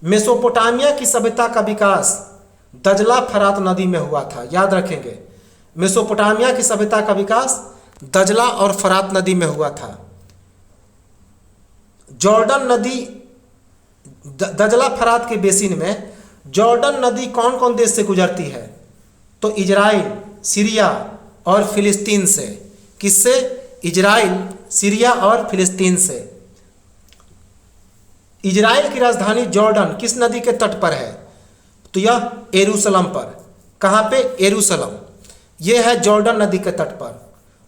मेसोपोटामिया की सभ्यता का विकास दजला फरात नदी में हुआ था। याद रखेंगे मेसोपोटामिया की सभ्यता का विकास दजला और फरात नदी में हुआ था। जॉर्डन नदी, दजला फरात के बेसिन में जॉर्डन नदी कौन कौन देश से गुजरती है? तो इजराइल, सीरिया और फिलिस्तीन से। किससे? इजराइल, सीरिया और फिलिस्तीन से। इजराइल की राजधानी जॉर्डन किस नदी के तट पर है? तो यह यरूशलेम पर। कहाँ पे? यरूशलेम। यह है जॉर्डन नदी के तट पर।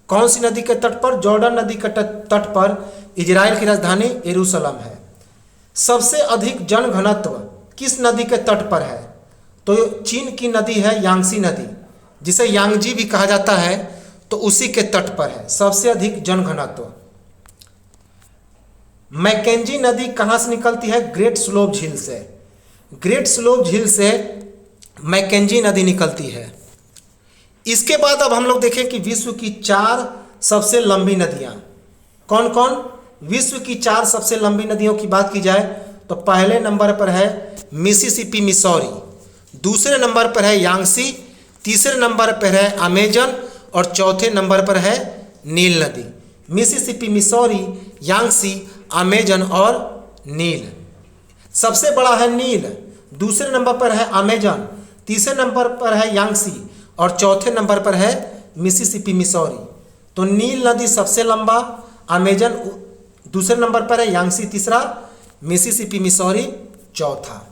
कौन सी नदी के तट पर? जॉर्डन नदी के तट पर इजराइल की राजधानी यरूशलेम है। सबसे अधिक जनघनत्व किस नदी के तट पर है? तो चीन की नदी है यांगसी नदी, जिसे यांगजी भी कहा जाता है, तो उसी के तट पर है सबसे अधिक जनघनत्व। मैकेंजी नदी कहाँ से निकलती है? ग्रेट स्लोव झील से। ग्रेट स्लोव झील से मैकेंजी नदी निकलती है। इसके बाद अब हम लोग देखें कि विश्व की 4 सबसे लंबी नदियाँ कौन कौन? विश्व की 4 सबसे लंबी नदियों की बात की जाए तो पहले नंबर पर है मिसिसिपी मिसौरी, दूसरे नंबर पर है यांगसी, तीसरे नंबर पर है अमेजन और चौथे नंबर पर है नील नदी। मिसिसिपी, मिसौरी, यांगसी, अमेजन और नील। सबसे बड़ा है नील, दूसरे नंबर पर है अमेजन, तीसरे नंबर पर है यांगसी और चौथे नंबर पर है मिसिसिपी मिसौरी। तो नील नदी सबसे लंबा, अमेजन दूसरे नंबर पर है, यांगसी तीसरा, मिसिसिपी मिसौरी चौथा।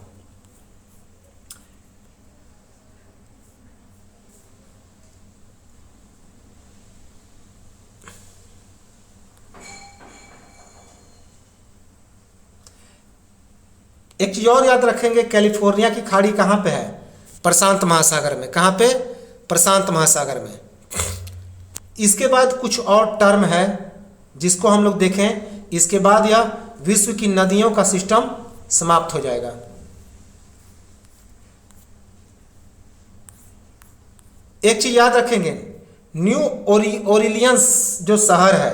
एक चीज और याद रखेंगे, कैलिफोर्निया की खाड़ी कहाँ पे है? प्रशांत महासागर में। कहाँ पे? प्रशांत महासागर में। इसके बाद कुछ और टर्म है जिसको हम लोग देखें, इसके बाद यह विश्व की नदियों का सिस्टम समाप्त हो जाएगा। एक चीज याद रखेंगे, न्यू ओरिलियंस जो शहर है,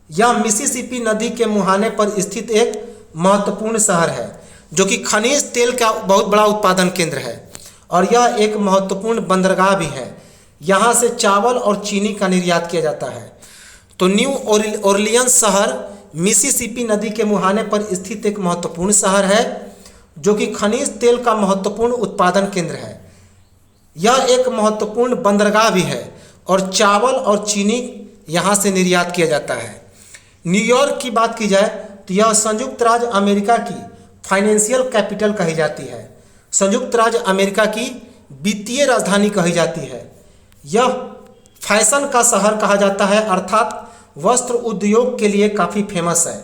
यह मिसिसिपी नदी के मुहाने पर स्थित एक महत्वपूर्ण शहर है, जो कि खनिज तेल का बहुत बड़ा उत्पादन केंद्र है और यह एक महत्वपूर्ण बंदरगाह भी है। यहाँ से चावल और चीनी का निर्यात किया जाता है। तो न्यू ओरलियंस शहर मिसिसिपी नदी के मुहाने पर स्थित एक महत्वपूर्ण शहर है, जो कि खनिज तेल का महत्वपूर्ण उत्पादन केंद्र है। यह एक महत्वपूर्ण बंदरगाह भी है और चावल और चीनी यहाँ से निर्यात किया जाता है। न्यूयॉर्क की बात की जाए तो यह संयुक्त राज्य अमेरिका की फाइनेंशियल कैपिटल कही जाती है, संयुक्त राज्य अमेरिका की वित्तीय राजधानी कही जाती है। यह फैशन का शहर कहा जाता है, अर्थात वस्त्र उद्योग के लिए काफ़ी फेमस है।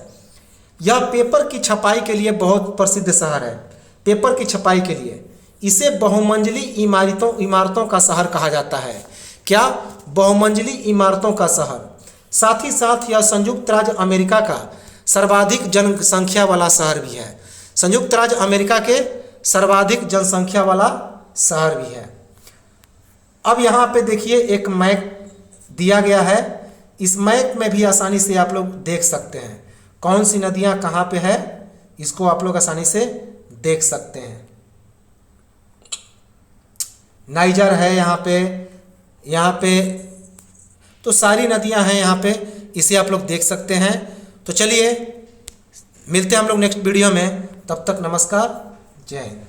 यह पेपर की छपाई के लिए बहुत प्रसिद्ध शहर है, पेपर की छपाई के लिए। इसे बहुमंजिली इमारतों का शहर कहा जाता है। क्या? बहुमंजिली इमारतों का शहर। साथ ही साथ यह संयुक्त राज्य अमेरिका का सर्वाधिक जनसंख्या वाला शहर भी है, संयुक्त राज्य अमेरिका के सर्वाधिक जनसंख्या वाला शहर भी है। अब यहाँ पे देखिए एक मैप दिया गया है, इस मैप में भी आसानी से आप लोग देख सकते हैं कौन सी नदियाँ कहाँ पे है, इसको आप लोग आसानी से देख सकते हैं। नाइजर है यहाँ पे तो सारी नदियाँ हैं यहाँ पे, इसे आप लोग देख सकते हैं। तो चलिए मिलते हैं हम लोग नेक्स्ट वीडियो में, तब तक नमस्कार, जय हिंद।